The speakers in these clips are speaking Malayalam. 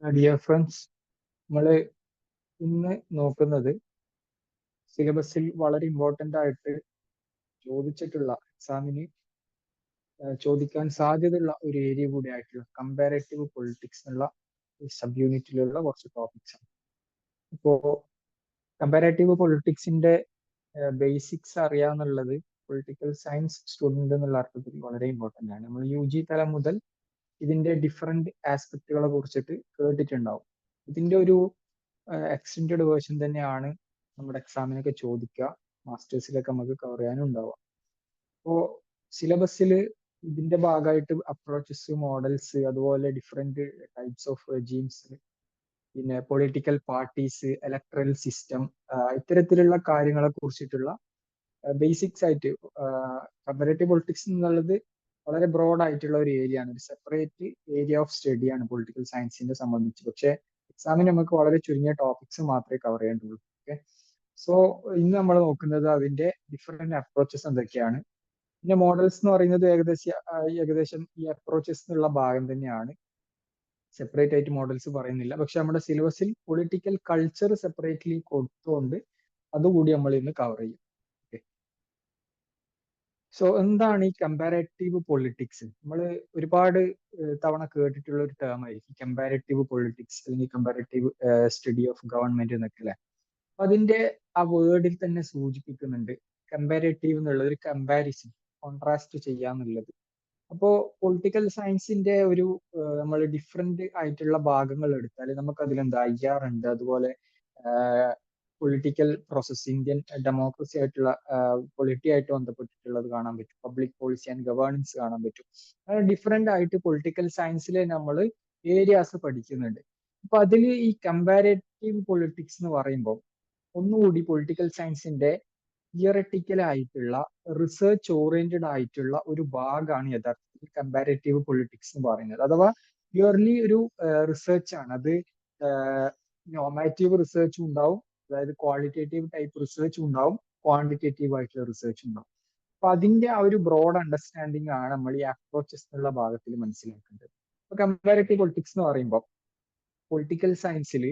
ഡിയർ ഫ്രണ്ട്സ്, നമ്മൾ ഇന്ന് നോക്കുന്നത് സിലബസിൽ വളരെ ഇമ്പോർട്ടൻ്റ് ആയിട്ട് ചോദിച്ചിട്ടുള്ള എക്സാമിന് ചോദിക്കാൻ സാധ്യതയുള്ള ഒരു ഏരിയ കൂടി ആയിട്ടുള്ള കമ്പാരേറ്റീവ് പൊളിറ്റിക്സ് എന്നുള്ള സബ് യൂണിറ്റിലുള്ള കുറച്ച് ടോപ്പിക്സ് ആണ്. ഇപ്പോൾ കമ്പാരേറ്റീവ് പൊളിറ്റിക്സിന്റെ ബേസിക്സ് അറിയാന്നുള്ളത് പൊളിറ്റിക്കൽ സയൻസ് സ്റ്റുഡന്റ് എന്നുള്ള അർത്ഥത്തിൽ വളരെ ഇമ്പോർട്ടൻ്റ് ആണ്. നമ്മൾ യു ജി തലം മുതൽ ഇതിന്റെ ഡിഫറെന്റ് ആസ്പെക്റ്റുകളെ കുറിച്ചിട്ട് കേട്ടിട്ടുണ്ടാവും. ഇതിന്റെ ഒരു എക്സ്റ്റെൻഡഡ് വേർഷൻ തന്നെയാണ് നമ്മുടെ എക്സാമിനൊക്കെ ചോദിക്കുക, മാസ്റ്റേഴ്സിലൊക്കെ നമുക്ക് കവർ ചെയ്യാനും ഉണ്ടാവുക. അപ്പോൾ സിലബസിൽ ഇതിന്റെ ഭാഗമായിട്ട് അപ്രോച്ചസ്, മോഡൽസ്, അതുപോലെ ഡിഫറെന്റ് ടൈപ്സ് ഓഫ് റെജീംസ്, പിന്നെ പൊളിറ്റിക്കൽ പാർട്ടീസ്, ഇലക്ട്രൽ സിസ്റ്റം, ഇത്തരത്തിലുള്ള കാര്യങ്ങളെ കുറിച്ചിട്ടുള്ള ബേസിക്സ് ആയിട്ട് കമ്പാരേറ്റീവ് പൊളിറ്റിക്സ് എന്നുള്ളത് വളരെ ബ്രോഡ് ആയിട്ടുള്ള ഒരു ഏരിയ ആണ്, ഒരു സെപ്പറേറ്റ് ഏരിയ ഓഫ് സ്റ്റഡിയാണ് പൊളിറ്റിക്കൽ സയൻസിനെ സംബന്ധിച്ച്. പക്ഷെ എക്സാമിന് നമുക്ക് വളരെ ചുരുങ്ങിയ ടോപ്പിക്സ് മാത്രമേ കവർ ചെയ്യേണ്ടുള്ളൂ. ഓക്കെ, സോ ഇന്ന് നമ്മൾ നോക്കുന്നത് അതിന്റെ ഡിഫറെന്റ് അപ്രോച്ചസ് എന്തൊക്കെയാണ്. പിന്നെ മോഡൽസ് എന്ന് പറയുന്നത് ഏകദേശം ഈ അപ്രോച്ചസ് എന്നുള്ള ഭാഗം തന്നെയാണ്. സെപ്പറേറ്റ് ആയിട്ട് മോഡൽസ് പറയുന്നില്ല, പക്ഷെ നമ്മുടെ സിലബസിൽ പൊളിറ്റിക്കൽ കൾച്ചർ സെപ്പറേറ്റ്ലി കൊടുത്തുകൊണ്ട് അതുകൂടി നമ്മൾ ഇന്ന് കവർ ചെയ്യും. സോ എന്താണ് ഈ കമ്പാരേറ്റീവ് പൊളിറ്റിക്സ്? നമ്മൾ ഒരുപാട് തവണ കേട്ടിട്ടുള്ള ഒരു ടേം ആയിരിക്കും കമ്പാരേറ്റീവ് പൊളിറ്റിക്സ് അല്ലെങ്കിൽ കമ്പാരേറ്റീവ് സ്റ്റഡി ഓഫ് ഗവൺമെന്റ് എന്നൊക്കെ അല്ലെ. അപ്പൊ അതിന്റെ ആ വേർഡിൽ തന്നെ സൂചിപ്പിക്കുന്നുണ്ട് കമ്പാരേറ്റീവ് എന്നുള്ളത് ഒരു കമ്പാരിസൺ, കോൺട്രാസ്റ്റ് ചെയ്യാന്നുള്ളത്. അപ്പോ പൊളിറ്റിക്കൽ സയൻസിന്റെ ഒരു നമ്മൾ ഡിഫറെന്റ് ആയിട്ടുള്ള ഭാഗങ്ങൾ എടുത്താൽ നമുക്ക് അതിലെന്താ IR ഉണ്ട്, അതുപോലെ പൊളിറ്റിക്കൽ പ്രോസസ്, ഇന്ത്യൻ ഡെമോക്രസി ആയിട്ടുള്ള പൊളിറ്റി ആയിട്ട് ബന്ധപ്പെട്ടിട്ടുള്ളത് കാണാൻ പറ്റും, പബ്ലിക് പോളിസി ആൻഡ് ഗവേണൻസ് കാണാൻ പറ്റും. അങ്ങനെ ഡിഫറെന്റ് ആയിട്ട് പൊളിറ്റിക്കൽ സയൻസിൽ നമ്മൾ ഏരിയാസ് പഠിക്കുന്നുണ്ട്. അപ്പൊ അതിൽ ഈ കമ്പാരേറ്റീവ് പൊളിറ്റിക്സ് എന്ന് പറയുമ്പോൾ ഒന്നുകൂടി പൊളിറ്റിക്കൽ സയൻസിന്റെ തിയറട്ടിക്കൽ ആയിട്ടുള്ള റിസർച്ച് ഓറിയന്റഡ് ആയിട്ടുള്ള ഒരു ഭാഗമാണ് യഥാർത്ഥത്തിൽ കമ്പാരേറ്റീവ് പൊളിറ്റിക്സ് എന്ന് പറയുന്നത്. അഥവാ പ്യുവർലി ഒരു റിസർച്ച് ആണ് അത്. നോമാറ്റീവ് റിസർച്ചും ഉണ്ടാവും, അതായത് ക്വാളിറ്റേറ്റീവ് ടൈപ്പ് റിസർച്ചും ഉണ്ടാവും, ക്വാണ്ടിറ്റേറ്റീവ് ആയിട്ടുള്ള റിസർച്ചും ഉണ്ടാവും. അപ്പൊ അതിന്റെ ആ ഒരു ബ്രോഡ് അണ്ടർസ്റ്റാൻഡിങ് ആണ് നമ്മൾ ഈ അപ്രോച്ചസ് എന്നുള്ള ഭാഗത്തിൽ മനസ്സിലാക്കേണ്ടത്. അപ്പൊ കമ്പാരേറ്റീവ് പൊളിറ്റിക്സ് എന്ന് പറയുമ്പോൾ പൊളിറ്റിക്കൽ സയൻസിൽ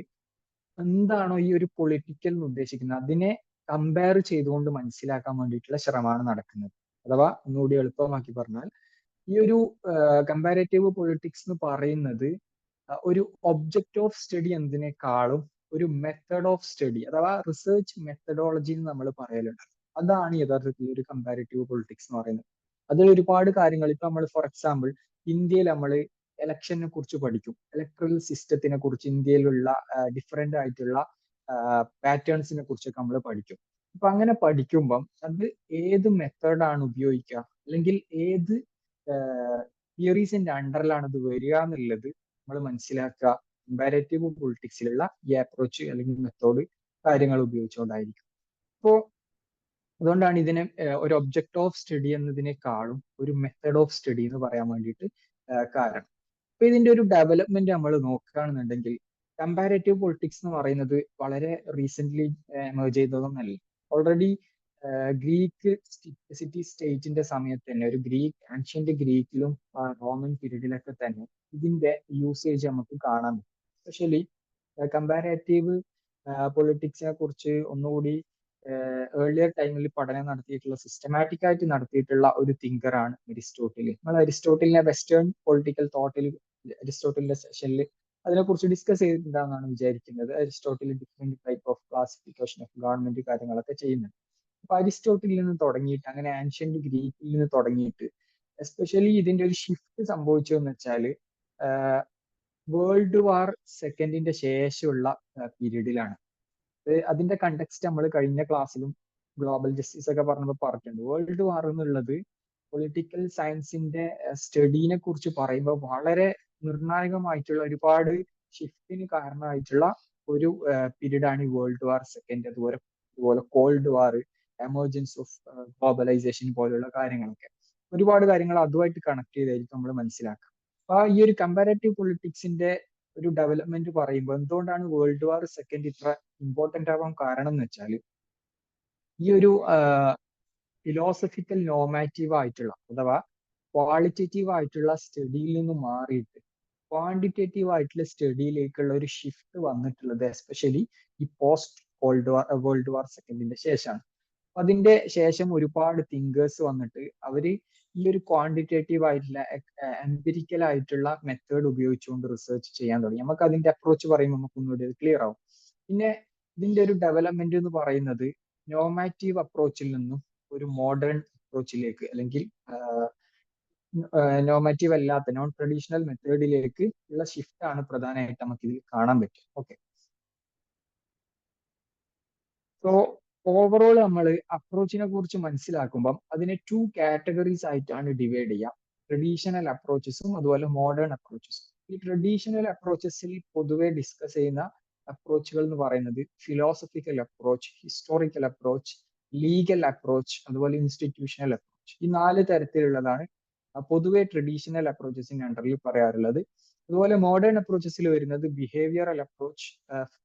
എന്താണോ ഈ ഒരു പൊളിറ്റിക്കൽ എന്ന് ഉദ്ദേശിക്കുന്നത് അതിനെ കമ്പയർ ചെയ്തുകൊണ്ട് മനസ്സിലാക്കാൻ വേണ്ടിയിട്ടുള്ള ശ്രമമാണ് നടക്കുന്നത്. അഥവാ ഒന്നുകൂടി എളുപ്പമാക്കി പറഞ്ഞാൽ ഈ ഒരു കമ്പാരേറ്റീവ് പൊളിറ്റിക്സ് എന്ന് പറയുന്നത് ഒരു ഒബ്ജക്റ്റ് ഓഫ് സ്റ്റഡി എന്നതിനേക്കാളും ഒരു മെത്തഡ് ഓഫ് സ്റ്റഡി അഥവാ റിസർച്ച് മെത്തഡോളജി എന്ന് നമ്മൾ പറയലുണ്ട്. അതാണ് യഥാർത്ഥത്തിൽ ഒരു കമ്പാരേറ്റീവ് പൊളിറ്റിക്സ് എന്ന് പറയുന്നത്. അതിൽ ഒരുപാട് കാര്യങ്ങൾ ഇപ്പൊ നമ്മൾ ഫോർ എക്സാമ്പിൾ ഇന്ത്യയിൽ നമ്മൾ ഇലക്ഷനെ കുറിച്ച് പഠിക്കും, ഇലക്ട്രൽ സിസ്റ്റത്തിനെ കുറിച്ച്, ഇന്ത്യയിലുള്ള ഡിഫറെന്റ് ആയിട്ടുള്ള പാറ്റേൺസിനെ കുറിച്ചൊക്കെ നമ്മൾ പഠിക്കും. അപ്പൊ അങ്ങനെ പഠിക്കുമ്പം അത് ഏത് മെത്തേഡാണ് ഉപയോഗിക്കുക, അല്ലെങ്കിൽ ഏത് തിയറീസിന്റെ അണ്ടറിലാണ് ഇത് വരിക എന്നുള്ളത് നമ്മൾ മനസ്സിലാക്കുക കമ്പാരേറ്റീവ് പൊളിറ്റിക്സിലുള്ള ഈ അപ്രോച്ച് അല്ലെങ്കിൽ മെത്തേഡ് കാര്യങ്ങൾ ഉപയോഗിച്ചുകൊണ്ടായിരിക്കും. അപ്പോ അതുകൊണ്ടാണ് ഇതിനെ ഒരു ഒബ്ജക്റ്റ് ഓഫ് സ്റ്റഡി എന്നതിനേക്കാളും ഒരു മെത്തേഡ് ഓഫ് സ്റ്റഡി എന്ന് പറയാൻ വേണ്ടിയിട്ട് കാരണം. അപ്പൊ ഇതിന്റെ ഒരു ഡെവലപ്മെന്റ് നമ്മൾ നോക്കുകയാണെന്നുണ്ടെങ്കിൽ കമ്പാരേറ്റീവ് പൊളിറ്റിക്സ് എന്ന് പറയുന്നത് വളരെ റീസെന്റ് എമേർജ് ചെയ്തതൊന്നല്ല. ഓൾറെഡി ഗ്രീക്ക് സിറ്റി സ്റ്റേറ്റിന്റെ സമയത്ത് തന്നെ, ഒരു ആൻഷ്യന്റ് ഗ്രീക്കിലും റോമൻ പീരീഡിലൊക്കെ തന്നെ ഇതിന്റെ യൂസേജ് നമുക്ക് കാണാൻ പറ്റും. എസ്പെഷ്യലി കമ്പാരേറ്റീവ് പൊളിറ്റിക്സിനെ കുറിച്ച് ഒന്നുകൂടി ഏർലിയർ ടൈമിൽ പഠനം നടത്തിയിട്ടുള്ള, സിസ്റ്റമാറ്റിക് ആയിട്ട് നടത്തിയിട്ടുള്ള ഒരു തിങ്കറാണ് അരിസ്റ്റോട്ടിൽ. നമ്മൾ അരിസ്റ്റോട്ടിലിനെ വെസ്റ്റേൺ പൊളിറ്റിക്കൽ തോട്ടിൽ അരിസ്റ്റോട്ടിലിന്റെ സെഷനിൽ അതിനെക്കുറിച്ച് ഡിസ്കസ് ചെയ്തിട്ടുണ്ടാകുന്നതാണ് വിചാരിക്കുന്നത്. Aristotle different type of classification of government കാര്യങ്ങളൊക്കെ ചെയ്യുന്നുണ്ട്. അപ്പൊ അരിസ്റ്റോട്ടിലിൽ നിന്ന് തുടങ്ങിയിട്ട് അങ്ങനെ ആൻഷ്യന്റ് ഗ്രീക്കിൽ നിന്ന് തുടങ്ങിയിട്ട് എസ്പെഷ്യലി ഇതിന്റെ ഒരു ഷിഫ്റ്റ് സംഭവിച്ചതെന്ന് വെച്ചാല് വേൾഡ് വാർ സെക്കൻഡിന്റെ ശേഷമുള്ള പീരീഡിലാണ്. അതിന്റെ കണ്ടക്സ്റ്റ് നമ്മൾ കഴിഞ്ഞ ക്ലാസ്സിലും ഗ്ലോബൽ ജസ്റ്റിസ് ഒക്കെ പറഞ്ഞപ്പോൾ പറഞ്ഞിട്ടുണ്ട്. വേൾഡ് വാർ എന്നുള്ളത് പൊളിറ്റിക്കൽ സയൻസിന്റെ സ്റ്റഡീനെ കുറിച്ച് പറയുമ്പോൾ വളരെ നിർണായകമായിട്ടുള്ള ഒരുപാട് ഷിഫ്റ്റിന് കാരണമായിട്ടുള്ള ഒരു പീരീഡ് ആണ് ഈ വേൾഡ് വാർ സെക്കൻഡ്. അതുപോലെ cold war, emergence of globalisation പോലുള്ള കാര്യങ്ങളൊക്കെ, ഒരുപാട് കാര്യങ്ങൾ അതുമായിട്ട് കണക്ട് ചെയ്തായിരിക്കും നമ്മൾ മനസ്സിലാക്കുക. അപ്പൊ ഈ ഒരു കമ്പാരേറ്റീവ് പൊളിറ്റിക്സിന്റെ ഒരു ഡെവലപ്മെന്റ് പറയുമ്പോൾ എന്തുകൊണ്ടാണ് വേൾഡ് വാർ സെക്കൻഡ് ഇത്ര ഇമ്പോർട്ടന്റ് ആവാൻ കാരണം എന്ന് വെച്ചാൽ ഈ ഒരു ഫിലോസഫിക്കൽ നോമാറ്റീവ് ആയിട്ടുള്ള അഥവാ ക്വാളിറ്റേറ്റീവ് ആയിട്ടുള്ള സ്റ്റഡിയിൽ നിന്ന് മാറിയിട്ട് ക്വാണ്ടിറ്റേറ്റീവ് ആയിട്ടുള്ള സ്റ്റഡിയിലേക്കുള്ള ഒരു ഷിഫ്റ്റ് വന്നിട്ടുള്ളത് എസ്പെഷ്യലി ഈ പോസ്റ്റ് വേൾഡ് വാർ സെക്കൻഡിന്റെ ശേഷമാണ്. അതിന്റെ ശേഷം ഒരുപാട് തിങ്കേഴ്സ് വന്നിട്ട് അവര് ഈ ഒരു ക്വാണ്ടിറ്റേറ്റീവ് ആയിട്ടുള്ള എംപിരിക്കൽ ആയിട്ടുള്ള മെത്തേഡ് ഉപയോഗിച്ചുകൊണ്ട് റിസർച്ച് ചെയ്യാൻ തുടങ്ങി. നമുക്ക് അതിന്റെ അപ്രോച്ച് പറയുമ്പോൾ നമുക്ക് ഒന്നുകൂടി ക്ലിയർ ആവും. പിന്നെ ഇതിന്റെ ഒരു ഡെവലപ്മെന്റ് എന്ന് പറയുന്നത് നോമാറ്റീവ് അപ്രോച്ചിൽ നിന്നും ഒരു മോഡേൺ അപ്രോച്ചിലേക്ക് അല്ലെങ്കിൽ നോമാറ്റീവ് അല്ലാത്ത നോൺ ട്രഡീഷണൽ മെത്തേഡിലേക്ക് ഉള്ള ഷിഫ്റ്റ് ആണ് പ്രധാനമായിട്ട് നമുക്ക് ഇതിൽ കാണാൻ പറ്റും. ഓക്കെ, സോ ഓവറോൾ നമ്മൾ അപ്രോച്ചിനെ കുറിച്ച് മനസ്സിലാക്കുമ്പം അതിനെ 2 കാറ്റഗറീസ് ആയിട്ടാണ് ഡിവൈഡ് ചെയ്യാം. ട്രഡീഷണൽ അപ്രോച്ചസും അതുപോലെ മോഡേൺ അപ്രോച്ചസും. ഈ ട്രഡീഷണൽ അപ്രോച്ചസിൽ പൊതുവെ ഡിസ്കസ് ചെയ്യുന്ന അപ്രോച്ചുകൾ എന്ന് പറയുന്നത് philosophical approach, historical approach, legal approach, അതുപോലെ ഇൻസ്റ്റിറ്റ്യൂഷണൽ അപ്രോച്ച്. ഈ 4 തരത്തിലുള്ളതാണ് പൊതുവെ ട്രഡീഷണൽ അപ്രോച്ചസിന്റെ അണ്ടറിൽ പറയാറുള്ളത്. അതുപോലെ മോഡേൺ അപ്രോച്ചസിൽ വരുന്നത് behavioural approach,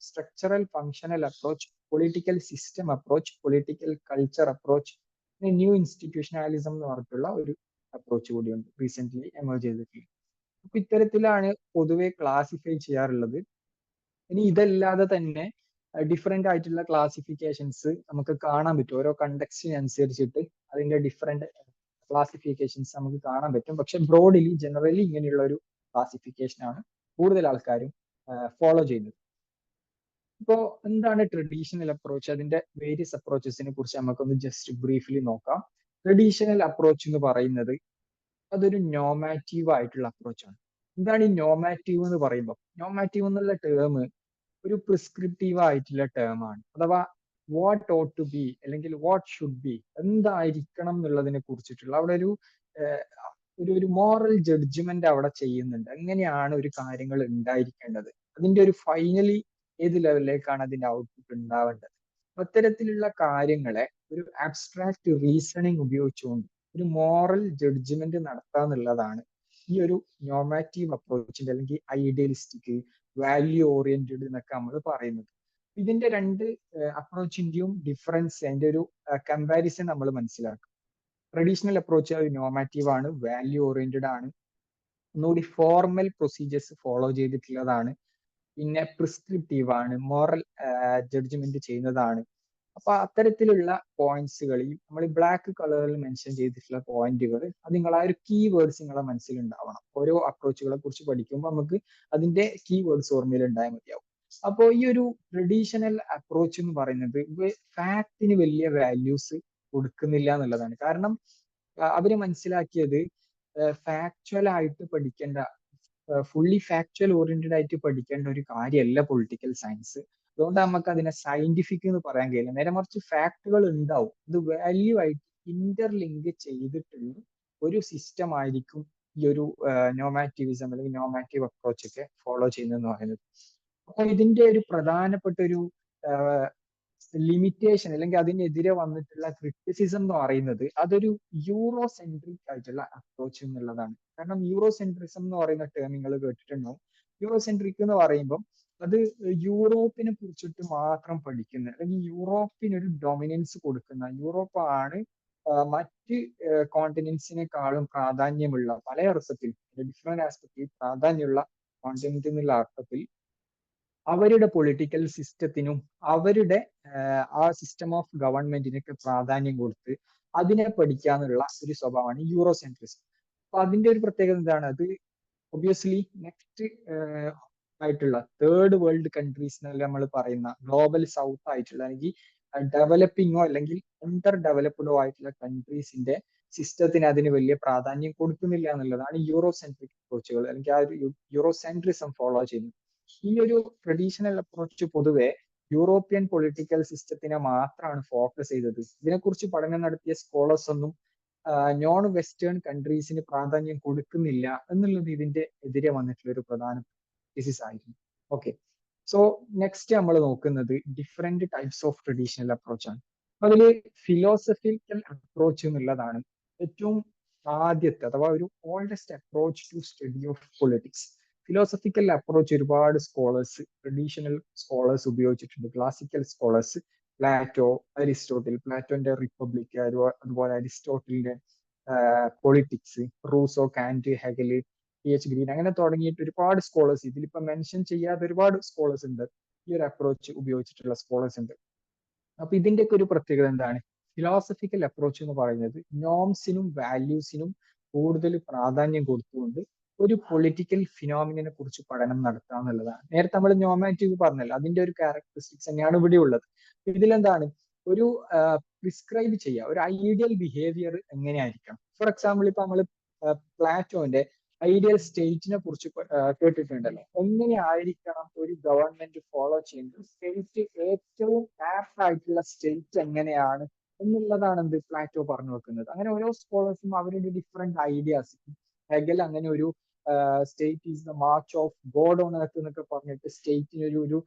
structural functional approach, political system approach, political culture approach, പിന്നെ ന്യൂ ഇൻസ്റ്റിറ്റ്യൂഷണാലിസം എന്ന് പറഞ്ഞിട്ടുള്ള ഒരു അപ്രോച്ച് കൂടിയുണ്ട് റീസെന്റ് എമേർജ് ചെയ്തിട്ടുള്ളത്. അപ്പൊ ഇത്തരത്തിലാണ് പൊതുവെ ക്ലാസിഫൈ ചെയ്യാറുള്ളത്. ഇനി ഇതല്ലാതെ തന്നെ ഡിഫറെന്റ് ആയിട്ടുള്ള ക്ലാസിഫിക്കേഷൻസ് നമുക്ക് കാണാൻ പറ്റും. ഓരോ കണ്ടക്സ്റ്റിനനുസരിച്ചിട്ട് അതിന്റെ ഡിഫറെന്റ് ക്ലാസിഫിക്കേഷൻസ് നമുക്ക് കാണാൻ പറ്റും. പക്ഷെ ബ്രോഡ്ലി ജനറലി ഇങ്ങനെയുള്ള ഒരു ക്ലാസിഫിക്കേഷൻ ആണ് കൂടുതൽ ആൾക്കാരും ഫോളോ ചെയ്യുന്നത്. ഇപ്പോ എന്താണ് ട്രഡീഷണൽ അപ്രോച്ച്, അതിന്റെ വേരിയസ് അപ്രോച്ചസിനെ കുറിച്ച് നമുക്കൊന്ന് ജസ്റ്റ് ബ്രീഫ്ലി നോക്കാം. ട്രഡീഷണൽ അപ്രോച്ച് എന്ന് പറയുന്നത് അതൊരു നോമാറ്റീവ് ആയിട്ടുള്ള അപ്രോച്ചാണ്. എന്താണ് ഈ നോമാറ്റീവ് എന്ന് പറയുമ്പോൾ? നോമാറ്റീവ് എന്നുള്ള ടേം ഒരു പ്രിസ്ക്രിപ്റ്റീവ് ആയിട്ടുള്ള ടേം ആണ്. അഥവാ വാട്ട് ഓട്ട് ടു ബി അല്ലെങ്കിൽ വാട്ട് ഷുഡ് ബി, എന്തായിരിക്കണം എന്നുള്ളതിനെ കുറിച്ചിട്ടുള്ള അവിടെ ഒരു മോറൽ ജഡ്ജ്മെന്റ് അവിടെ ചെയ്യുന്നുണ്ട്. എങ്ങനെയാണ് ഒരു കാര്യങ്ങൾ ഉണ്ടായിരിക്കേണ്ടത്, അതിന്റെ ഒരു ഫൈനലി ഏത് ലെവലിലേക്കാണ് അതിന്റെ ഔട്ട്പുട്ട് ഉണ്ടാവേണ്ടത്. അത്തരത്തിലുള്ള കാര്യങ്ങളെ ഒരു ആബ്സ്ട്രാക്ട് റീസണിങ് ഉപയോഗിച്ചുകൊണ്ട് ഒരു മോറൽ ജഡ്ജ്മെന്റ് നടത്താന്നുള്ളതാണ് ഈ ഒരു നോമാറ്റീവ് അപ്രോച്ചിന്റെ അല്ലെങ്കിൽ ഐഡിയലിസ്റ്റിക്, വാല്യൂ ഓറിയന്റഡ് എന്നൊക്കെ നമ്മൾ പറയുന്നത്. ഇതിന്റെ രണ്ട് അപ്രോച്ചിന്റെയും ഡിഫറൻസ്, അതിന്റെ ഒരു കമ്പാരിസൺ നമ്മൾ മനസ്സിലാക്കും. ട്രഡീഷണൽ അപ്രോച്ച് അത് നോമാറ്റീവ് ആണ്, വാല്യൂ ഓറിയന്റഡ് ആണ്, ഒന്നുകൂടി ഫോർമൽ പ്രൊസീജിയേഴ്സ് ഫോളോ ചെയ്തിട്ടുള്ളതാണ്, പിന്നെ പ്രിസ്ക്രിപ്റ്റീവ് ആണ്, മോറൽ ജഡ്ജ്മെന്റ് ചെയ്യുന്നതാണ്. അപ്പൊ അത്തരത്തിലുള്ള പോയിന്റ്സുകൾ ഈ നമ്മൾ ബ്ലാക്ക് കളറിൽ മെൻഷൻ ചെയ്തിട്ടുള്ള പോയിന്റുകൾ അത് നിങ്ങൾ ആ ഒരു കീ വേർഡ്സ് നിങ്ങളെ മനസ്സിലുണ്ടാവണം. ഓരോ അപ്രോച്ചുകളെ കുറിച്ച് പഠിക്കുമ്പോൾ നമുക്ക് അതിന്റെ കീ വേർഡ്സ് ഓർമ്മയിൽ ഉണ്ടായാൽ മതിയാവും. അപ്പോൾ ഈ ഒരു ട്രഡീഷണൽ അപ്രോച്ച് എന്ന് പറയുന്നത് ഫാക്ടിന് വലിയ വാല്യൂസ് കൊടുക്കുന്നില്ല എന്നുള്ളതാണ്. കാരണം അവര് മനസ്സിലാക്കിയത് ഫാക്ച്വൽ ആയിട്ട് പഠിക്കേണ്ട, ഫുള്ളി ഫാക്ച്വൽ ഓറിയന്റഡ് ആയിട്ട് പഠിക്കേണ്ട ഒരു കാര്യമല്ല പൊളിറ്റിക്കൽ സയൻസ്. അതുകൊണ്ട് നമുക്ക് അതിനെ സയന്റിഫിക് എന്ന് പറയാൻ കഴിയില്ല. നേരെ മറിച്ച് ഫാക്ടുകൾ ഉണ്ടാവും, ഇത് വാല്യൂ ആയിട്ട് ഇന്റർലിങ്ക് ചെയ്തിട്ടുള്ള ഒരു സിസ്റ്റം ആയിരിക്കും ഈ ഒരു നോമാറ്റിവിസം അല്ലെങ്കിൽ നോമാറ്റീവ് അപ്രോച്ച് ഒക്കെ ഫോളോ ചെയ്യുന്നതെന്ന് പറയുന്നത്. അപ്പൊ ഇതിന്റെ ഒരു പ്രധാനപ്പെട്ട ഒരു ലിമിറ്റേഷൻ അല്ലെങ്കിൽ അതിനെതിരെ വന്നിട്ടുള്ള ക്രിറ്റിസിസം എന്ന് പറയുന്നത് അതൊരു യൂറോ സെൻട്രിക് ആയിട്ടുള്ള അപ്രോച്ച് എന്നുള്ളതാണ്. കാരണം യൂറോ സെൻട്രിസം എന്ന് പറയുന്ന ടേം നിങ്ങൾ കേട്ടിട്ടുണ്ടാവും. യൂറോ സെൻട്രിക് എന്ന് പറയുമ്പോൾ അത് യൂറോപ്പിനെ കുറിച്ചിട്ട് മാത്രം പഠിക്കുന്ന അല്ലെങ്കിൽ യൂറോപ്പിന് ഒരു ഡൊമിനൻസ് കൊടുക്കുന്ന, യൂറോപ്പ് ആണ് മറ്റ് കോണ്ടിനെന്റ്സിനെക്കാളും പ്രാധാന്യമുള്ള, പല അർത്ഥത്തിൽ ഡിഫറെന്റ് ആസ്പെക്റ്റിൽ പ്രാധാന്യമുള്ള കോണ്ടിനെന്റ് എന്നുള്ള അർത്ഥത്തിൽ അവരുടെ പൊളിറ്റിക്കൽ സിസ്റ്റത്തിനും അവരുടെ ആ സിസ്റ്റം ഓഫ് ഗവൺമെന്റിനൊക്കെ പ്രാധാന്യം കൊടുത്ത് അതിനെ പഠിക്കാന്നുള്ള ഒരു സ്വഭാവമാണ് യൂറോ സെൻട്രിസം. അപ്പൊ അതിന്റെ ഒരു പ്രത്യേകത എന്താണ്? അത് ഒബിയസ്ലി നെക്സ്റ്റ് ആയിട്ടുള്ള തേർഡ് വേൾഡ് കൺട്രീസ് എന്നല്ല നമ്മൾ പറയുന്ന ഗ്ലോബൽ സൗത്ത് ആയിട്ടുള്ള അല്ലെങ്കിൽ ഡെവലപ്പിങ്ങോ അല്ലെങ്കിൽ അണ്ടർ ഡെവലപ്ഡോ ആയിട്ടുള്ള കൺട്രീസിന്റെ സിസ്റ്റത്തിന് അതിന് വലിയ പ്രാധാന്യം കൊടുക്കുന്നില്ല എന്നുള്ളതാണ് യൂറോ സെൻട്രിക് അപ്രോച്ചുകൾ അല്ലെങ്കിൽ ആ ഒരു യൂറോ സെൻട്രിസം ഫോളോ ചെയ്യുന്നത്. ഈ ഒരു ട്രഡീഷണൽ അപ്രോച്ച് പൊതുവെ യൂറോപ്യൻ പൊളിറ്റിക്കൽ സിസ്റ്റത്തിനെ മാത്രമാണ് ഫോക്കസ് ചെയ്തത്. ഇതിനെക്കുറിച്ച് പഠനം നടത്തിയ സ്കോളേഴ്സ് ഒന്നും നോൺ വെസ്റ്റേൺ കൺട്രീസിന് പ്രാധാന്യം കൊടുക്കുന്നില്ല എന്നുള്ളത് ഇതിന്റെ എതിരെ വന്നിട്ടുള്ള ഒരു പ്രധാന തിസിസ് ആയിരുന്നു. ഓക്കെ, സോ നെക്സ്റ്റ് നമ്മൾ നോക്കുന്നത് different types of traditional approach ആണ്. അതില് ഫിലോസഫിക്കൽ അപ്രോച്ച് എന്നുള്ളതാണ് ഏറ്റവും ആദ്യത്തെ അഥവാ ഒരു oldest approach to study of politics. Philosophical approach ഒരുപാട് സ്കോളേഴ്സ്, ട്രഡീഷണൽ സ്കോളേഴ്സ് ഉപയോഗിച്ചിട്ടുണ്ട്. ക്ലാസിക്കൽ സ്കോളേഴ്സ് പ്ലാറ്റോ, അരിസ്റ്റോട്ടിൽ, പ്ലാറ്റോന്റെ റിപ്പബ്ലിക്, അതുപോലെ അരിസ്റ്റോട്ടിലിന്റെ Politics, Rousseau, Kant, Hegel, PH Green, അങ്ങനെ തുടങ്ങിയിട്ട് ഒരുപാട് സ്കോളേഴ്സ്, ഇതിലിപ്പോ മെൻഷൻ ചെയ്യാത്ത ഒരുപാട് സ്കോളേഴ്സ് ഉണ്ട്, ഈ ഒരു അപ്രോച്ച് ഉപയോഗിച്ചിട്ടുള്ള സ്കോളേഴ്സ് ഉണ്ട്. അപ്പൊ ഇതിന്റെയൊക്കെ ഒരു പ്രത്യേകത എന്താണ്? ഫിലോസഫിക്കൽ അപ്രോച്ച് എന്ന് പറയുന്നത് നോംസിനും വാല്യൂസിനും കൂടുതൽ പ്രാധാന്യം കൊടുത്തുകൊണ്ട് ഒരു പൊളിറ്റിക്കൽ ഫിനോമിനെ കുറിച്ച് പഠനം നടത്തുക എന്നുള്ളതാണ്. നേരത്തെ നമ്മൾ നോമാറ്റീവ് പറഞ്ഞല്ലോ, അതിന്റെ ഒരു ക്യാരക്ടറിസ്റ്റിക്സ് തന്നെയാണ് ഇവിടെ ഉള്ളത്. ഇതിലെന്താണ് ഒരു പ്രിസ്ക്രൈബ് ചെയ്യുക, ഒരു ഐഡിയൽ ബിഹേവിയർ എങ്ങനെയായിരിക്കണം. ഫോർ എക്സാമ്പിൾ ഇപ്പൊ നമ്മൾ പ്ലാറ്റോന്റെ ഐഡിയൽ സ്റ്റേറ്റിനെ കുറിച്ച് കേട്ടിട്ടുണ്ടല്ലോ. എങ്ങനെയായിരിക്കണം ഒരു ഗവൺമെന്റ് ഫോളോ ചെയ്യുന്നത്, സ്റ്റേറ്റ് ഏറ്റവും ആപ്റ്റ് ആയിട്ടുള്ള സ്റ്റേറ്റ് എങ്ങനെയാണ് എന്നുള്ളതാണ് എന്ത് പ്ലാറ്റോ പറഞ്ഞു വെക്കുന്നത്. അങ്ങനെ ഓരോ സ്കോളേഴ്സും അവരുടെ ഡിഫറെന്റ് ഐഡിയാസ്, ഹെഗൽ അങ്ങനെ ഒരു state is the March of God on earth എന്നൊക്കെ പറഞ്ഞിട്ട് സ്റ്റേറ്റിന് ഒരു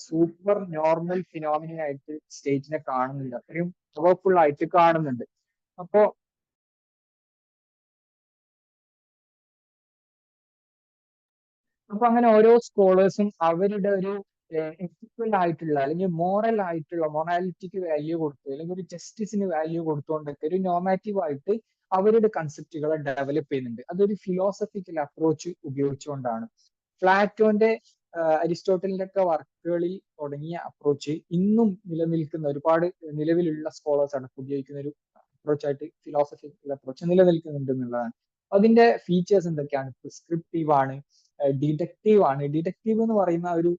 സൂപ്പർ നോർമൽ ഫിനോമിനായിട്ട് സ്റ്റേറ്റിനെ കാണുന്നുണ്ട്, അത്രയും പവർഫുൾ ആയിട്ട് കാണുന്നുണ്ട്. അപ്പോ അങ്ങനെ ഓരോ സ്കോളേഴ്സും അവരുടെ ഒരു എത്തിക്കൽ ആയിട്ടുള്ള അല്ലെങ്കിൽ മോറൽ ആയിട്ടുള്ള മൊറാലിറ്റിക്ക് വാല്യൂ കൊടുത്തു, അല്ലെങ്കിൽ ഒരു ജസ്റ്റിസിന് വാല്യൂ കൊടുത്തുകൊണ്ടൊക്കെ ഒരു നോമാറ്റീവ് ആയിട്ട് അവരുടെ കൺസെപ്റ്റുകളെ ഡെവലപ്പ് ചെയ്യുന്നുണ്ട്. അതൊരു ഫിലോസഫിക്കൽ അപ്രോച്ച് ഉപയോഗിച്ചുകൊണ്ടാണ്. പ്ലാറ്റോന്റെ അരിസ്റ്റോട്ടലിന്റെ ഒക്കെ വർക്കുകളിൽ തുടങ്ങിയ അപ്രോച്ച് ഇന്നും നിലനിൽക്കുന്ന ഒരുപാട് നിലവിലുള്ള സ്കോളേഴ്സ് ആണ് ഉപയോഗിക്കുന്ന ഒരു അപ്രോച്ചായിട്ട് ഫിലോസഫിക്കൽ അപ്രോച്ച് നിലനിൽക്കുന്നുണ്ട് എന്നുള്ളതാണ്. അതിന്റെ ഫീച്ചേഴ്സ് എന്തൊക്കെയാണ്? പ്രിസ്ക്രിപ്റ്റീവ് ആണ്, ഡിഡക്റ്റീവ് ആണ്. ഡിഡക്റ്റീവ് എന്ന് പറയുന്ന ഒരു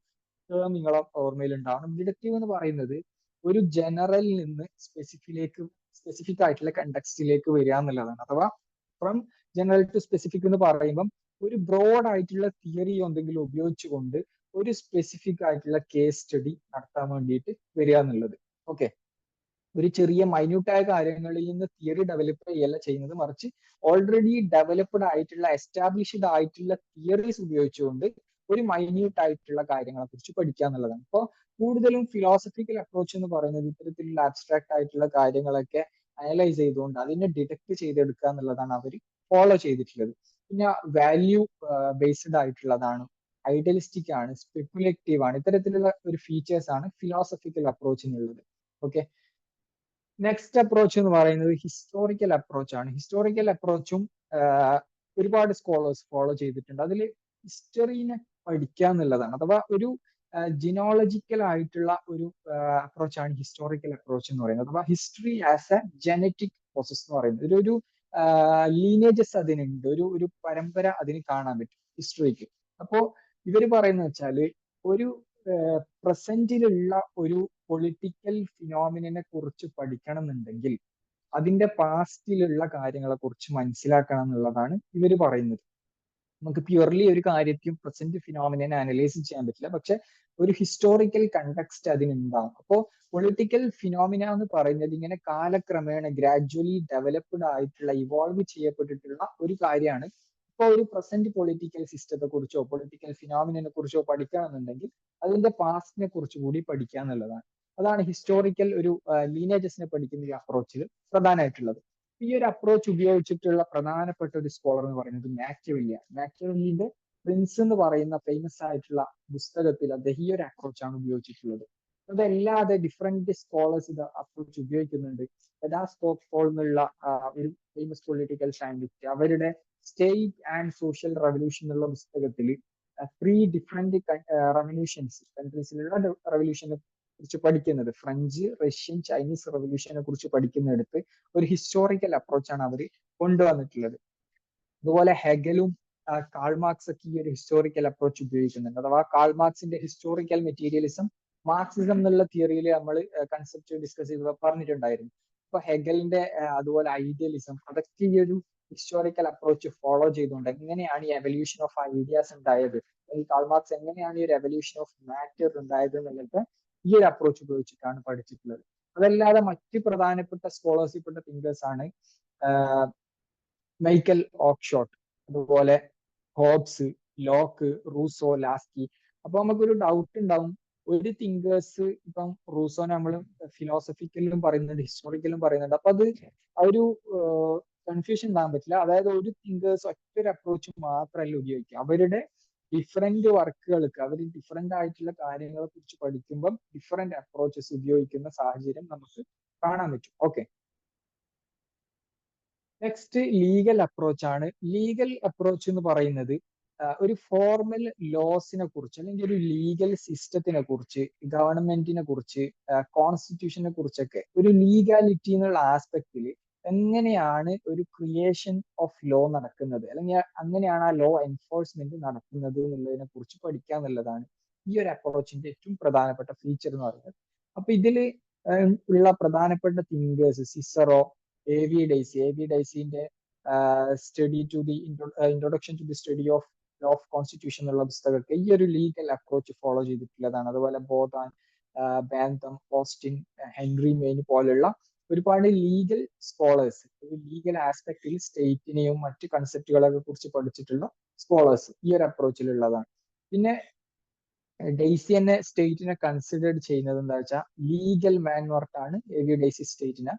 ടേം നിങ്ങളെ ഓർമ്മയിൽ ഉണ്ടാവണം. ഡിഡക്റ്റീവ് എന്ന് പറയുന്നത് ഒരു ജനറലിൽ നിന്ന് സ്പെസിഫിക് ആയിട്ടുള്ള കണ്ടക്സ്റ്റിലേക്ക് വരിക എന്നുള്ളതാണ്. അഥവാ ഫ്രം ജനറൽ ടു സ്പെസിഫിക് എന്ന് പറയുമ്പം ഒരു ബ്രോഡ് ആയിട്ടുള്ള തിയറി എന്തെങ്കിലും ഉപയോഗിച്ചുകൊണ്ട് ഒരു സ്പെസിഫിക് ആയിട്ടുള്ള കേസ് സ്റ്റഡി നടത്താൻ വേണ്ടിയിട്ട് വരിക എന്നുള്ളത്. ഓക്കെ, ഒരു ചെറിയ മൈന്യൂട്ടായ കാര്യങ്ങളിൽ നിന്ന് തിയറി ഡെവലപ്പ് ചെയ്യല്ല ചെയ്യുന്നത്, മറിച്ച് ഓൾറെഡി ഡെവലപ്ഡ് ആയിട്ടുള്ള എസ്റ്റാബ്ലിഷ്ഡ് ആയിട്ടുള്ള തിയറീസ് ഉപയോഗിച്ചുകൊണ്ട് ഒരു മൈന്യൂട്ട് ആയിട്ടുള്ള കാര്യങ്ങളെ കുറിച്ച് പഠിക്കുക എന്നുള്ളതാണ്. അപ്പോൾ കൂടുതലും ഫിലോസഫിക്കൽ അപ്രോച്ച് എന്ന് പറയുന്നത് ഇത്തരത്തിലുള്ള അബ്സ്ട്രാക്ട് ആയിട്ടുള്ള കാര്യങ്ങളൊക്കെ അനലൈസ് ചെയ്തുകൊണ്ട് അതിനെ ഡിറ്റക്ട് ചെയ്തെടുക്കുക എന്നുള്ളതാണ് അവർ ഫോളോ ചെയ്തിട്ടുള്ളത്. പിന്നെ വാല്യൂ ബേസ്ഡ് ആയിട്ടുള്ളതാണ്, ഐഡിയലിസ്റ്റിക് ആണ്, സ്പെക്കുലേറ്റീവ് ആണ്. ഇത്തരത്തിലുള്ള ഒരു ഫീച്ചേഴ്സ് ആണ് ഫിലോസഫിക്കൽ അപ്രോച്ചിനുള്ളത്. ഓക്കെ, നെക്സ്റ്റ് അപ്രോച്ച് എന്ന് പറയുന്നത് ഹിസ്റ്റോറിക്കൽ അപ്രോച്ച് ആണ്. ഹിസ്റ്റോറിക്കൽ അപ്രോച്ചും ഒരുപാട് സ്കോളേഴ്സ് ഫോളോ ചെയ്തിട്ടുണ്ട്. അതിൽ ഹിസ്റ്ററിനെ പഠിക്കുക എന്നുള്ളതാണ്. അഥവാ ഒരു ജിനോളജിക്കൽ ആയിട്ടുള്ള ഒരു അപ്രോച്ചാണ് ഹിസ്റ്റോറിക്കൽ അപ്രോച്ച് എന്ന് പറയുന്നത്. അഥവാ history as A genetic process എന്ന് പറയുന്നത് ഒരു ലീനേജസ് അതിനുണ്ട്, ഒരു പരമ്പര അതിന് കാണാൻ പറ്റും ഹിസ്റ്ററിക്ക്. അപ്പോ ഇവര് പറയുന്നത് വെച്ചാല് ഒരു പ്രസന്റിലുള്ള ഒരു പൊളിറ്റിക്കൽ ഫിനോമിനെ കുറിച്ച് പഠിക്കണം എന്നുണ്ടെങ്കിൽ അതിന്റെ പാസ്റ്റിലുള്ള കാര്യങ്ങളെ കുറിച്ച് മനസ്സിലാക്കണം എന്നുള്ളതാണ് ഇവര് പറയുന്നത്. നമുക്ക് പ്യുവർലി ഒരു കാര്യത്തെയും പ്രസന്റ് ഫിനോമിനെ അനലൈസ് ചെയ്യാൻ പറ്റില്ല, പക്ഷെ ഒരു ഹിസ്റ്റോറിക്കൽ കണ്ടക്സ്റ്റ് അതിനുണ്ടാവും. അപ്പോൾ പൊളിറ്റിക്കൽ ഫിനോമിന എന്ന് പറയുന്നത് ഇങ്ങനെ കാലക്രമേണ ഗ്രാജുവലി ഡെവലപ്ഡ് ആയിട്ടുള്ള ഇവോൾവ് ചെയ്യപ്പെട്ടിട്ടുള്ള ഒരു കാര്യമാണ്. ഇപ്പോൾ ഒരു പ്രസന്റ് പൊളിറ്റിക്കൽ സിസ്റ്റത്തെ കുറിച്ചോ പൊളിറ്റിക്കൽ ഫിനോമിനെ കുറിച്ചോ പഠിക്കണമെന്നുണ്ടെങ്കിൽ അതിന്റെ പാസ്റ്റിനെ കുറിച്ച് കൂടി പഠിക്കുക എന്നുള്ളതാണ്. അതാണ് ഹിസ്റ്റോറിക്കൽ ഒരു ലീനേജസിനെ പഠിക്കുന്ന ഈ അപ്രോച്ചിൽ പ്രധാനമായിട്ടുള്ളത്. ഈ ഒരു അപ്രോച്ച് ഉപയോഗിച്ചിട്ടുള്ള പ്രധാനപ്പെട്ട ഒരു സ്കോളർ എന്ന് പറയുന്നത് മാക്കിയവെല്ലിന്റെ പ്രിൻസ് എന്ന് പറയുന്ന ഫേമസ് ആയിട്ടുള്ള പുസ്തകത്തിൽ അദ്ദേഹം ഈ ഒരു അപ്രോച്ചാണ് ഉപയോഗിച്ചിട്ടുള്ളത്. അതല്ലാതെ ഡിഫറെന്റ് സ്കോളേഴ്സ് ഇത് അപ്രോച്ച് ഉപയോഗിക്കുന്നുണ്ട്. എഡാ സ്റ്റോക്ക്പോൾ എന്നുള്ള ഒരു ഫേമസ് പൊളിറ്റിക്കൽ സയന്റിസ്റ്റ് അവരുടെ സ്റ്റേറ്റ് ആൻഡ് സോഷ്യൽ റവല്യൂഷൻ എന്നുള്ള പുസ്തകത്തിൽ 3 ഡിഫറെന്റ് റവല്യൂഷൻസ്, കൺട്രീസിലുള്ള റവല്യൂഷനെ കുറിച്ച് പഠിക്കുന്നത്, ഫ്രഞ്ച്, റഷ്യൻ, ചൈനീസ് റവല്യൂഷനെ കുറിച്ച് പഠിക്കുന്നിടത്ത് ഒരു ഹിസ്റ്റോറിക്കൽ അപ്രോച്ചാണ് അവർ കൊണ്ടുവന്നിട്ടുള്ളത്. അതുപോലെ ഹെഗലും കാൾമാർക്സ് ഒക്കെ ഈ ഒരു ഹിസ്റ്റോറിക്കൽ അപ്രോച്ച് ഉപയോഗിക്കുന്നുണ്ട്. അഥവാ കാൾമാർക്സിന്റെ ഹിസ്റ്റോറിക്കൽ മെറ്റീരിയലിസം മാർക്സിസം എന്നുള്ള തിയറിയിൽ നമ്മൾ കൺസെപ്റ്റ് ഡിസ്കസ് ചെയ്ത് പറഞ്ഞിട്ടുണ്ടായിരുന്നു. അപ്പൊ ഹെഗലിന്റെ അതുപോലെ ഐഡിയലിസം അതൊക്കെ ഈ ഒരു ഹിസ്റ്റോറിക്കൽ അപ്രോച്ച് ഫോളോ ചെയ്തുകൊണ്ട് എങ്ങനെയാണ് ഈ എവല്യൂഷൻ ഓഫ് ഐഡിയാസ് ഉണ്ടായത്, ഈ കാൾമാർക്സ് എങ്ങനെയാണ് ഈ ഒരു എവല്യൂഷൻ ഓഫ് മാറ്റർ ഉണ്ടായത് എന്നുള്ളത് ഈ ഒരു അപ്രോച്ച് ഉപയോഗിച്ചിട്ടാണ് പഠിച്ചിട്ടുള്ളത്. അതല്ലാതെ മറ്റ് പ്രധാനപ്പെട്ട സ്കോളേഴ്സിൽപ്പെട്ട തിങ്കേഴ്സ് ആണ് മൈക്കൽ ഓക്സ്ഷോട്ട്, അതുപോലെ ഹോബ്സ്, ലോക്ക്, റൂസോ, ലാസ്കി. അപ്പൊ നമുക്കൊരു ഡൗട്ട് ഉണ്ടാവും, ഒരു തിങ്കേഴ്സ് ഇപ്പം റൂസോനെ നമ്മൾ ഫിലോസഫിക്കലും പറയുന്നുണ്ട് ഹിസ്റ്റോറിക്കലും പറയുന്നുണ്ട്. അപ്പൊ അത് ഒരു കൺഫ്യൂഷൻ ഉണ്ടാകാൻ പറ്റില്ല. അതായത് ഒരു തിങ്കേഴ്സ് ഒറ്റൊരു അപ്രോച്ച് മാത്രമല്ല ഉപയോഗിക്കുക, അവരുടെ ഡിഫറെന്റ് വർക്കുകൾക്ക് അവർ ഡിഫറെന്റ് ആയിട്ടുള്ള കാര്യങ്ങളെ കുറിച്ച് പഠിക്കുമ്പം ഡിഫറെന്റ് അപ്രോച്ചസ് ഉപയോഗിക്കുന്ന സാഹചര്യം നമുക്ക് കാണാൻ പറ്റും. ഓക്കെ, നെക്സ്റ്റ് ലീഗൽ അപ്രോച്ച് ആണ്. ലീഗൽ അപ്രോച്ച് എന്ന് പറയുന്നത് ഒരു ഫോർമൽ ലോസിനെ കുറിച്ച് അല്ലെങ്കിൽ ഒരു ലീഗൽ സിസ്റ്റത്തിനെ കുറിച്ച്, ഗവൺമെന്റിനെ കുറിച്ച്, കോൺസ്റ്റിറ്റ്യൂഷനെ കുറിച്ചൊക്കെ ഒരു ലീഗാലിറ്റി എന്നുള്ള ആസ്പെക്റ്റിൽ എങ്ങനെയാണ് ഒരു ക്രിയേഷൻ ഓഫ് ലോ നടക്കുന്നത്, അല്ലെങ്കിൽ അങ്ങനെയാണ് ആ ലോ എൻഫോഴ്സ്മെന്റ് നടക്കുന്നത് എന്നുള്ളതിനെ കുറിച്ച് പഠിക്കുക എന്നുള്ളതാണ് ഈ ഒരു അപ്രോച്ചിന്റെ ഏറ്റവും പ്രധാനപ്പെട്ട ഫീച്ചർ എന്ന് പറയുന്നത്. അപ്പൊ ഇതിൽ ഉള്ള പ്രധാനപ്പെട്ട തിങ്കേഴ്സ് സിസറോ, എ വി ഡൈസിന്റെ study to the introduction to the study of law of constitution എന്നുള്ള പുസ്തകമൊക്കെ ഈ ഒരു ലീഗൽ അപ്രോച്ച് ഫോളോ ചെയ്തിട്ടുള്ളതാണ്. അതുപോലെ Bodin, Bentham, Austin, Henry Maine പോലുള്ള ഒരുപാട് ലീഗൽ സ്കോളേഴ്സ് ഒരു ലീഗൽ ആസ്പെക്റ്റിൽ സ്റ്റേറ്റിനെയും മറ്റ് കൺസെപ്റ്റുകളെ കുറിച്ച് പഠിച്ചിട്ടുള്ള സ്കോളേഴ്സ് ഈ ഒരു അപ്രോച്ചിലുള്ളതാണ്. പിന്നെ ഡെയ്സി തന്നെ സ്റ്റേറ്റിനെ കൺസിഡർ ചെയ്യുന്നത് എന്താ വെച്ചാൽ ലീഗൽ മാൻ എന്ന് പറഞ്ഞിട്ടാണ് ഡെയ്സി സ്റ്റേറ്റിനെ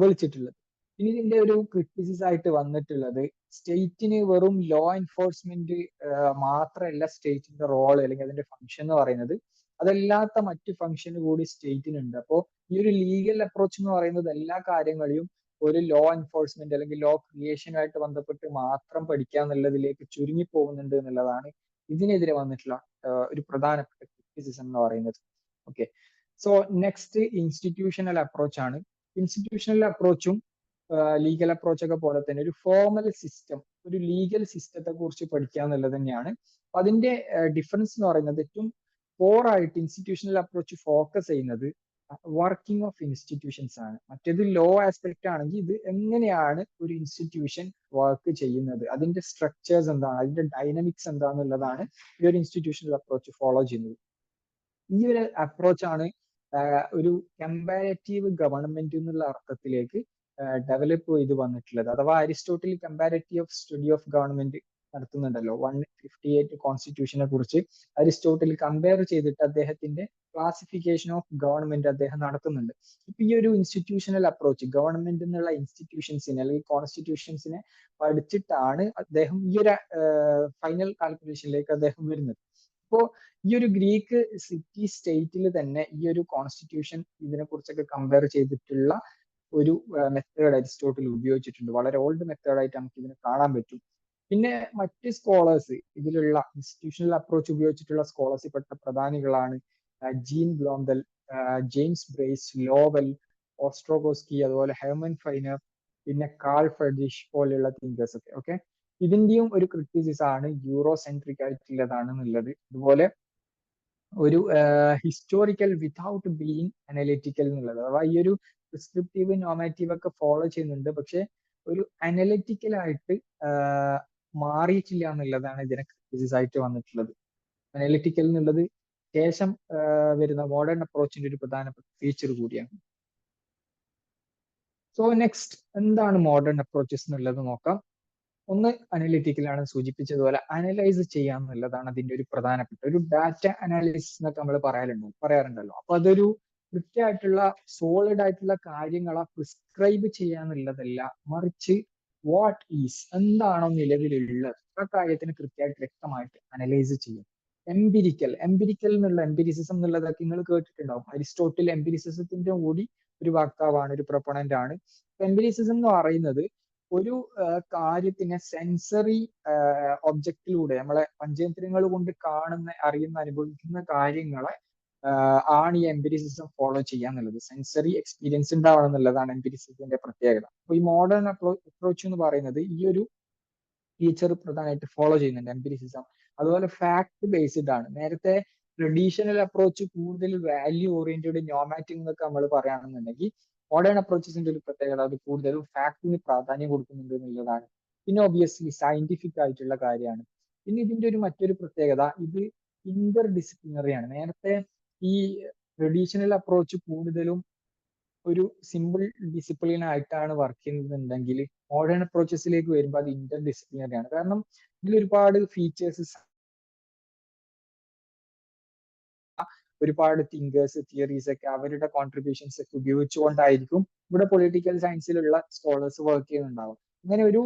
വിളിച്ചിട്ടുള്ളത്. ഇനി ഇതിന്റെ ഒരു ക്രിറ്റിസിസ് ആയിട്ട് വന്നിട്ടുള്ളത് സ്റ്റേറ്റിന് വെറും ലോ എൻഫോഴ്സ്മെന്റ് മാത്രമല്ല സ്റ്റേറ്റിന്റെ റോൾ അല്ലെങ്കിൽ അതിന്റെ ഫംഗ്ഷൻ എന്ന് പറയുന്നത്, അതല്ലാത്ത മറ്റ് ഫംഗ്ഷൻ കൂടി സ്റ്റേറ്റിനുണ്ട്. അപ്പോൾ ഈ ഒരു ലീഗൽ അപ്രോച്ച് എന്ന് പറയുന്നത് എല്ലാ കാര്യങ്ങളെയും ഒരു ലോ എൻഫോഴ്സ്മെന്റ് അല്ലെങ്കിൽ ലോ ക്രിയേഷനുമായിട്ട് ബന്ധപ്പെട്ട് മാത്രം പഠിക്കുക എന്നുള്ളതിലേക്ക് ചുരുങ്ങി പോകുന്നുണ്ട് എന്നുള്ളതാണ് ഇതിനെതിരെ വന്നിട്ടുള്ള ഒരു പ്രധാനപ്പെട്ട ക്രിറ്റിസിസം എന്ന് പറയുന്നത്. Okay, so next institutional approach ആണ്. ഇൻസ്റ്റിറ്റ്യൂഷണൽ അപ്രോച്ചും ലീഗൽ അപ്രോച്ച് ഒക്കെ പോലെ തന്നെ ഒരു ഫോർമൽ സിസ്റ്റം, ഒരു ലീഗൽ സിസ്റ്റത്തെ കുറിച്ച് പഠിക്കുക എന്നുള്ളത് തന്നെയാണ്. അപ്പൊ അതിന്റെ ഡിഫറൻസ് എന്ന് പറയുന്നത് ഏറ്റവും കോർ ആയിട്ട് ഇൻസ്റ്റിറ്റ്യൂഷണൽ അപ്രോച്ച് ഫോക്കസ് ചെയ്യുന്നത് വർക്കിംഗ് ഓഫ് ഇൻസ്റ്റിറ്റ്യൂഷൻസ് ആണ്. മറ്റേത് ലോ ആസ്പെക്ട് ആണെങ്കിൽ ഇത് എങ്ങനെയാണ് ഒരു ഇൻസ്റ്റിറ്റ്യൂഷൻ വർക്ക് ചെയ്യുന്നത്, അതിന്റെ സ്ട്രക്ചേഴ്സ് എന്താണ്, അതിന്റെ ഡൈനമിക്സ് എന്താണെന്നുള്ളതാണ് ഈ ഒരു ഇൻസ്റ്റിറ്റ്യൂഷണൽ അപ്രോച്ച് ഫോളോ ചെയ്യുന്നത്. ഈ ഒരു അപ്രോച്ചാണ് ഒരു കമ്പാരറ്റീവ് ഗവൺമെന്റ് എന്നുള്ള അർത്ഥത്തിലേക്ക് ഡെവലപ്പ് ചെയ്ത് വന്നിട്ടുള്ളത്. അഥവാ Aristotle comparative study of government നടത്തുന്നുണ്ടല്ലോ, 158 കോൺസ്റ്റിറ്റ്യൂഷനെ കുറിച്ച് അരിസ്റ്റോട്ടിൽ കമ്പയർ ചെയ്തിട്ട് അദ്ദേഹത്തിന്റെ ക്ലാസിഫിക്കേഷൻ ഓഫ് ഗവൺമെന്റ് അദ്ദേഹം നടത്തുന്നുണ്ട്. ഇപ്പൊ ഈ ഒരു ഇൻസ്റ്റിറ്റ്യൂഷണൽ അപ്രോച്ച് ഗവൺമെന്റ് എന്നുള്ള ഇൻസ്റ്റിറ്റ്യൂഷൻസിനെ അല്ലെങ്കിൽ കോൺസ്റ്റിറ്റ്യൂഷൻസിനെ പഠിച്ചിട്ടാണ് അദ്ദേഹം ഈ ഒരു ഫൈനൽ കാൽക്കുലേഷനിലേക്ക് അദ്ദേഹം വരുന്നത്. അപ്പോ ഈ ഒരു ഗ്രീക്ക് സിറ്റി സ്റ്റേറ്റിൽ തന്നെ ഈ ഒരു കോൺസ്റ്റിറ്റ്യൂഷൻ ഇതിനെ കുറിച്ചൊക്കെ കമ്പയർ ചെയ്തിട്ടുള്ള ഒരു മെത്തേഡ് അരിസ്റ്റോട്ടിൽ ഉപയോഗിച്ചിട്ടുണ്ട്. വളരെ ഓൾഡ് മെത്തേഡായിട്ട് നമുക്ക് ഇതിനെ കാണാൻ പറ്റും. പിന്നെ മറ്റ് സ്കോളേഴ്സ് ഇതിലുള്ള ഇൻസ്റ്റിറ്റ്യൂഷണൽ അപ്രോച്ച് ഉപയോഗിച്ചിട്ടുള്ള സ്കോളേഴ്സ് പെട്ട പ്രധാനികളാണ് ജീൻ ബ്ലോംഡൽ, ജെയിംസ് ബ്രേസ്, ലോവൽ, ഓസ്ട്രോഗോസ്കി, അതുപോലെ ഹെർമൻ ഫൈനർ, പിന്നെ കാൾ ഫ്രെഡ്രിഷ് പോലെയുള്ള തിങ്കേഴ്സ് ഒക്കെ. ഓക്കെ, ഇതിന്റെയും ഒരു ക്രിറ്റിസിസ് ആണ് യൂറോ സെൻട്രിക് ആയിട്ടുള്ളതാണ് എന്നുള്ളത്. അതുപോലെ ഒരു ഹിസ്റ്റോറിക്കൽ വിതൗട്ട് ബീയിങ് അനലിറ്റിക്കൽ എന്നുള്ളത്. അഥവാ ഈ ഒരു പ്രിസ്ക്രിപ്റ്റീവ് നോമാറ്റീവ് ഒക്കെ ഫോളോ ചെയ്യുന്നുണ്ട്, പക്ഷെ ഒരു അനലിറ്റിക്കൽ ആയിട്ട് മാറിയിട്ടില്ല എന്നുള്ളതാണ് ഇതിനെ ക്രിറ്റിസിസ് ആയിട്ട് വന്നിട്ടുള്ളത്. അനലിറ്റിക്കൽ എന്നുള്ളത് ശേഷം വരുന്ന മോഡേൺ അപ്രോച്ചിന്റെ ഒരു പ്രധാനപ്പെട്ട ഫീച്ചർ കൂടിയാണ്. സോ നെക്സ്റ്റ് എന്താണ് മോഡേൺ അപ്രോച്ചസ് എന്നുള്ളത് നോക്കാം. ഒന്ന് അനലിറ്റിക്കലാണ്, സൂചിപ്പിച്ചതുപോലെ അനലൈസ് ചെയ്യാന്നുള്ളതാണ് അതിന്റെ ഒരു പ്രധാനപ്പെട്ട ഒരു ഡാറ്റ അനാലിസിസ് എന്നൊക്കെ നമ്മൾ പറയാറുണ്ടല്ലോ. അപ്പൊ അതൊരു കൃത്യമായിട്ടുള്ള സോളിഡ് ആയിട്ടുള്ള കാര്യങ്ങളെ പ്രിസ്ക്രൈബ് ചെയ്യാന്നുള്ളതല്ല, മറിച്ച് വാട്ട് ഈസ് എന്താണോ നിലവിലുള്ളത് ആ കാര്യത്തിന് കൃത്യമായിട്ട് വ്യക്തമായിട്ട് അനലൈസ് ചെയ്യും. എംപിരിക്കൽ എന്നുള്ള എംപിരിസിസം എന്നുള്ളതൊക്കെ നിങ്ങൾ കേട്ടിട്ടുണ്ടാവും. അരിസ്റ്റോട്ടിൽ എംപിരിസിസത്തിന്റെ കൂടി ഒരു വക്താവാണ്, ഒരു പ്രൊപ്പണന്റ് ആണ്. എംപിരിസിസം എന്ന് പറയുന്നത് ഒരു കാര്യത്തിനെ സെൻസറി ഒബ്ജക്റ്റിലൂടെ നമ്മളെ പഞ്ചേന്ദ്രിയങ്ങൾ കൊണ്ട് കാണുന്ന, അറിയുന്ന, അനുഭവിക്കുന്ന കാര്യങ്ങളെ ആണ് ഈ എംപിരിസിസം ഫോളോ ചെയ്യാന്നുള്ളത്. സെൻസറി എക്സ്പീരിയൻസ് ഉണ്ടാവണം എന്നുള്ളതാണ് എംപിരിസിസത്തിന്റെ പ്രത്യേകത. അപ്പൊ ഈ മോഡേൺ അപ്രോച്ച് എന്ന് പറയുന്നത് ഈ ഒരു ഫീച്ചർ പ്രധാനമായിട്ട് ഫോളോ ചെയ്യുന്നുണ്ട്, എംപിരിസിസം. അതുപോലെ ഫാക്ട് ബേസ്ഡ് ആണ്. നേരത്തെ ട്രഡീഷണൽ അപ്രോച്ച് കൂടുതൽ വാല്യൂ ഓറിയന്റഡ് നോമാറ്റിക് എന്നൊക്കെ നമ്മൾ പറയുകയാണെന്നുണ്ടെങ്കിൽ മോഡേൺ അപ്രോച്ചസിന്റെ ഒരു പ്രത്യേകത അത് കൂടുതലും ഫാക്ടിന് പ്രാധാന്യം കൊടുക്കുന്നുണ്ട് എന്നുള്ളതാണ്. പിന്നെ ഒബിയസ്ലി സയന്റിഫിക് ആയിട്ടുള്ള കാര്യമാണ്. പിന്നെ ഇതിന്റെ ഒരു മറ്റൊരു പ്രത്യേകത ഇത് ഇന്റർ ഡിസിപ്ലിനറി ആണ്. നേരത്തെ ഈ ട്രഡീഷണൽ അപ്രോച്ച് കൂടുതലും ഒരു സിമ്പിൾ ഡിസിപ്ലിൻ ആയിട്ടാണ് വർക്ക് ചെയ്യുന്നുണ്ടെങ്കിൽ മോഡേൺ അപ്രോച്ചസിലേക്ക് വരുമ്പോൾ അത് ഇന്റർ ഡിസിപ്ലിനറി ആണ്. കാരണം ഇതിൽ ഒരുപാട് ഫീച്ചേഴ്സ്, ഒരുപാട് തിങ്കേഴ്സ്, തിയറീസ് ഒക്കെ അവരുടെ കോൺട്രിബ്യൂഷൻസ് ഒക്കെ ഉപയോഗിച്ചുകൊണ്ടായിരിക്കും ഇവിടെ പൊളിറ്റിക്കൽ സയൻസിലുള്ള സ്കോളേഴ്സ് വർക്ക് ചെയ്യുന്നുണ്ടാവും. അങ്ങനെ ഒരു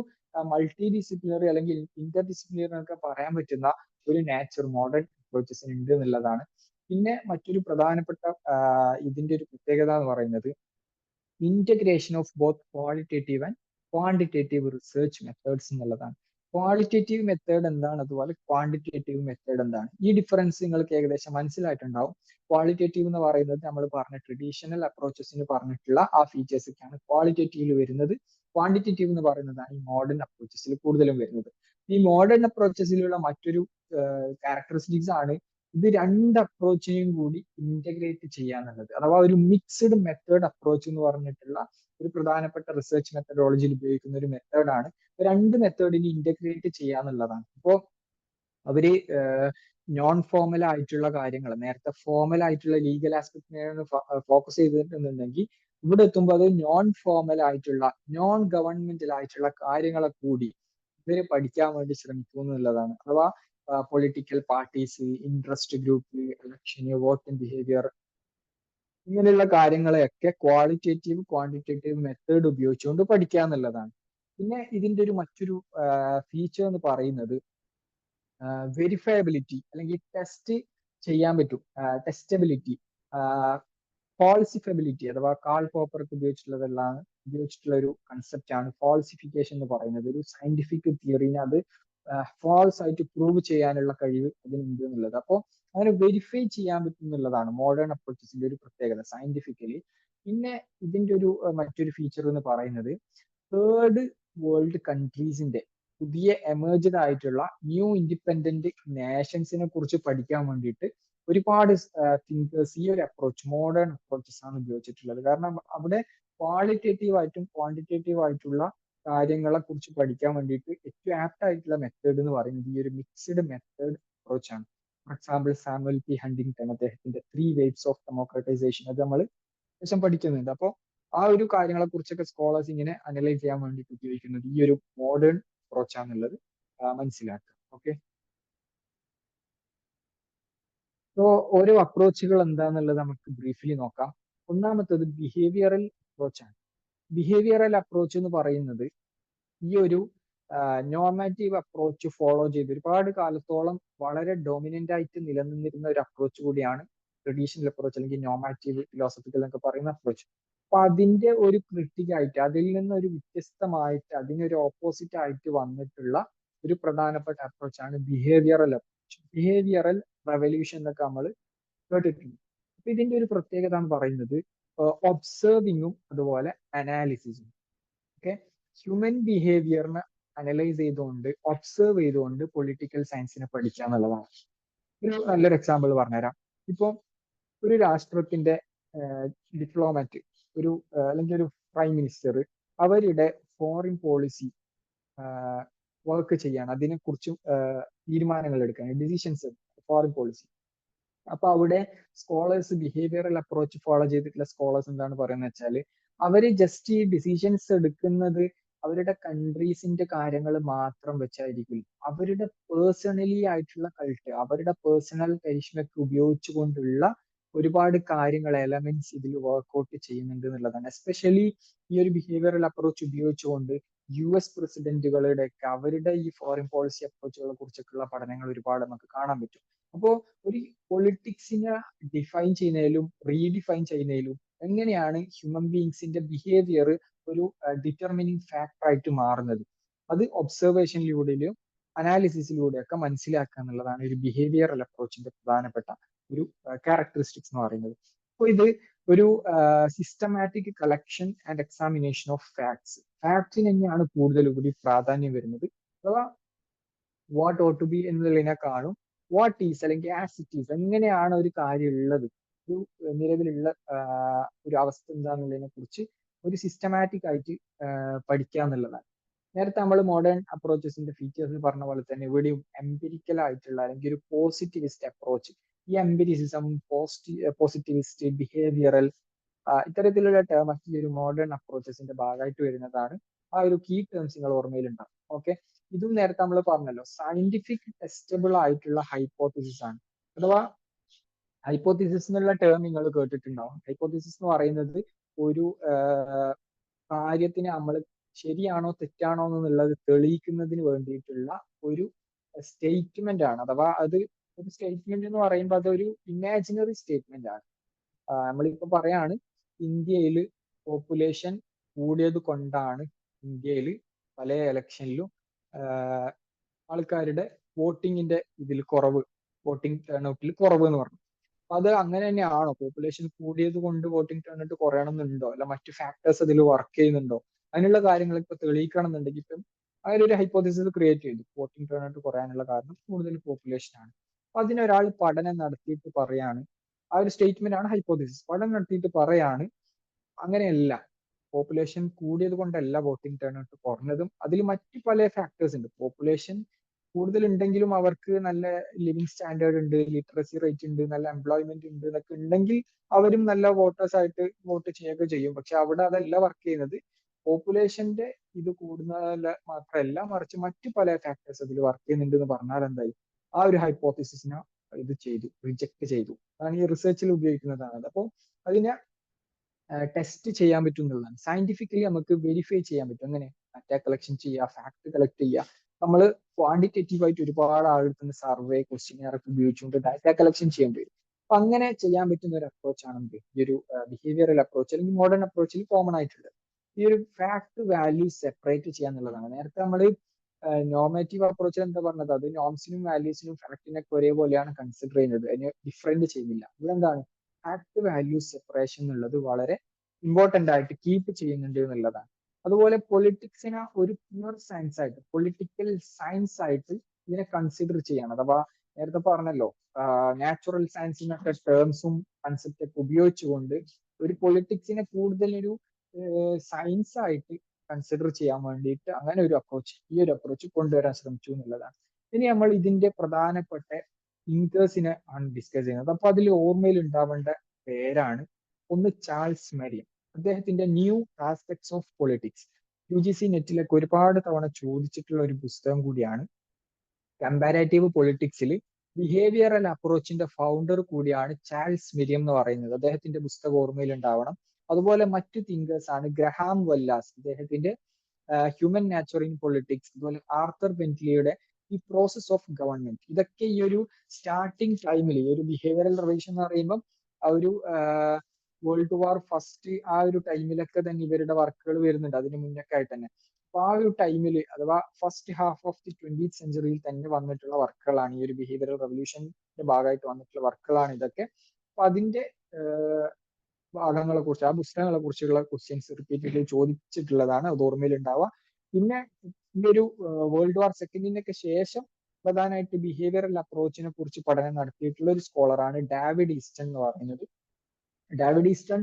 മൾട്ടി ഡിസിപ്ലിനറി അല്ലെങ്കിൽ ഇന്റർ ഡിസിപ്ലിനറി ഒക്കെ പറയാൻ പറ്റുന്ന ഒരു നാച്ചർ മോഡേൺ അപ്രോച്ചസിന് ഉണ്ട് എന്നുള്ളതാണ്. പിന്നെ മറ്റൊരു പ്രധാനപ്പെട്ട ഇതിന്റെ ഒരു പ്രത്യേകത എന്ന് പറയുന്നത് integration of both qualitative and quantitative research methods എന്നുള്ളതാണ്. ക്വാളിറ്റേറ്റീവ് മെത്തേഡ് എന്താണ്, അതുപോലെ ക്വാണ്ടിറ്റേറ്റീവ് മെത്തേഡ് എന്താണ്, ഈ ഡിഫറൻസ് നിങ്ങൾക്ക് ഏകദേശം മനസ്സിലായിട്ടുണ്ടാവും. ക്വാളിറ്റേറ്റീവ് എന്ന് പറയുന്നത് നമ്മൾ പറഞ്ഞ ട്രഡീഷണൽ അപ്രോച്ചസിന് പറഞ്ഞിട്ടുള്ള ആ ഫീച്ചേഴ്സ് ഒക്കെയാണ് ക്വാളിറ്റേറ്റീവിൽ വരുന്നത്. ക്വാണ്ടിറ്റേറ്റീവ് എന്ന് പറയുന്നതാണ് ഈ മോഡേൺ അപ്രോച്ചസിൽ കൂടുതലും വരുന്നത്. ഈ മോഡേൺ അപ്രോച്ചസിലുള്ള മറ്റൊരു ക്യാരക്ടറിസ്റ്റിക്സ് ആണ് ഇത് രണ്ട് അപ്രോച്ചിനെയും കൂടി ഇന്റഗ്രേറ്റ് ചെയ്യാന്നുള്ളത്. അഥവാ ഒരു മിക്സ്ഡ് മെത്തേഡ് അപ്രോച്ച് എന്ന് പറഞ്ഞിട്ടുള്ള ഒരു പ്രധാനപ്പെട്ട റിസർച്ച് മെത്തഡോളജിയിൽ ഉപയോഗിക്കുന്ന ഒരു മെത്തേഡാണ്. രണ്ട് മെത്തേഡിനെ ഇന്റഗ്രേറ്റ് ചെയ്യാന്നുള്ളതാണ്. അപ്പോ അവര് നോൺ ഫോമൽ ആയിട്ടുള്ള കാര്യങ്ങൾ, നേരത്തെ ഫോമൽ ആയിട്ടുള്ള ലീഗൽ ആസ്പെക്ടിനെയാണ് ഫോക്കസ് ചെയ്തിട്ടുണ്ടെങ്കിൽ ഇവിടെ എത്തുമ്പോൾ അത് നോൺ ഫോമൽ ആയിട്ടുള്ള നോൺ ഗവൺമെന്റൽ ആയിട്ടുള്ള കാര്യങ്ങളെ കൂടി ഇവര് പഠിക്കാൻ വേണ്ടി ശ്രമിക്കുന്നു എന്നുള്ളതാണ്. അഥവാ പൊളിറ്റിക്കൽ പാർട്ടീസ്, ഇൻട്രസ്റ്റ് ഗ്രൂപ്പ്, ഇലക്ഷന്, വോട്ടിംഗ് ബിഹേവിയർ, ഇങ്ങനെയുള്ള കാര്യങ്ങളെയൊക്കെ ക്വാളിറ്റേറ്റീവ് ക്വാണ്ടിറ്റേറ്റീവ് മെത്തേഡ് ഉപയോഗിച്ചുകൊണ്ട് പഠിക്കുക എന്നുള്ളതാണ്. പിന്നെ ഇതിന്റെ ഒരു മറ്റൊരു ഫീച്ചർ എന്ന് പറയുന്നത് വെരിഫയബിലിറ്റി അല്ലെങ്കിൽ ടെസ്റ്റ് ചെയ്യാൻ പറ്റും, ടെസ്റ്റബിലിറ്റി, ഫാൾസിഫബിലിറ്റി അഥവാ കാൾ പോപ്പർക്ക് ഉപയോഗിച്ചിട്ടുള്ള ഒരു കൺസെപ്റ്റ് ആണ് ഫാൾസിഫിക്കേഷൻ എന്ന് പറയുന്നത്. ഒരു സയന്റിഫിക് തിയറിനെ അത് ഫാൾസ് ആയിട്ട് പ്രൂവ് ചെയ്യാനുള്ള കഴിവ് അതിനുണ്ട് എന്നുള്ളത്. അപ്പോൾ അങ്ങനെ വെരിഫൈ ചെയ്യാൻ പറ്റും എന്നുള്ളതാണ് മോഡേൺ അപ്രോച്ചസിന്റെ ഒരു പ്രത്യേകത സയന്റിഫിക്കലി. പിന്നെ ഇതിന്റെ ഒരു മറ്റൊരു ഫീച്ചർ എന്ന് പറയുന്നത് തേർഡ് വേൾഡ് കൺട്രീസിന്റെ പുതിയ എമേർജഡ് ആയിട്ടുള്ള ന്യൂ ഇൻഡിപെൻഡന്റ് നേഷൻസിനെ കുറിച്ച് പഠിക്കാൻ വേണ്ടിയിട്ട് ഒരുപാട് തിങ്കേഴ്സ് ഈ ഒരു അപ്രോച്ച് മോഡേൺ അപ്രോച്ചസ് ആണ് ഉപയോഗിച്ചിട്ടുള്ളത്. കാരണം അവിടെ ക്വാളിറ്റേറ്റീവ് ആയിട്ടും ക്വാണ്ടിറ്റേറ്റീവ് ആയിട്ടുള്ള കാര്യങ്ങളെ കുറിച്ച് പഠിക്കാൻ വേണ്ടിയിട്ട് ഏറ്റവും ആപ്റ്റ് ആയിട്ടുള്ള മെത്തേഡ് എന്ന് പറയുന്നത് ഈ ഒരു മിക്സ്ഡ് മെത്തേഡ് അപ്രോച്ച് ആണ്. For example Samuel P Huntington അദ്ദേഹത്തിന്റെ 3 waves ഓഫ് ഡെമോക്രറ്റൈസേഷൻ അത് നമ്മൾ ശേഷം പഠിക്കുന്നുണ്ട്. അപ്പോൾ ആ ഒരു കാര്യങ്ങളെ കുറിച്ചൊക്കെ സ്കോളേഴ്സ് ഇങ്ങനെ അനലൈസ് ചെയ്യാൻ വേണ്ടിയിട്ട് ഉപയോഗിക്കുന്നത് ഈ ഒരു മോഡേൺ അപ്രോച്ച് ആണെന്നുള്ളത് മനസ്സിലാക്കുക. ഓക്കെ, സോ ഓരോ അപ്രോച്ചുകൾ എന്താന്നുള്ളത് നമുക്ക് ബ്രീഫ്ലി നോക്കാം. ഒന്നാമത്തത് ബിഹേവിയറൽ അപ്രോച്ച് ആണ്. ബിഹേവിയറൽ അപ്രോച്ച് എന്ന് പറയുന്നത് ഈ ഒരു നോർമാറ്റീവ് അപ്രോച്ച് ഫോളോ ചെയ്ത് ഒരുപാട് കാലത്തോളം വളരെ ഡൊമിനന്റ് ആയിട്ട് നിലനിന്നിരുന്ന ഒരു അപ്രോച്ച് കൂടിയാണ് ട്രഡീഷണൽ അപ്രോച്ച് അല്ലെങ്കിൽ നോർമാറ്റീവ് ഫിലോസഫിക്കൽ എന്നൊക്കെ പറയുന്ന അപ്രോച്ച്. അപ്പൊ അതിന്റെ ഒരു ക്രിട്ടിക് ആയിട്ട് അതിൽ നിന്ന് ഒരു വ്യത്യസ്തമായിട്ട് അതിനൊരു ഓപ്പോസിറ്റ് ആയിട്ട് വന്നിട്ടുള്ള ഒരു പ്രധാനപ്പെട്ട അപ്രോച്ചാണ് ബിഹേവിയറൽ അപ്രോച്ച്. ബിഹേവിയറൽ റെവല്യൂഷൻ എന്നൊക്കെ നമ്മൾ കേട്ടിട്ടുണ്ട്. അപ്പൊ ഇതിന്റെ ഒരു പ്രത്യേകത എന്ന് പറയുന്നത് ഒബ്സർവിങ്ങും അതുപോലെ അനാലിസിസും. ഓക്കെ, ഹ്യൂമൻ ബിഹേവിയറിനെ അനലൈസ് ചെയ്തുകൊണ്ട് ഒബ്സർവ് ചെയ്തുകൊണ്ട് പൊളിറ്റിക്കൽ സയൻസിനെ പഠിക്കുക എന്നുള്ളതാണ്. ഒരു നല്ലൊരു എക്സാമ്പിൾ പറഞ്ഞുതരാം. ഇപ്പൊ ഒരു രാഷ്ട്രത്തിന്റെ ഡിപ്ലോമാറ്റ് ഒരു അല്ലെങ്കിൽ ഒരു പ്രൈം മിനിസ്റ്റർ അവരുടെ ഫോറിൻ പോളിസി വർക്ക് ചെയ്യാണ്, അതിനെക്കുറിച്ചും തീരുമാനങ്ങൾ എടുക്കാൻ, ഡിസിഷൻസ് ഫോറിൻ പോളിസി. അപ്പൊ അവിടെ സ്കോളേഴ്സ് ബിഹേവിയറൽ അപ്രോച്ച് ഫോളോ ചെയ്തിട്ടുള്ള സ്കോളേഴ്സ് എന്താണ് പറയുന്നത് വെച്ചാൽ അവര് ജസ്റ്റ് ഈ ഡിസിഷൻസ് എടുക്കുന്നത് അവരുടെ കൺട്രീസിന്റെ കാര്യങ്ങൾ മാത്രം വെച്ചായിരിക്കില്ല, അവരുടെ പേഴ്സണലി ആയിട്ടുള്ള കൾട്ട്, അവരുടെ പേഴ്സണൽ കരിഷ്മയ്ക്ക് ഉപയോഗിച്ചുകൊണ്ടുള്ള ഒരുപാട് കാര്യങ്ങൾ എലമെന്റ്സ് ഇതിൽ വർക്ക്ഔട്ട് ചെയ്യുന്നുണ്ട് എന്നുള്ളതാണ്. എസ്പെഷ്യലി ഈ ഒരു ബിഹേവിയറൽ അപ്രോച്ച് ഉപയോഗിച്ചുകൊണ്ട് US പ്രസിഡന്റുകളുടെ ഒക്കെ അവരുടെ ഈ ഫോറിൻ പോളിസി അപ്രോച്ചുകളെ കുറിച്ചൊക്കെയുള്ള പഠനങ്ങൾ ഒരുപാട് നമുക്ക് കാണാൻ പറ്റും. അപ്പോ ഒരു പൊളിറ്റിക്സിനെ ഡിഫൈൻ ചെയ്യുന്നതിലും റീഡിഫൈൻ ചെയ്യുന്നതിലും എങ്ങനെയാണ് ഹ്യൂമൻ ബീങ്സിന്റെ ബിഹേവിയർ ഒരു ഡിറ്റർമിനിങ് ഫാക്ടർ ആയിട്ട് മാറുന്നത്, അത് ഒബ്സർവേഷനിലൂടെയും അനാലിസിസിലൂടെയൊക്കെ മനസ്സിലാക്കുക എന്നുള്ളതാണ് ഒരു ബിഹേവിയറൽ അപ്രോച്ചിന്റെ പ്രധാനപ്പെട്ട ഒരു ക്യാരക്ടറിസ്റ്റിക്സ് എന്ന് പറയുന്നത്. അപ്പോൾ ഇത് ഒരു systematic collection and examination of facts, ഫാക്ട്സിന് തന്നെയാണ് കൂടുതൽ കൂടി പ്രാധാന്യം വരുന്നത്. അഥവാ വാട്ട് ഓട്ട് ടു ബി എന്നുള്ളതിനെക്കാളും വാട്ട് ഈസ് അല്ലെങ്കിൽ ആസ് ഇറ്റ് ഈസ്, എങ്ങനെയാണ് ഒരു കാര്യം ഉള്ളത്, ഒരു നിലവിലുള്ള ഒരു അവസ്ഥ എന്താണെന്നുള്ളതിനെ കുറിച്ച് ഒരു സിസ്റ്റമാറ്റിക് ആയിട്ട് പഠിക്കുക എന്നുള്ളതാണ്. നേരത്തെ നമ്മൾ മോഡേൺ അപ്രോച്ചസിന്റെ ഫീച്ചേഴ്സ് പറഞ്ഞ പോലെ തന്നെ ഇവിടെയും എംപിരിക്കൽ ആയിട്ടുള്ള അല്ലെങ്കിൽ ഒരു പോസിറ്റിവിസ്റ്റ് അപ്രോച്ച്, ഈ എംപിരിസിസം, പോസിറ്റിവിസ്റ്റ്, ബിഹേവിയറൽ, ഇത്തരത്തിലുള്ള ടേം ഒക്കെ ഈ ഒരു മോഡേൺ അപ്രോച്ചസിന്റെ ഭാഗമായിട്ട് വരുന്നതാണ്. ആ ഒരു കീ ടേംസ് നിങ്ങൾ ഓർമ്മയിലുണ്ടാവും. ഓക്കെ, ഇതും നേരത്തെ നമ്മൾ പറഞ്ഞല്ലോ സയന്റിഫിക് ടെസ്റ്റബിൾ ആയിട്ടുള്ള ഹൈപ്പോത്തിസിസ് ആണ്. അഥവാ ഹൈപ്പോത്തിസിസ് എന്നുള്ള ടേം നിങ്ങൾ കേട്ടിട്ടുണ്ടാവും. ഹൈപ്പോത്തിസിസ് എന്ന് പറയുന്നത് ഒരു കാര്യത്തിന് നമ്മൾ ശരിയാണോ തെറ്റാണോ എന്നുള്ളത് തെളിയിക്കുന്നതിന് വേണ്ടിയിട്ടുള്ള ഒരു സ്റ്റേറ്റ്മെന്റ് ആണ്. അഥവാ അത് ഒരു സ്റ്റേറ്റ്മെന്റ് എന്ന് പറയുമ്പോൾ അതൊരു ഇമാജിനറി സ്റ്റേറ്റ്മെന്റ് ആണ്. നമ്മളിപ്പോ പറയാണ് ഇന്ത്യയിൽ പോപ്പുലേഷൻ കൂടിയത് കൊണ്ടാണ് ഇന്ത്യയിൽ പല ഇലക്ഷനിലും ആൾക്കാരുടെ വോട്ടിങ്ങിന്റെ ഇതിൽ കുറവ്, വോട്ടിംഗ് ടേൺ ഔട്ടിൽ കുറവ് എന്ന് പറഞ്ഞു. അപ്പൊ അത് അങ്ങനെ തന്നെയാണോ? പോപ്പുലേഷൻ കൂടിയത് കൊണ്ട് വോട്ടിംഗ് ടേൺ ഔട്ട് കുറയണം എന്നുണ്ടോ? അല്ല മറ്റു ഫാക്ടേഴ്സ് അതിൽ വർക്ക് ചെയ്യുന്നുണ്ടോ? അതിനുള്ള കാര്യങ്ങൾ ഇപ്പൊ തെളിയിക്കണം എന്നുണ്ടെങ്കിൽ ഇപ്പം അതിലൊരു ഹൈപ്പോത്തിസിസ് ക്രിയേറ്റ് ചെയ്തു. വോട്ടിംഗ് ടേൺ ഔട്ട് കുറയാനുള്ള കാരണം കൂടുതൽ പോപ്പുലേഷൻ ആണ്. അപ്പൊ അതിനൊരാൾ പഠനം നടത്തിയിട്ട് പറയാണ്, ആ ഒരു സ്റ്റേറ്റ്മെന്റ് ആണ് ഹൈപ്പോത്തിസിസ്. പഠനം നടത്തിയിട്ട് പറയാണ് അങ്ങനെയല്ല, പോപ്പുലേഷൻ കൂടിയത് കൊണ്ടല്ല വോട്ടിംഗ് ടേൺ ഔട്ട് കുറഞ്ഞതും, അതിൽ മറ്റു പല ഫാക്ടേഴ്സ് ഉണ്ട്. പോപ്പുലേഷൻ കൂടുതലുണ്ടെങ്കിലും അവർക്ക് നല്ല ലിവിങ് സ്റ്റാൻഡേർഡ് ഉണ്ട്, ലിറ്ററസി റേറ്റ് ഉണ്ട്, നല്ല എംപ്ലോയ്മെന്റ് ഉണ്ട് എന്നൊക്കെ ഉണ്ടെങ്കിൽ അവരും നല്ല വോട്ടേഴ്സ് ആയിട്ട് വോട്ട് ചെയ്യുകയൊക്കെ ചെയ്യും. പക്ഷെ അവിടെ അതല്ല വർക്ക് ചെയ്യുന്നത്. പോപ്പുലേഷന്റെ ഇത് കൂടുന്നതല്ല മാത്രമല്ല, മറിച്ച് മറ്റു പല ഫാക്ടേഴ്സ് അതിൽ വർക്ക് ചെയ്യുന്നുണ്ട് എന്ന് പറഞ്ഞാൽ എന്തായി, ആ ഒരു ഹൈപ്പോത്തിസിസിനെ ഇത് ചെയ്തു, റിജക്ട് ചെയ്തു. അതാണ് ഈ റിസർച്ചിൽ ഉപയോഗിക്കുന്നതാണ്. അപ്പോൾ അതിനെ ടെസ്റ്റ് ചെയ്യാൻ പറ്റും എന്നുള്ളതാണ്. സയന്റിഫിക്കലി നമുക്ക് വെരിഫൈ ചെയ്യാൻ പറ്റും. എങ്ങനെ? ഡാറ്റ കളക്ഷൻ ചെയ്യുക, ഫാക്ട് കളക്ട് ചെയ്യുക. നമ്മൾ ക്വാണ്ടിറ്റേറ്റീവ് ആയിട്ട് ഒരുപാട് ആളുകൾക്ക് സർവേ, ക്വസ്റ്റ്യൻ ഒക്കെ ഉപയോഗിച്ചുകൊണ്ട് ഡാറ്റ കളക്ഷൻ ചെയ്യേണ്ടി വരും. അപ്പൊ അങ്ങനെ ചെയ്യാൻ പറ്റുന്ന ഒരു അപ്രോച്ചാണ് എന്ത്, ഈ ഒരു ബിഹേവിയറൽ അപ്രോച്ച് അല്ലെങ്കിൽ മോഡേൺ അപ്രോച്ചിൽ കോമൺ ആയിട്ടുള്ളത്. ഈ ഒരു ഫാക്ട് വാല്യൂ സെപ്പറേറ്റ് ചെയ്യാന്നുള്ളതാണ്. നേരത്തെ നമ്മൾ നോർമേറ്റീവ് അപ്രോച്ചിൽ എന്താ പറഞ്ഞത്, അത് നോംസിനും വാല്യൂസിനും ഫാക്ടിനൊക്കെ ഒരേപോലെയാണ് കൺസിഡർ ചെയ്യുന്നത്, അതിനെ ഡിഫറെന്റ് ചെയ്യുന്നില്ല. ഇവിടെ എന്താണ്, ഫാക്ട് വാല്യൂ സെപ്പറേഷൻ എന്നുള്ളത് വളരെ ഇമ്പോർട്ടന്റ് ആയിട്ട് കീപ്പ് ചെയ്യുന്നുണ്ട് എന്നുള്ളതാണ്. അതുപോലെ പൊളിറ്റിക്സിനെ ഒരു പ്യുവർ സയൻസ് ആയിട്ട്, പൊളിറ്റിക്കൽ സയൻസ് ആയിട്ട് ഇതിനെ കൺസിഡർ ചെയ്യണം. അഥവാ നേരത്തെ പറഞ്ഞല്ലോ, നാച്ചുറൽ സയൻസിനൊക്കെ ടേംസും കൺസെപ്റ്റ് ഒക്കെ ഉപയോഗിച്ചുകൊണ്ട് ഒരു പൊളിറ്റിക്സിനെ കൂടുതൽ ഒരു സയൻസ് ആയിട്ട് കൺസിഡർ ചെയ്യാൻ വേണ്ടിയിട്ട് അങ്ങനെ ഒരു അപ്രോച്ച്, ഈ ഒരു അപ്രോച്ച് കൊണ്ടുവരാൻ ശ്രമിച്ചു എന്നുള്ളതാണ്. ഇനി നമ്മൾ ഇതിന്റെ പ്രധാനപ്പെട്ട തിങ്കേഴ്സിനെ ആണ് ഡിസ്കസ് ചെയ്യുന്നത്. അപ്പൊ അതിൽ ഓർമ്മയിൽ ഉണ്ടാവേണ്ട പേരാണ് ഒന്ന് ചാൾസ് മെറിയം. അദ്ദേഹത്തിന്റെ new aspects of politics, UGC നെറ്റിലൊക്കെ ഒരുപാട് തവണ ചോദിച്ചിട്ടുള്ള ഒരു പുസ്തകം കൂടിയാണ്. കമ്പാരേറ്റീവ് പൊളിറ്റിക്സിൽ ബിഹേവിയറൽ അപ്രോച്ചിന്റെ ഫൗണ്ടർ കൂടിയാണ് ചാൾസ് മെറിയം എന്ന് പറയുന്നത്. അദ്ദേഹത്തിന്റെ പുസ്തകം ഓർമ്മയിൽ ഉണ്ടാവണം. അതുപോലെ മറ്റു തിങ്കേഴ്സ് ആണ് ഗ്രഹാം വെല്ലാസ്, അദ്ദേഹത്തിന്റെ ഹ്യൂമൻ നാച്ചർ ഇൻ പൊളിറ്റിക്സ്, അതുപോലെ ആർത്തർ ബെന്റ്ലിയുടെ ഈ പ്രോസസ് ഓഫ് ഗവൺമെന്റ്. ഇതൊക്കെ ഈ ഒരു സ്റ്റാർട്ടിങ് ടൈമിൽ, ഈ ഒരു ബിഹേവിയറൽ റിലേഷൻ എന്ന് പറയുമ്പോൾ ആ ഒരു വേൾഡ് വാർ ഫസ്റ്റ് ആ ഒരു ടൈമിലൊക്കെ തന്നെ ഇവരുടെ വർക്കുകൾ വരുന്നുണ്ട്, അതിന് മുന്നൊക്കെ ആയിട്ട് തന്നെ. അപ്പൊ ആ ഒരു ടൈമിൽ അഥവാ first half of the 20th സെഞ്ചുറിയിൽ തന്നെ വന്നിട്ടുള്ള വർക്കുകളാണ്, ഈ ഒരു ബിഹേവിയറൽ റവല്യൂഷന്റെ ഭാഗമായിട്ട് വന്നിട്ടുള്ള വർക്കുകളാണ് ഇതൊക്കെ. അപ്പൊ അതിന്റെ ഭാഗങ്ങളെ കുറിച്ച്, ആ പുസ്തകങ്ങളെ കുറിച്ചുള്ള ക്വസ്റ്റ്യൻസ് റിപ്പീറ്റഡ്ലി ചോദിച്ചിട്ടുള്ളതാണ്, അത് ഓർമ്മയിൽ ഉണ്ടാവുക. പിന്നെ ഈ ഒരു വേൾഡ് വാർ സെക്കൻഡിനൊക്കെ ശേഷം പ്രധാനമായിട്ട് ബിഹേവിയറൽ അപ്രോച്ചിനെ കുറിച്ച് പഠനം നടത്തിയിട്ടുള്ള ഒരു സ്കോളറാണ് ഡേവിഡ് ഈസ്റ്റൺ എന്ന് പറയുന്നത്. ഡേവിഡ് ഈസ്റ്റൺ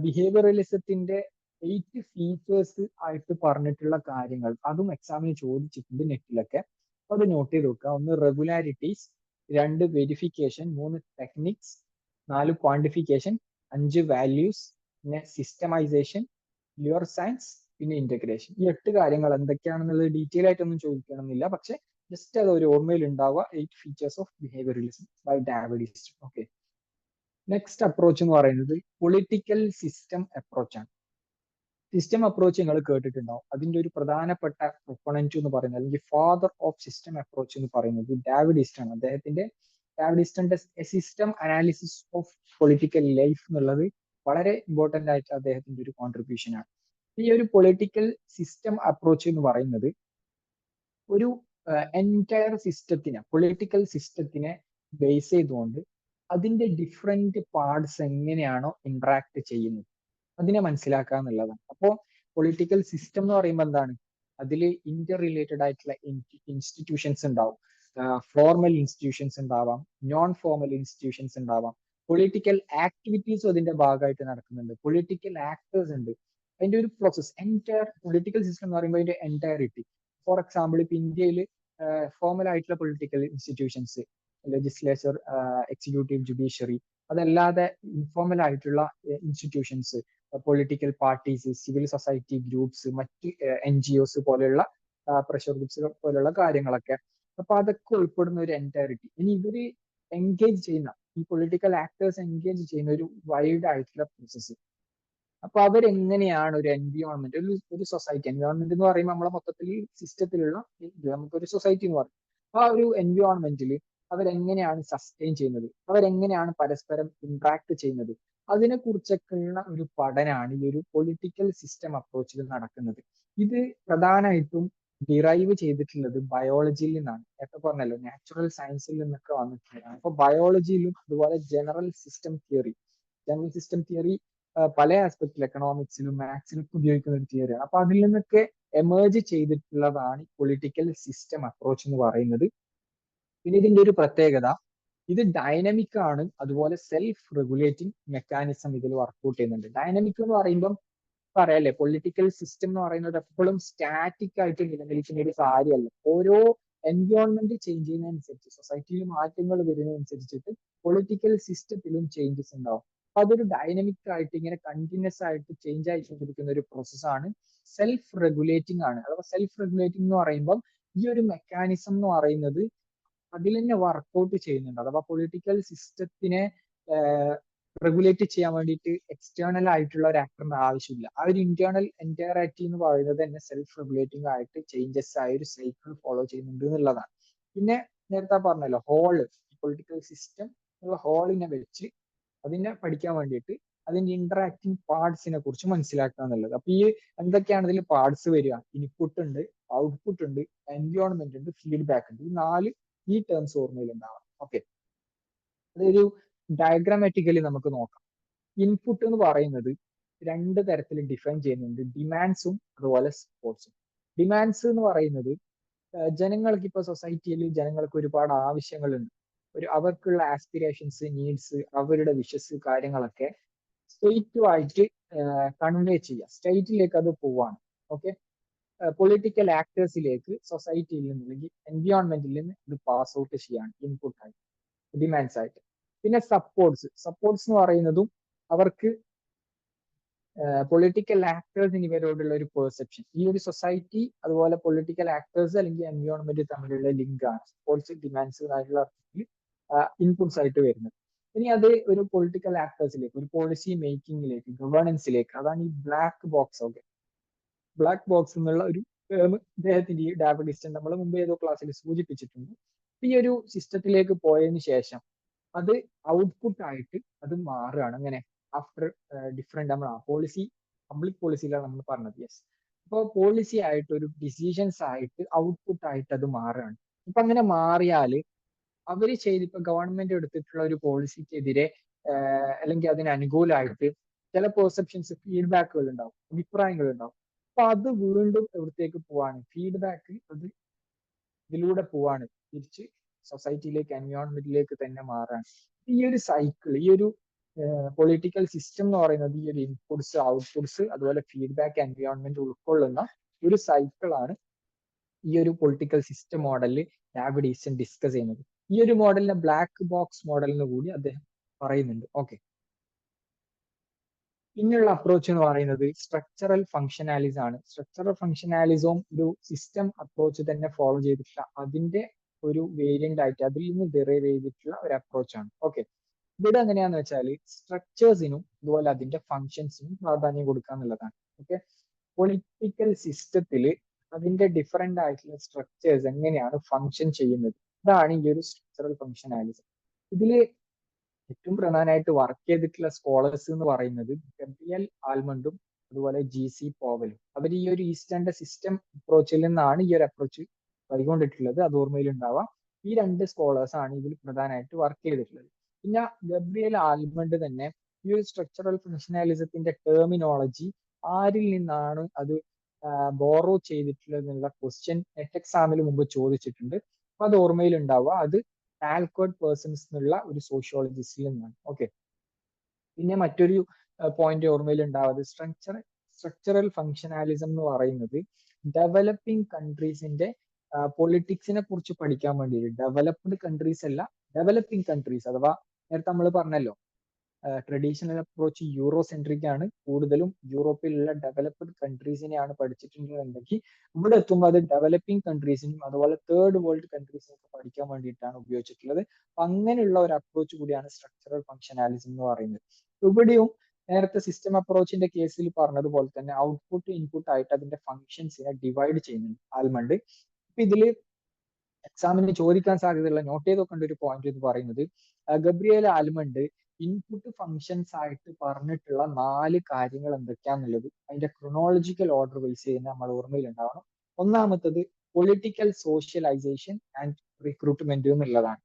ബിഹേവിയറലിസത്തിന്റെ 8 ഫീച്ചേഴ്സ് ആയിട്ട് പറഞ്ഞിട്ടുള്ള കാര്യങ്ങൾ, അതും എക്സാമിന് ചോദിച്ചിട്ടുണ്ട് നെറ്റിലൊക്കെ. അപ്പൊ അത് നോട്ട് ചെയ്ത് വെക്കുക. ഒന്ന് regularities, 2 verification, 3 techniques, 4 quantification, 5 values, പിന്നെ സിസ്റ്റമൈസേഷൻ, യുവർ സയൻസ്, പിന്നെ ഇന്റഗ്രേഷൻ. ഈ 8 കാര്യങ്ങൾ എന്തൊക്കെയാണെന്നുള്ളത് ഡീറ്റെയിൽ ആയിട്ടൊന്നും ചോദിക്കണമെന്നില്ല, പക്ഷെ ജസ്റ്റ് അത് ഒരു ഓർമ്മയിൽ ഉണ്ടാവുക. 8 features of behaviouralism by David Easton. Okay, next approach എന്ന് പറയുന്നത് പൊളിറ്റിക്കൽ സിസ്റ്റം അപ്രോച്ച് ആണ്. സിസ്റ്റം അപ്രോച്ച് നിങ്ങൾ കേട്ടിട്ടുണ്ടാവും. അതിന്റെ ഒരു പ്രധാനപ്പെട്ട പ്രൊപ്പണന്റ് എന്ന് പറയുന്നത്, അല്ലെങ്കിൽ ഫാദർ ഓഫ് സിസ്റ്റം അപ്രോച്ച് എന്ന് പറയുന്നത് ഡേവിഡ് ഈസ്റ്റൺ ആണ്. ഡേവിഡ് ഈസ്റ്റന്റെ system analysis of political life എന്നുള്ളത് വളരെ ഇമ്പോർട്ടന്റ് ആയിട്ട് അദ്ദേഹത്തിന്റെ ഒരു കോൺട്രിബ്യൂഷൻ ആണ്. ഈ ഒരു പൊളിറ്റിക്കൽ സിസ്റ്റം അപ്രോച്ച് എന്ന് പറയുന്നത് ഒരു എൻറ്റയർ സിസ്റ്റത്തിനെ, പൊളിറ്റിക്കൽ സിസ്റ്റത്തിനെ ബേസ് ചെയ്തുകൊണ്ട് അതിന്റെ ഡിഫറെന്റ് പാർട്സ് എങ്ങനെയാണോ ഇന്ററാക്ട് ചെയ്യുന്നത് അതിനെ മനസ്സിലാക്കുക എന്നുള്ളതാണ്. അപ്പോൾ പൊളിറ്റിക്കൽ സിസ്റ്റം എന്ന് പറയുമ്പോൾ എന്താണ്, അതിൽ ഇന്റർ റിലേറ്റഡ് ആയിട്ടുള്ള ഇൻസ്റ്റിറ്റ്യൂഷൻസ് ഉണ്ടാവും. ഫോർമൽ ഇൻസ്റ്റിറ്റ്യൂഷൻസ് ഉണ്ടാവാം, നോൺ ഫോർമൽ ഇൻസ്റ്റിറ്റ്യൂഷൻസ് ഉണ്ടാവാം. പൊളിറ്റിക്കൽ ആക്ടിവിറ്റീസും അതിന്റെ ഭാഗമായിട്ട് നടക്കുന്നുണ്ട്. പൊളിറ്റിക്കൽ ആക്ടേഴ്സ് ഉണ്ട്. അതിന്റെ ഒരു പ്രോസസ്, എൻറ്റയർ പൊളിറ്റിക്കൽ സിസ്റ്റം എന്ന് പറയുമ്പോൾ അതിന്റെ എൻറ്റയറിറ്റി. ഫോർ എക്സാമ്പിൾ, ഇപ്പൊ ഇന്ത്യയിൽ ഫോർമൽ ആയിട്ടുള്ള political institutions, legislature, executive, judiciary, അതല്ലാതെ ഇൻഫോർമൽ ആയിട്ടുള്ള institutions, political parties, civil society groups, മറ്റ് NGOs പോലെയുള്ള പ്രഷർ ഗ്രൂപ്പ്സ് പോലെയുള്ള കാര്യങ്ങളൊക്കെ. അപ്പൊ അതൊക്കെ ഉൾപ്പെടുന്ന ഒരു എൻറ്റയറിറ്റി. ഇനി ഇവര് എൻഗേജ് ചെയ്യുന്ന, ഈ പൊളിറ്റിക്കൽ ആക്ടേഴ്സ് എൻഗേജ് ചെയ്യുന്ന ഒരു വൈഡ് ആയിട്ടുള്ള പ്രോസസ്സ്. അപ്പൊ അവരെങ്ങനെയാണ് ഒരു എൻവിയോൺമെന്റ്, ഒരു സൊസൈറ്റി, എൻവിയോൺമെന്റ് എന്ന് പറയുമ്പോൾ നമ്മളെ മൊത്തത്തിൽ സിസ്റ്റത്തിലുള്ള നമുക്കൊരു സൊസൈറ്റി എന്ന് പറയും. അപ്പൊ ആ ഒരു എൻവിയോൺമെന്റിൽ അവരെങ്ങനെയാണ് സസ്റ്റെയിൻ ചെയ്യുന്നത്, അവരെങ്ങനെയാണ് പരസ്പരം ഇന്ററാക്ട് ചെയ്യുന്നത്, അതിനെ കുറിച്ചൊക്കെയുള്ള ഒരു പഠനമാണ് ഈ ഒരു പൊളിറ്റിക്കൽ സിസ്റ്റം അപ്രോച്ചിൽ നടക്കുന്നത്. ഇത് പ്രധാനമായിട്ടും ഡിറൈവ് ചെയ്തിട്ടുള്ളത് ബയോളജിയിൽ നിന്നാണ്. നേരത്തെ പറഞ്ഞല്ലോ നാച്ചുറൽ സയൻസിൽ നിന്നൊക്കെ വന്നിട്ടുള്ളതാണ്. അപ്പൊ ബയോളജിയിലും അതുപോലെ ജനറൽ സിസ്റ്റം തിയറി പല ആസ്പെക്റ്റിൽ എക്കണോമിക്സിലും മാത്സിലും ഉപയോഗിക്കുന്ന ഒരു തിയറിയാണ്. അപ്പൊ അതിൽ നിന്നൊക്കെ എമേർജ് ചെയ്തിട്ടുള്ളതാണ് പൊളിറ്റിക്കൽ സിസ്റ്റം അപ്രോച്ച് എന്ന് പറയുന്നത്. പിന്നെ ഇതിന്റെ ഒരു പ്രത്യേകത, ഇത് ഡൈനമിക് ആണ്, അതുപോലെ സെൽഫ് റെഗുലേറ്റിംഗ് മെക്കാനിസം ഇതിൽ വർക്ക്ഔട്ട് ചെയ്യുന്നുണ്ട്. ഡൈനമിക് എന്ന് പറയുമ്പം പറയാല്ലേ, പൊളിറ്റിക്കൽ സിസ്റ്റം എന്ന് പറയുന്നത് എപ്പോഴും സ്റ്റാറ്റിക് ആയിട്ട് നിലനിൽക്കുന്ന ഒരു കാര്യമല്ല. ഓരോ എൻവയോൺമെന്റ് ചേഞ്ച് ചെയ്യുന്നതനുസരിച്ച്, സൊസൈറ്റിയിൽ മാറ്റങ്ങൾ വരുന്നതനുസരിച്ചിട്ട് പൊളിറ്റിക്കൽ സിസ്റ്റത്തിലും ചേഞ്ചസ് ഉണ്ടാവും. അപ്പൊ അതൊരു ഡൈനമിക് ആയിട്ട് ഇങ്ങനെ കണ്ടിന്യൂസ് ആയിട്ട് ചേഞ്ച് ആയിക്കൊണ്ടിരിക്കുന്ന ഒരു പ്രോസസ്സാണ്. സെൽഫ് റെഗുലേറ്റിംഗ് ആണ്. അഥവാ സെൽഫ് റെഗുലേറ്റിംഗ് എന്ന് പറയുമ്പോൾ ഈ ഒരു മെക്കാനിസം എന്ന് പറയുന്നത് അതിൽ തന്നെ വർക്ക്ഔട്ട് ചെയ്യുന്നുണ്ട്. അഥവാ പൊളിറ്റിക്കൽ സിസ്റ്റത്തിനെ റെഗുലേറ്റ് ചെയ്യാൻ വേണ്ടിയിട്ട് എക്സ്റ്റേണൽ ആയിട്ടുള്ള ഒരു ആക്ടറിന്റെ ആവശ്യമില്ല. ആ ഒരു എന്റയറിറ്റി എന്ന് പറയുന്നത് തന്നെ സെൽഫ് റെഗുലേറ്റിംഗ് ആയിട്ട് ചേഞ്ചസ് ആയ ഒരു സൈക്കിൾ ഫോളോ ചെയ്യുന്നുണ്ട് എന്നുള്ളതാണ്. പിന്നെ നേരത്തെ പറഞ്ഞല്ലോ പൊളിറ്റിക്കൽ സിസ്റ്റം ഹോളിനെ വെച്ച് അതിനെ പഠിക്കാൻ വേണ്ടിയിട്ട് അതിന്റെ ഇന്ററാക്ടിങ് പാർട്സിനെ കുറിച്ച് മനസ്സിലാക്കുക എന്നുള്ളത്. അപ്പൊ ഈ എന്തൊക്കെയാണ് ഇതിൽ പാർട്സ് വരിക? ഇൻപുട്ട് ഉണ്ട്, ഔട്ട്പുട്ട് ഉണ്ട്, എൻവയോൺമെന്റ് ഉണ്ട്, ഫീഡ്ബാക്ക് ഉണ്ട്. ഈ ടേംസ് ഓർമ്മയിൽ ഉണ്ടാവണം. ഓക്കെ, അതൊരു ഡയഗ്രാമാറ്റിക്കലി നമുക്ക് നോക്കാം. ഇൻപുട്ട് എന്ന് പറയുന്നത് രണ്ട് തരത്തിൽ ഡിഫൈൻ ചെയ്യുന്നുണ്ട്, ഡിമാൻഡ്സും അതുപോലെ സപ്പോർട്ട്സും. ഡിമാൻഡ്സ് എന്ന് പറയുന്നത് ജനങ്ങൾക്ക് ഇപ്പൊ സൊസൈറ്റിയിൽ ജനങ്ങൾക്ക് ഒരുപാട് ആവശ്യങ്ങളുണ്ട്. അവർക്കുള്ള ആസ്പിറേഷൻസ്, നീഡ്സ്, അവരുടെ വിഷസ് കാര്യങ്ങളൊക്കെ സ്റ്റേറ്റുമായിട്ട് കൺവേ ചെയ്യുക, സ്റ്റേറ്റിലേക്ക് അത് പോവാണ്. ഓക്കെ, പൊളിറ്റിക്കൽ ആക്ടേഴ്സിലേക്ക് സൊസൈറ്റിയിൽ നിന്ന് അല്ലെങ്കിൽ എൻവിയോൺമെന്റിൽ നിന്ന് ഇത് പാസ് ഔട്ട് ചെയ്യാണ് ഇൻപുട്ട് ആയിട്ട്, ഡിമാൻഡ്സ് ആയിട്ട്. പിന്നെ സപ്പോർട്ട്സ് എന്ന് പറയുന്നതും അവർക്ക് പൊളിറ്റിക്കൽ ആക്ടേഴ്സിന് ഇവരോടുള്ള ഒരു പെർസെപ്ഷൻ, ഈ ഒരു സൊസൈറ്റി അതുപോലെ പൊളിറ്റിക്കൽ ആക്ടേഴ്സ് അല്ലെങ്കിൽ എൻവിയോൺമെന്റ് തമ്മിലുള്ള ലിങ്ക് ആണ് സപ്പോർട്ട്സ് ഡിമാൻഡ്സ് ആയിട്ടുള്ള അർത്ഥത്തിൽ ഇൻപുട്സ് ആയിട്ട് വരുന്നത്. ഇനി അത് ഒരു പൊളിറ്റിക്കൽ ആക്ടേഴ്സിലേക്ക്, ഒരു പോളിസി മേക്കിങ്ങിലേക്ക്, ഗവേണൻസിലേക്ക്, അതാണ് ഈ black box. Okay, black box എന്നുള്ള ഒരു ടേം ഇദ്ദേഹത്തിന്റെ ഈ ഡേവിഡ് ഈസ്റ്റൺ നമ്മൾ മുമ്പ് ഏതോ ക്ലാസ്സിൽ സൂചിപ്പിച്ചിട്ടുണ്ട്. ഈ ഒരു സിസ്റ്റത്തിലേക്ക് പോയതിനു ശേഷം അത് ഔട്ട്പുട്ട് ആയിട്ട് അത് മാറുകയാണ്. അങ്ങനെ ആഫ്റ്റർ ഡിഫറെന്റ് നമ്മൾ പബ്ലിക് പോളിസിയിലാണ് നമ്മൾ പറഞ്ഞത്. യെസ്, അപ്പോൾ പോളിസി ആയിട്ട് ഒരു ഡിസിഷൻസ് ആയിട്ട് ഔട്ട്പുട്ട് ആയിട്ട് അത് മാറുകയാണ്. ഇപ്പൊ അങ്ങനെ മാറിയാല് ഇപ്പൊ ഗവൺമെന്റ് എടുത്തിട്ടുള്ള ഒരു പോളിസിക്കെതിരെ അല്ലെങ്കിൽ അതിന് അനുകൂലമായിട്ട് ചില പെർസെപ്ഷൻസ്, ഫീഡ്ബാക്കുകൾ ഉണ്ടാവും, അഭിപ്രായങ്ങൾ ഉണ്ടാവും. അപ്പൊ അത് വീണ്ടും എവിടത്തേക്ക് പോവാണ്? ഫീഡ്ബാക്ക് അത് ഇതിലൂടെ പോവാണ് തിരിച്ച് സൊസൈറ്റിയിലേക്ക്, എൻവയോൺമെന്റിലേക്ക് തന്നെ മാറാണ്. ഈ ഒരു സൈക്കിൾ, ഈ ഒരു പൊളിറ്റിക്കൽ സിസ്റ്റം എന്ന് പറയുന്നത് ഈ ഒരു ഇൻപുട്സ്, ഔട്ട്പുട്സ്, അതുപോലെ ഫീഡ്ബാക്ക്, എൻവയോൺമെന്റ് ഉൾക്കൊള്ളുന്ന ഒരു സൈക്കിളാണ് ഈ ഒരു പൊളിറ്റിക്കൽ സിസ്റ്റം മോഡലിൽ ഡേവിഡ് ഈസ്റ്റൺ ഡിസ്കസ് ചെയ്യുന്നത്. ഈ ഒരു മോഡലിനെ ബ്ലാക്ക് ബോക്സ് മോഡൽ എന്ന് കൂടി അദ്ദേഹം പറയുന്നുണ്ട്. ഓക്കെ, പിന്നെയുള്ള അപ്രോച്ച് എന്ന് പറയുന്നത് സ്ട്രക്ചറൽ ഫങ്ഷനാലിസം ആണ്. സ്ട്രക്ചറൽ ഫങ്ഷനാലിസവും ഒരു സിസ്റ്റം അപ്രോച്ച് തന്നെ ഫോളോ ചെയ്തിട്ടുള്ള അതിന്റെ ഒരു വേരിയന്റ് ആയിട്ട് അതിൽ നിന്ന് ഡിറൈവ് ചെയ്തിട്ടുള്ള ഒരു അപ്രോച്ചാണ്. ഓക്കെ, ഇവിടെ എങ്ങനെയാന്ന് വെച്ചാൽ സ്ട്രക്ചേഴ്സിനും അതുപോലെ അതിന്റെ ഫങ്ഷൻസിനും പ്രാധാന്യം കൊടുക്കുക എന്നുള്ളതാണ്. ഓക്കെ, പൊളിറ്റിക്കൽ സിസ്റ്റത്തിൽ അതിന്റെ ഡിഫറെന്റ് ആയിട്ടുള്ള സ്ട്രക്ചേഴ്സ് എങ്ങനെയാണ് ഫങ്ഷൻ ചെയ്യുന്നത്, ഇതാണ് ഈ ഒരു സ്ട്രക്ചറൽ ഫങ്ഷനാലിസം. ഇതില് ഏറ്റവും പ്രധാനമായിട്ട് വർക്ക് ചെയ്തിട്ടുള്ള സ്കോളേഴ്സ് എന്ന് പറയുന്നത് ഗബ്രിയൽ ആൽമണ്ടും അതുപോലെ ജി.സി. പോവലും. അവർ ഈ ഒരു ഈസ്റ്റേണിന്റെ സിസ്റ്റം അപ്രോച്ചിൽ നിന്നാണ് ഈ ഒരു അപ്രോച്ച് കൈകൊണ്ടിട്ടുള്ളത്, അത് ഓർമ്മയിൽ ഉണ്ടാവാം. ഈ രണ്ട് സ്കോളേഴ്സ് ആണ് ഇതിൽ പ്രധാനമായിട്ട് വർക്ക് ചെയ്തിട്ടുള്ളത്. പിന്നെ ഗബ്രിയൽ ആൽമണ്ട് തന്നെ ഈ ഒരു സ്ട്രക്ചറൽ ഫങ്ഷനാലിസത്തിന്റെ ടെർമിനോളജി ആരിൽ നിന്നാണ് അത് ബോറോ ചെയ്തിട്ടുള്ളത് എന്നുള്ള ക്വസ്റ്റ്യൻ നെറ്റ് എക്സാമിന് മുമ്പ് ചോദിച്ചിട്ടുണ്ട്. അപ്പൊ അത് ഓർമ്മയിൽ ഉണ്ടാവുക, അത് ആൽക്കോട്ട് പേഴ്സൺസ് എന്നുള്ള ഒരു സോഷ്യോളജിസ്റ്റിൽ നിന്നാണ്. ഓക്കെ, പിന്നെ മറ്റൊരു പോയിന്റ് ഓർമ്മയിൽ ഉണ്ടാവുന്നത് സ്ട്രക്ചറൽ ഫങ്ഷനാലിസം എന്ന് പറയുന്നത് ഡെവലപ്പിംഗ് കൺട്രീസിന്റെ പൊളിറ്റിക്സിനെ കുറിച്ച് പഠിക്കാൻ വേണ്ടിയിട്ട്, ഡെവലപ്ഡ് കൺട്രീസ് അല്ല, ഡെവലപ്പിംഗ് കൺട്രീസ്, അഥവാ നേരത്തെ നമ്മൾ പറഞ്ഞല്ലോ ട്രഡീഷണൽ അപ്രോച്ച് യൂറോ സെൻട്രിക് ആണ്, കൂടുതലും യൂറോപ്പിലുള്ള ഡെവലപ്ഡ് കൺട്രീസിനെയാണ് പഠിച്ചിട്ടുണ്ടെങ്കിൽ ഇവിടെ എത്തുമ്പോൾ അത് ഡെവലപ്പിംഗ് കൺട്രീസിനും അതുപോലെ തേർഡ് വേൾഡ് കൺട്രീസിനും ഒക്കെ പഠിക്കാൻ വേണ്ടിയിട്ടാണ് ഉപയോഗിച്ചിട്ടുള്ളത്. അപ്പൊ അങ്ങനെയുള്ള ഒരു അപ്രോച്ച് കൂടിയാണ് സ്ട്രക്ചറൽ ഫങ്ഷനാലിസം എന്ന് പറയുന്നത്. ഇവിടെയും നേരത്തെ സിസ്റ്റം അപ്രോച്ചിന്റെ കേസിൽ പറഞ്ഞതുപോലെ തന്നെ ഔട്ട്പുട്ട് ഇൻപുട്ട് ആയിട്ട് അതിന്റെ ഫങ്ഷൻസിനെ ഡിവൈഡ് ചെയ്യുന്നുണ്ട് ആൽമണ്ട്. ഇപ്പൊ ഇതില് എക്സാമിന് ചോദിക്കാൻ സാധ്യതയുള്ള നോട്ട് ചെയ്ത് വെക്കേണ്ട ഒരു പോയിന്റ് എന്ന് പറയുന്നത് ഗബ്രിയേൽ ആൽമണ്ട് ഇൻപുട്ട് ഫങ്ഷൻസ് ആയിട്ട് പറഞ്ഞിട്ടുള്ള 4 കാര്യങ്ങൾ എന്തൊക്കെയാന്നുള്ളത് അതിന്റെ ക്രൊണോളജിക്കൽ ഓർഡർ വൈസ് ചെയ്യുന്ന നമ്മൾ ഓർമ്മയിൽ ഉണ്ടാവണം. ഒന്നാമത്തത് പൊളിറ്റിക്കൽ സോഷ്യലൈസേഷൻ ആൻഡ് റിക്രൂട്ട്മെന്റ് എന്നുള്ളതാണ്.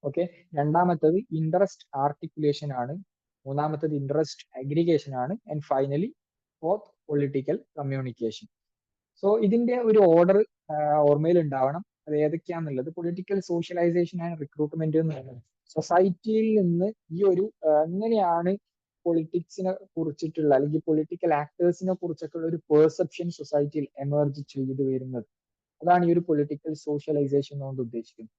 ഓക്കെ. രണ്ടാമത്തത് ഇൻട്രസ്റ്റ് ആർട്ടിക്കുലേഷൻ ആണ്. മൂന്നാമത്തത് ഇൻട്രസ്റ്റ് അഗ്രിഗേഷൻ ആണ്. And finally fourth political communication. So ഇതിന്റെ ഒരു ഓർഡർ ഓർമ്മയിൽ ഉണ്ടാവണം. അത് ഏതൊക്കെയാന്നുള്ളത് പൊളിറ്റിക്കൽ സോഷ്യലൈസേഷൻ ആൻഡ് റിക്രൂട്ട്മെന്റ് എന്ന് പറയുന്നത് സൊസൈറ്റിയിൽ നിന്ന് ഈ ഒരു എങ്ങനെയാണ് പൊളിറ്റിക്സിനെ കുറിച്ചിട്ടുള്ള അല്ലെങ്കിൽ പൊളിറ്റിക്കൽ ആക്ടേഴ്സിനെ കുറിച്ചൊക്കെ ഉള്ള ഒരു പെർസെപ്ഷൻ സൊസൈറ്റിയിൽ എമർജ് ചെയ്തു വരുന്നത്. അതാണ് ഈ ഒരു പൊളിറ്റിക്കൽ സോഷ്യലൈസേഷൻ കൊണ്ട് ഉദ്ദേശിക്കുന്നത്.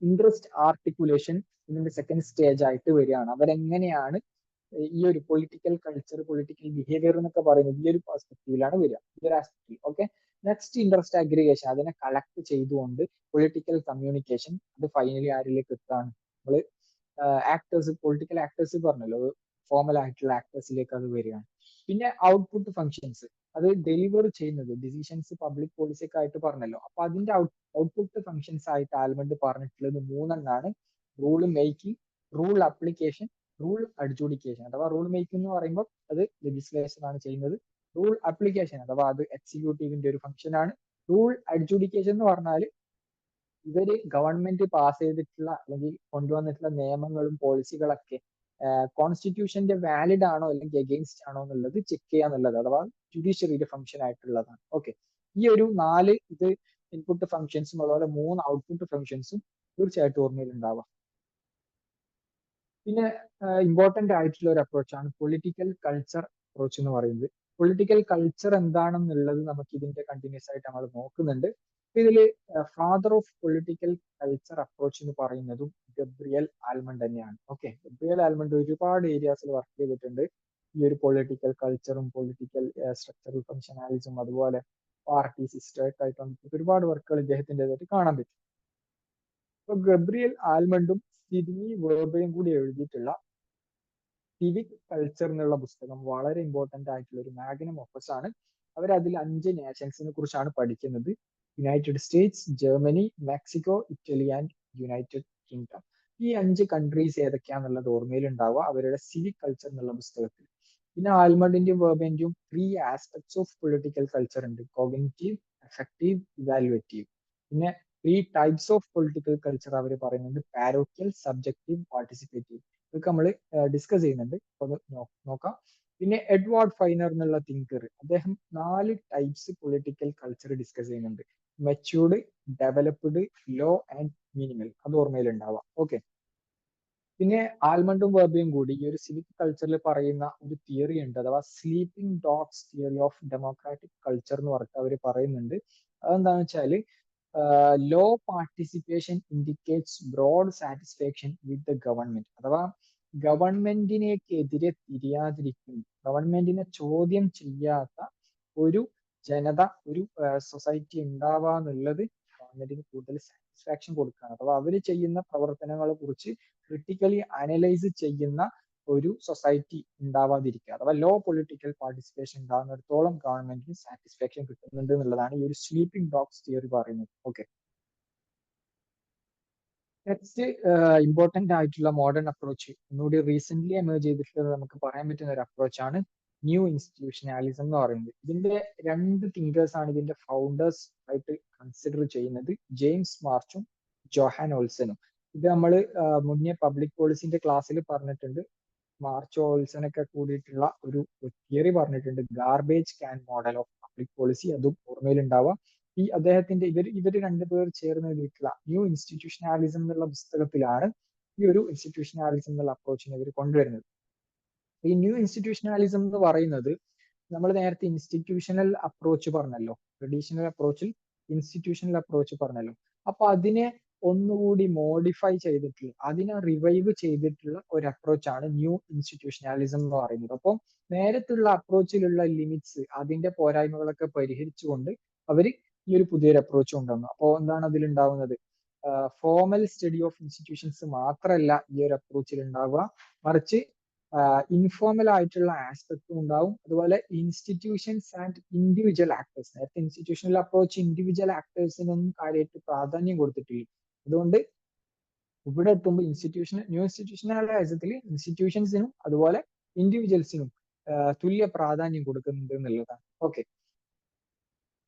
ഇൻട്രസ്റ്റ് ആർട്ടിക്കുലേഷൻ ഇതിന്റെ സെക്കൻഡ് സ്റ്റേജ് ആയിട്ട് വരികയാണ്. അവരെങ്ങനെയാണ് ഈ ഒരു പൊളിറ്റിക്കൽ കൾച്ചർ, പൊളിറ്റിക്കൽ ബിഹേവിയർ എന്നൊക്കെ പറയുന്നത് ഈ ഒരു പെർസ്പെക്റ്റീവിലാണ് വരിക, ഈ ഒരു ആസ്പെക്റ്റിൽ. ഓക്കെ. നെക്സ്റ്റ് ഇൻട്രസ്റ്റ് അഗ്രിഗേഷൻ, അതിനെ കളക്ട് ചെയ്തുകൊണ്ട് പൊളിറ്റിക്കൽ കമ്മ്യൂണിക്കേഷൻ, അത് ഫൈനലി ആരിലേക്ക് എത്താണ്, നമ്മൾ ആക്ടേഴ്സ്, പൊളിറ്റിക്കൽ ആക്ടേഴ്സ് പറഞ്ഞല്ലോ, ഫോമൽ ആയിട്ടുള്ള ആക്ടേഴ്സിലേക്ക് അത് വരികയാണ്. പിന്നെ ഔട്ട്പുട്ട് ഫങ്ഷൻസ്, അത് ഡെലിവർ ചെയ്യുന്നത് ഡിസിഷൻസ് പബ്ലിക് പോളിസി ഒക്കെ ആയിട്ട് പറഞ്ഞല്ലോ. അപ്പൊ അതിന്റെ ഔട്ട്പുട്ട് ഫങ്ഷൻസ് ആയിട്ട് ആൽമണ്ട് പറഞ്ഞിട്ടുള്ളത് 3 rule making, rule application, rule adjudication. അഥവാ റൂൾ മേക്കിംഗ് എന്ന് പറയുമ്പോൾ അത് ലെജിസ്ലേഷൻ ആണ് ചെയ്യുന്നത്. റൂൾ അപ്ലിക്കേഷൻ അഥവാ അത് എക്സിക്യൂട്ടീവിന്റെ ഒരു ഫംഗ്ഷൻ ആണ്. റൂൾ അഡ്ജുഡിക്കേഷൻ എന്ന് പറഞ്ഞാൽ ഇവര് ഗവൺമെന്റ് പാസ് ചെയ്തിട്ടുള്ള അല്ലെങ്കിൽ കൊണ്ടുവന്നിട്ടുള്ള നിയമങ്ങളും പോളിസികളൊക്കെ കോൺസ്റ്റിറ്റ്യൂഷന്റെ വാലിഡ് ആണോ അല്ലെങ്കിൽ എഗെയിൻസ്റ്റ് ആണോ എന്നുള്ളത് ചെക്ക് ചെയ്യാന്നുള്ളത്, അഥവാ ജുഡീഷ്യറിയുടെ ഫംഗ്ഷൻ ആയിട്ടുള്ളതാണ്. ഓക്കെ. ഈ ഒരു 4 ഇത് ഇൻപുട്ട് ഫംഗ്ഷൻസും അതുപോലെ 3 ഔട്ട്പുട്ട് ഫംഗ്ഷൻസും തീർച്ചയായിട്ടും ഓർമ്മയിൽ ഉണ്ടാവാം. പിന്നെ ഇമ്പോർട്ടന്റ് ആയിട്ടുള്ള ഒരു അപ്രോച്ചാണ് പൊളിറ്റിക്കൽ കൾച്ചർ അപ്രോച്ച് എന്ന് പറയുന്നത്. പൊളിറ്റിക്കൽ കൾച്ചർ എന്താണെന്നുള്ളത് നമുക്ക് ഇതിന്റെ കണ്ടിന്യൂസ് ആയിട്ട് നമ്മൾ നോക്കുന്നുണ്ട്. ഇതിൽ father of political culture approach എന്ന് പറയുന്നതും ഗബ്രിയൽ ആൽമണ്ട് തന്നെയാണ്. ഓക്കെ. ഗബ്രിയൽ ആൽമണ്ട് ഒരുപാട് ഏരിയാസിൽ വർക്ക് ചെയ്തിട്ടുണ്ട്. ഈ ഒരു പൊളിറ്റിക്കൽ കൾച്ചറും പൊളിറ്റിക്കൽ സ്ട്രക്ചറൽ ഫംഗ്ഷനാലിസും അതുപോലെ പാർട്ടി സിസ്റ്റമായിട്ട് ഒരുപാട് വർക്കുകൾ ഇദ്ദേഹത്തിൻ്റെതായിട്ട് കാണാൻ പറ്റും. ഇപ്പൊ ഗബ്രിയൽ ആൽമണ്ടും സിഡ്നി വേർബയും കൂടി എഴുതിയിട്ടുള്ള സിവിക് കൾച്ചർ എന്നുള്ള പുസ്തകം വളരെ ഇമ്പോർട്ടന്റ് ആയിട്ടുള്ള ഒരു മാഗ്നം ഓപ്പസ് ആണ്. അവർ അതിൽ 5 നേഷൻസിനെ കുറിച്ചാണ് പഠിക്കുന്നത്. United States, Germany, Mexico, Italy and United kingdom. ഈ 5 കൺട്രീസ് ഏതൊക്കെയാന്നുള്ളത് ഓർമ്മയിൽ ഉണ്ടാവുക അവരുടെ സിവിക് കൾച്ചർ എന്നുള്ള പുസ്തകത്തിൽ. പിന്നെ ആൽമണ്ടിന്റെയും വേർബന്റെയും 3 ആസ്പെക്ട്സ് ഓഫ് പൊളിറ്റിക്കൽ കൾച്ചർ ഉണ്ട്: കോഗ്നിറ്റീവ്, എഫക്റ്റീവ്, ഇവാലുവേറ്റീവ്. പിന്നെ 3 ടൈപ്സ് ഓഫ് പൊളിറ്റിക്കൽ കൾച്ചർ അവർ പറയുന്നുണ്ട്: പാരോക്കിയൽ, സബ്ജക്റ്റീവ്, പാർട്ടിസിപ്പേറ്റീവ്. ഇതൊക്കെ നമ്മൾ ഡിസ്കസ് ചെയ്യുന്നുണ്ട്, ഒന്ന് നോക്കാം. പിന്നെ എഡ്വാർഡ് ഫൈനർ എന്നുള്ള തിങ്കർ, അദ്ദേഹം 4 ടൈപ്സ് പൊളിറ്റിക്കൽ കൾച്ചർ ഡിസ്കസ് ചെയ്യുന്നുണ്ട്: matured, developed, law and minimal. അത് ഓർമ്മയിൽ ഉണ്ടാവാം. ഓക്കെ. പിന്നെ ആൽമണ്ടും വെർബയും കൂടി ഈ ഒരു സിവിക് കൾച്ചറിൽ പറയുന്ന ഒരു തിയറി ഉണ്ട്, അഥവാ sleeping dogs theory of democratic culture എന്ന് പറഞ്ഞിട്ട് അവർ പറയുന്നുണ്ട്. അതെന്താണെന്ന് വെച്ചാൽ low participation indicates broad satisfaction with the government. അഥവാ ഗവൺമെന്റിനെതിരെ തിരിയാതിരിക്കും, ഗവൺമെന്റിനെ ചോദ്യം ചെയ്യാത്ത ഒരു ജനത, ഒരു സൊസൈറ്റി ഉണ്ടാവാന്നുള്ളത് ഗവൺമെന്റിന് കൂടുതൽ സാറ്റിസ്ഫാക്ഷൻ കൊടുക്കുകയാണ്. അഥവാ അവർ ചെയ്യുന്ന പ്രവർത്തനങ്ങളെ കുറിച്ച് ക്രിട്ടിക്കലി അനലൈസ് ചെയ്യുന്ന ഒരു സൊസൈറ്റി ഉണ്ടാവാതിരിക്കുക, അഥവാ ലോ പൊളിറ്റിക്കൽ പാർട്ടിസിപ്പേഷൻ ഉണ്ടാകുന്നിടത്തോളം ഗവൺമെന്റിന് സാറ്റിസ്ഫാക്ഷൻ കിട്ടുന്നുണ്ട് എന്നുള്ളതാണ് ഈ ഒരു സ്ലീപ്പിംഗ് ഡോഗ്സ് തിയറി പറയുന്നത്. ഓക്കെ. നെക്സ്റ്റ് ഇമ്പോർട്ടന്റ് ആയിട്ടുള്ള മോഡേൺ അപ്രോച്ച്, ഒന്നുകൂടി റീസെന്റ് എമേർജ് ചെയ്തിട്ടുള്ളത് നമുക്ക് പറയാൻ പറ്റുന്ന ഒരു അപ്രോച്ചാണ് ന്യൂ ഇൻസ്റ്റിറ്റ്യൂഷനാലിസം എന്ന് പറയുന്നത്. ഇതിന്റെ 2 തിങ്കേഴ്സ് ആണ് ഇതിന്റെ ഫൗണ്ടേഴ്സ് ആയിട്ട് കൺസിഡർ ചെയ്യുന്നത്: ജെയിംസ് മാർച്ചും ജോഹാൻ ഓൾസനും. ഇത് നമ്മൾ മുന്നേ പബ്ലിക് പോളിസിന്റെ ക്ലാസ്സിൽ പറഞ്ഞിട്ടുണ്ട്. മാർച്ച് ഓൾസൺ ഒക്കെ കൂടിയിട്ടുള്ള ഒരു തിയറി പറഞ്ഞിട്ടുണ്ട്, garbage can model of public policy. അതും ഓർമ്മയിൽ ഉണ്ടാവുക. ഈ അദ്ദേഹത്തിന്റെ ഇവർ രണ്ടുപേർ ചേർന്ന് എഴുതിയിട്ടുള്ള ന്യൂ ഇൻസ്റ്റിറ്റ്യൂഷനാലിസം എന്നുള്ള പുസ്തകത്തിലാണ് ഈ ഒരു ഇൻസ്റ്റിറ്റ്യൂഷനാലിസം എന്നുള്ള അപ്രോച്ചിനെ ഇവർ കൊണ്ടുവരുന്നത്. ഈ ന്യൂ ഇൻസ്റ്റിറ്റ്യൂഷനാലിസം എന്ന് പറയുന്നത്, നമ്മൾ നേരത്തെ ഇൻസ്റ്റിറ്റ്യൂഷണൽ അപ്രോച്ച് പറഞ്ഞല്ലോ, ട്രഡീഷണൽ അപ്രോച്ചിൽ ഇൻസ്റ്റിറ്റ്യൂഷണൽ അപ്രോച്ച് പറഞ്ഞല്ലോ. അപ്പൊ അതിനെ ഒന്നുകൂടി മോഡിഫൈ ചെയ്തിട്ടുള്ള, അതിനെ റിവൈവ് ചെയ്തിട്ടുള്ള ഒരു അപ്രോച്ചാണ് ന്യൂ ഇൻസ്റ്റിറ്റ്യൂഷനാലിസം എന്ന് പറയുന്നത്. അപ്പം നേരത്തുള്ള അപ്രോച്ചിലുള്ള ലിമിറ്റ്സ്, അതിന്റെ പോരായ്മകളൊക്കെ പരിഹരിച്ചുകൊണ്ട് അവർ ഈ ഒരു പുതിയൊരു അപ്രോച്ച് കൊണ്ടുവന്നു. അപ്പോൾ എന്താണ് അതിലുണ്ടാവുന്നത്? ഫോമൽ സ്റ്റഡി ഓഫ് ഇൻസ്റ്റിറ്റ്യൂഷൻസ് മാത്രമല്ല ഈ ഒരു അപ്രോച്ചിൽ ഉണ്ടാവുക, മറിച്ച് ഇൻഫോർമൽ ആയിട്ടുള്ള ആസ്പെക്റ്റും ഉണ്ടാവും. അതുപോലെ ഇൻസ്റ്റിറ്റ്യൂഷൻസ് ആൻഡ് ഇൻഡിവിജ്വൽ ആക്ടേഴ്സ്. നേരത്തെ ഇൻസ്റ്റിറ്റ്യൂഷണൽ അപ്രോച്ച് ഇൻഡിവിജ്വൽ ആക്ടേഴ്സിനൊന്നും കാര്യമായിട്ട് പ്രാധാന്യം കൊടുത്തിട്ടില്ല. അതുകൊണ്ട് ഇവിടെ എത്തുമ്പോൾ ന്യൂ ഇൻസ്റ്റിറ്റ്യൂഷണലൈസത്തിൽ ഇൻസ്റ്റിറ്റ്യൂഷൻസിനും അതുപോലെ ഇൻഡിവിജ്വൽസിനും തുല്യ പ്രാധാന്യം കൊടുക്കുന്നുണ്ട് എന്നുള്ളതാണ്. ഓക്കെ.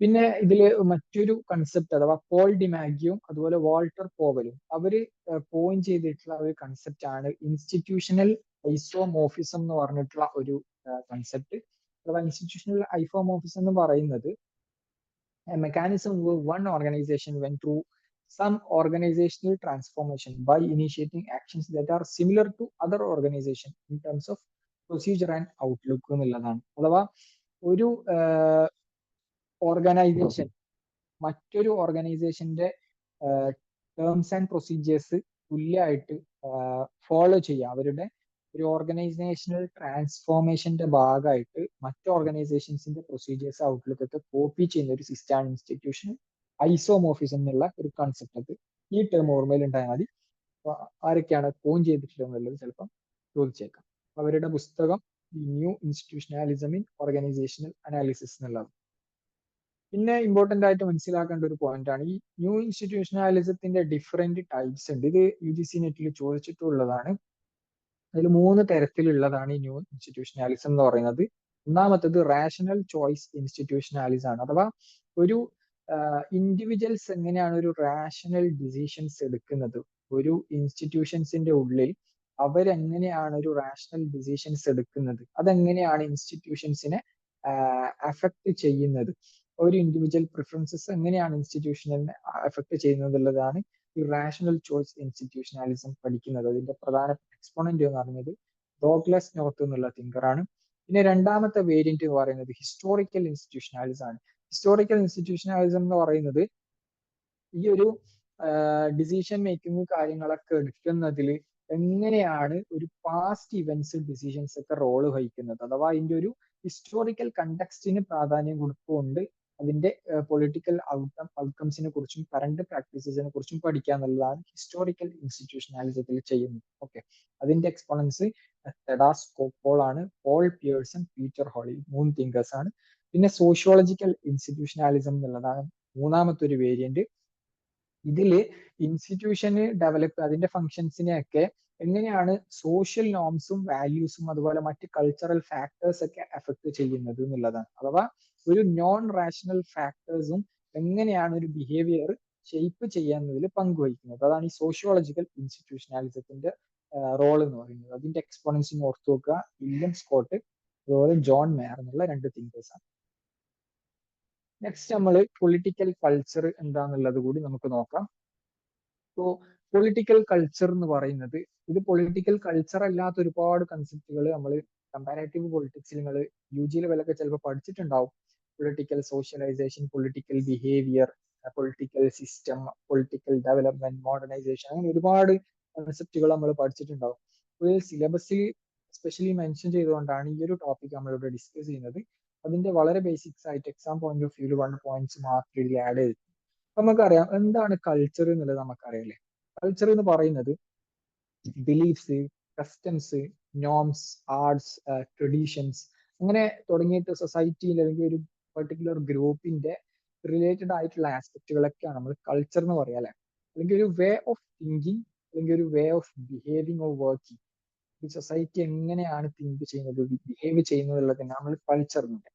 പിന്നെ ഇതില് മറ്റൊരു കൺസെപ്റ്റ് അഥവാ പോൾ ഡിമാഗിയും അതുപോലെ വാൾട്ടർ പോവലും അവര് പോയിന്റ് ചെയ്തിട്ടുള്ള ഒരു കൺസെപ്റ്റ് ആണ് ഇൻസ്റ്റിറ്റ്യൂഷണൽ ഐസോമോർഫിസം എന്ന് പറഞ്ഞിട്ടുള്ള ഒരു കൺസെപ്റ്റ്. അഥവാ ഇൻസ്റ്റിറ്റ്യൂഷണൽ ഐസോമോർഫിസം എന്ന് പറയുന്നത് a mechanism where one organization went through some organizational transformation by initiating actions that are similar to other organization in terms of procedure and outlook എന്നുള്ളതാണ്. അഥവാ ഒരു ഓർഗനൈസേഷൻ മറ്റൊരു ഓർഗനൈസേഷന്റെ ടേംസ് ആൻഡ് പ്രൊസീജിയേഴ്സ് തുല്യമായിട്ട് ഫോളോ ചെയ്യുക. അവരുടെ ഒരു ഓർഗനൈസേഷണൽ ട്രാൻസ്ഫോർമേഷന്റെ ഭാഗമായിട്ട് മറ്റു ഓർഗനൈസേഷൻസിന്റെ പ്രൊസീജിയേഴ്സ് ഔട്ട്ലുക്ക് ഒക്കെ കോപ്പി ചെയ്യുന്ന ഒരു സിസ്റ്റമാണ് ഇൻസ്റ്റിറ്റ്യൂഷൻ ഐസോമോർഫിസം എന്നുള്ള ഒരു കൺസെപ്റ്റ്. അത് ഈ ടേം ഓർമ്മയിൽ ഉണ്ടായാൽ മതി. ആരൊക്കെയാണ് കോയിൻ ചെയ്തിട്ടുള്ളത് എന്നുള്ളത് ചിലപ്പം ചോദിച്ചേക്കാം. അവരുടെ പുസ്തകം ന്യൂ ഇൻസ്റ്റിറ്റ്യൂഷണാലിസം ഇൻ ഓർഗനൈസേഷണൽ അനാലിസിസ് എന്നുള്ളത്. പിന്നെ ഇമ്പോർട്ടന്റ് ആയിട്ട് മനസ്സിലാക്കേണ്ട ഒരു പോയിന്റ് ആണ് ഈ ന്യൂ ഇൻസ്റ്റിറ്റ്യൂഷണാലിസത്തിന്റെ ഡിഫറെന്റ് ടൈപ്സ് ഉണ്ട്. ഇത് UGC നെറ്റിൽ ചോദിച്ചിട്ടുള്ളതാണ്. അതിൽ 3 തരത്തിലുള്ളതാണ് ഈ ന്യൂ ഇൻസ്റ്റിറ്റ്യൂഷണാലിസം എന്ന് പറയുന്നത്. ഒന്നാമത്തത് റാഷണൽ ചോയ്സ് ഇൻസ്റ്റിറ്റ്യൂഷണാലിസം ആണ്. അഥവാ ഒരു ഇൻഡിവിജ്വൽസ് എങ്ങനെയാണ് ഒരു റാഷണൽ ഡിസിഷൻസ് എടുക്കുന്നത്, ഒരു ഇൻസ്റ്റിറ്റ്യൂഷൻസിന്റെ ഉള്ളിൽ അവരെങ്ങനെയാണ് ഒരു റാഷണൽ ഡിസിഷൻസ് എടുക്കുന്നത്, അതെങ്ങനെയാണ് ഇൻസ്റ്റിറ്റ്യൂഷൻസിനെ അഫക്ട് ചെയ്യുന്നത്, ഒരു ഇൻഡിവിജ്വൽ പ്രിഫറൻസസ് എങ്ങനെയാണ് ഇൻസ്റ്റിറ്റ്യൂഷനെ അഫക്ട് ചെയ്യുന്നത് എന്നുള്ളതാണ് ഈ റാഷണൽ ചോയ്സ് ഇൻസ്റ്റിറ്റ്യൂഷണാലിസം പഠിക്കുന്നത്. അതിന്റെ പ്രധാന എക്സ്പോണന്റ് എന്ന് പറയുന്നത് ഡോഗ്ലസ് നോർത്ത് എന്നുള്ള തിങ്കറാണ്. പിന്നെ രണ്ടാമത്തെ വേരിയന്റ് എന്ന് പറയുന്നത് ഹിസ്റ്റോറിക്കൽ ഇൻസ്റ്റിറ്റ്യൂഷണാലിസം ആണ്. ഹിസ്റ്റോറിക്കൽ ഇൻസ്റ്റിറ്റ്യൂഷണാലിസം എന്ന് പറയുന്നത് ഈ ഒരു ഡിസിഷൻ മേക്കിംഗ് കാര്യങ്ങളൊക്കെ എടുക്കുന്നതിൽ എങ്ങനെയാണ് ഒരു പാസ്റ്റ് ഇവന്റ്സ് ഡിസിഷൻസ് ഒക്കെ റോള് വഹിക്കുന്നത്, അഥവാ അതിന്റെ ഒരു ഹിസ്റ്റോറിക്കൽ കണ്ടക്സ്റ്റിന് പ്രാധാന്യം കൊടുത്തുകൊണ്ട് അതിന്റെ പൊളിറ്റിക്കൽ ഔട്ട്കംസിനെ കുറിച്ചും കറണ്ട് പ്രാക്ടീസസിനെ കുറിച്ചും പഠിക്കുക എന്നുള്ളതാണ് ഹിസ്റ്റോറിക്കൽ ഇൻസ്റ്റിറ്റ്യൂഷണാലിസത്തിൽ ചെയ്യുന്നത്. ഓക്കെ. അതിന്റെ എക്സ്പോണൻസ് തെഡാസ് കോപ്പോൾ ആണ്, Paul Pierson, Peter Hall, 3 thinkers ആണ്. പിന്നെ സോഷ്യോളജിക്കൽ ഇൻസ്റ്റിറ്റ്യൂഷണാലിസം എന്നുള്ളതാണ് മൂന്നാമത്തെ ഒരു വേരിയന്റ്. ഇതില് ഇൻസ്റ്റിറ്റ്യൂഷന് ഡെവലപ്പ് അതിന്റെ ഫങ്ഷൻസിനെയൊക്കെ എങ്ങനെയാണ് സോഷ്യൽ നോംസും വാല്യൂസും അതുപോലെ മറ്റ് കൾച്ചറൽ ഫാക്ടേഴ്സ് ഒക്കെ എഫക്ട് ചെയ്യുന്നത് എന്നുള്ളതാണ്. അഥവാ ഒരു നോൺ റാഷണൽ ഫാക്ടേഴ്സും എങ്ങനെയാണ് ഒരു ബിഹേവിയർ ഷെയ്പ്പ് ചെയ്യുന്നതിൽ പങ്കുവഹിക്കുന്നത്. അതാണ് ഈ സോഷ്യോളജിക്കൽ ഇൻസ്റ്റിറ്റ്യൂഷണാലിസത്തിന്റെ റോൾ എന്ന് പറയുന്നത്. അതിന്റെ എക്സ്പോണൻസിന് ഓർത്തു വെക്കുക വില്യം സ്കോട്ട് അതുപോലെ ജോൺ മേയർ എന്നുള്ള 2 തിങ്കേഴ്സ് ആണ്. നെക്സ്റ്റ് നമ്മൾ പൊളിറ്റിക്കൽ കൾച്ചർ എന്താന്നുള്ളത് കൂടി നമുക്ക് നോക്കാം. സോ പൊളിറ്റിക്കൽ കൾച്ചർ എന്ന് പറയുന്നത് ഇത് പൊളിറ്റിക്കൽ കൾച്ചർ അല്ലാത്ത ഒരുപാട് കൺസെപ്റ്റുകൾ നമ്മൾ കമ്പാരേറ്റീവ് പൊളിറ്റിക്സിൽ നിങ്ങൾ UG ലെവലൊക്കെ ചിലപ്പോൾ പഠിച്ചിട്ടുണ്ടാവും. Political socialisation, political behaviour, political system, political development, modernisation, അങ്ങനെ ഒരുപാട് കൺസെപ്റ്റുകൾ നമ്മൾ പഠിച്ചിട്ടുണ്ടാവും. ഒരു സിലബസിൽ സ്പെഷ്യലി മെൻഷൻ ചെയ്തുകൊണ്ടാണ് ഈ ഒരു ടോപ്പിക് നമ്മളിവിടെ ഡിസ്കസ് ചെയ്യുന്നത്. അതിന്റെ വളരെ ബേസിക്സ് ആയിട്ട് എക്സാം പോയിന്റ് ഓഫ് വ്യൂവിൽ 1 പോയിന്റ്സ് മാത്രം ഇതിൽ ആഡ് ചെയ്തു. നമുക്കറിയാം എന്താണ് കൾച്ചർ എന്നുള്ളത് നമുക്കറിയാലേ. കൾച്ചർ എന്ന് പറയുന്നത് beliefs, customs, norms, arts, traditions അങ്ങനെ തുടങ്ങിയിട്ട് സൊസൈറ്റിയിൽ അല്ലെങ്കിൽ ഒരു പെർട്ടിക്കുലർ ഗ്രൂപ്പിന്റെ റിലേറ്റഡ് ആയിട്ടുള്ള ആസ്പെക്റ്റുകളൊക്കെയാണ് നമ്മൾ കൾച്ചർ എന്ന് പറയാം അല്ലെ. അല്ലെങ്കിൽ ഒരു വേ ഓഫ് തിങ്കിങ് അല്ലെങ്കിൽ ഒരു way of behaving or working. ഈ സൊസൈറ്റി എങ്ങനെയാണ് തിങ്ക് ചെയ്യുന്നത്, ബിഹേവ് ചെയ്യുന്നത് ഉള്ളതിനെ നമ്മൾ കൾച്ചർ എന്ന് പറയാം.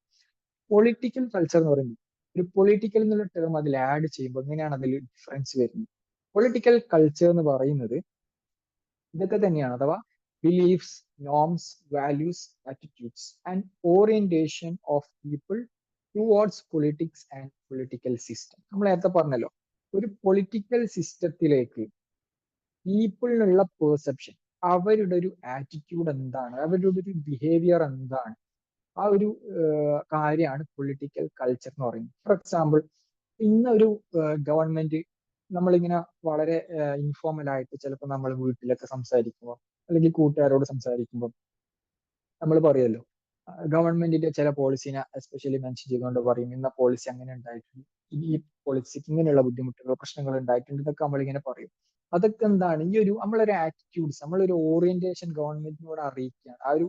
പൊളിറ്റിക്കൽ കൾച്ചർ എന്ന് പറയുന്നത് ഒരു പൊളിറ്റിക്കൽ എന്നുള്ള ടേം അതിൽ ആഡ് ചെയ്യുമ്പോൾ എങ്ങനെയാണ് അതിൽ ഡിഫറൻസ് വരുന്നത്. പൊളിറ്റിക്കൽ കൾച്ചർ എന്ന് പറയുന്നത് ഇതൊക്കെ തന്നെയാണ്. അഥവാ beliefs, norms, values, attitudes and orientation of people towards politics and political system. നമ്മൾ നേരത്തെ പറഞ്ഞല്ലോ ഒരു പൊളിറ്റിക്കൽ സിസ്റ്റത്തിലേക്ക് പീപ്പിളിനുള്ള പെർസെപ്ഷൻ, അവരുടെ ഒരു ആറ്റിറ്റ്യൂഡ് എന്താണ്, അവരുടെ ഒരു ബിഹേവിയർ എന്താണ്, ആ ഒരു കാര്യമാണ് പൊളിറ്റിക്കൽ കൾച്ചർ എന്ന് പറയുന്നത്. ഫോർ എക്സാമ്പിൾ ഇന്നൊരു ഗവൺമെന്റ് നമ്മളിങ്ങനെ വളരെ ഇൻഫോർമൽ ആയിട്ട് ചിലപ്പോൾ നമ്മൾ വീട്ടിലൊക്കെ സംസാരിക്കുമ്പോൾ അല്ലെങ്കിൽ കൂട്ടുകാരോട് സംസാരിക്കുമ്പോൾ നമ്മൾ പറയുമല്ലോ ഗവൺമെന്റിന്റെ ചില പോളിസിനെ എസ്പെഷ്യലി മെൻഷൻ ചെയ്തുകൊണ്ട് പറയും ഇന്ന പോളിസി അങ്ങനെ ഉണ്ടായിട്ടുണ്ട്, ഈ പോളിസിക്ക് ഇങ്ങനെയുള്ള ബുദ്ധിമുട്ടുകൾ പ്രശ്നങ്ങൾ ഉണ്ടായിട്ടുണ്ട് എന്നൊക്കെ നമ്മളിങ്ങനെ പറയും. അതൊക്കെ എന്താണ് ഈ ഒരു നമ്മളൊരു ആറ്റിറ്റ്യൂഡ്സ്, നമ്മളൊരു ഓറിയന്റേഷൻ ഗവൺമെന്റിനോട് അറിയിക്കുകയാണ്, ആ ഒരു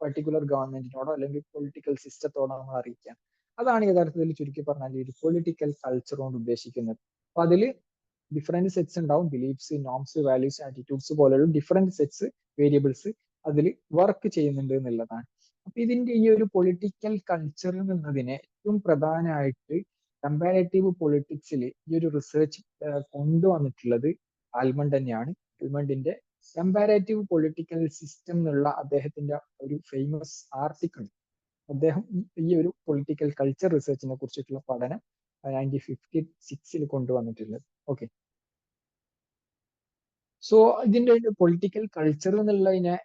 പർട്ടിക്കുലർ ഗവൺമെന്റിനോടോ അല്ലെങ്കിൽ പൊളിറ്റിക്കൽ സിസ്റ്റത്തോടോ നമ്മൾ അറിയിക്കുകയാണ്. അതാണ് യഥാർത്ഥത്തിൽ ചുരുക്കി പറഞ്ഞാൽ ഒരു പൊളിറ്റിക്കൽ കൾച്ചർ കൊണ്ട് ഉദ്ദേശിക്കുന്നത്. അപ്പൊ അതില് ഡിഫറെന്റ് സെറ്റ്സ് ഉണ്ടാവും, ബിലീഫ്സ്, നോംസ്, വാല്യൂസ്, ആറ്റിറ്റ്യൂഡ്സ് പോലെയുള്ള ഡിഫറെന്റ് സെറ്റ്സ് വേരിയബിൾസ് അതിൽ വർക്ക് ചെയ്യുന്നുണ്ട് എന്നുള്ളതാണ്. അപ്പൊ ഇതിന്റെ ഈ ഒരു പൊളിറ്റിക്കൽ കൾച്ചർ എന്നതിനെ ഏറ്റവും പ്രധാനമായിട്ട് കമ്പാരേറ്റീവ് പൊളിറ്റിക്സിൽ ഈ ഒരു റിസർച്ച് കൊണ്ടുവന്നിട്ടുള്ളത് ആൽമണ്ട് തന്നെയാണ്. ആൽമണ്ടിന്റെ കമ്പാരേറ്റീവ് പൊളിറ്റിക്കൽ സിസ്റ്റം എന്നുള്ള അദ്ദേഹത്തിന്റെ ഒരു ഫേമസ് ആർട്ടിക്കിൾ, അദ്ദേഹം ഈ ഒരു പൊളിറ്റിക്കൽ കൾച്ചർ റിസർച്ചിനെ കുറിച്ചിട്ടുള്ള പഠനം 1956 കൊണ്ടുവന്നിട്ടുള്ളത്. ഓക്കെ, സോ ഇതിന്റെ പൊളിറ്റിക്കൽ കൾച്ചർ എന്നുള്ളതിനെ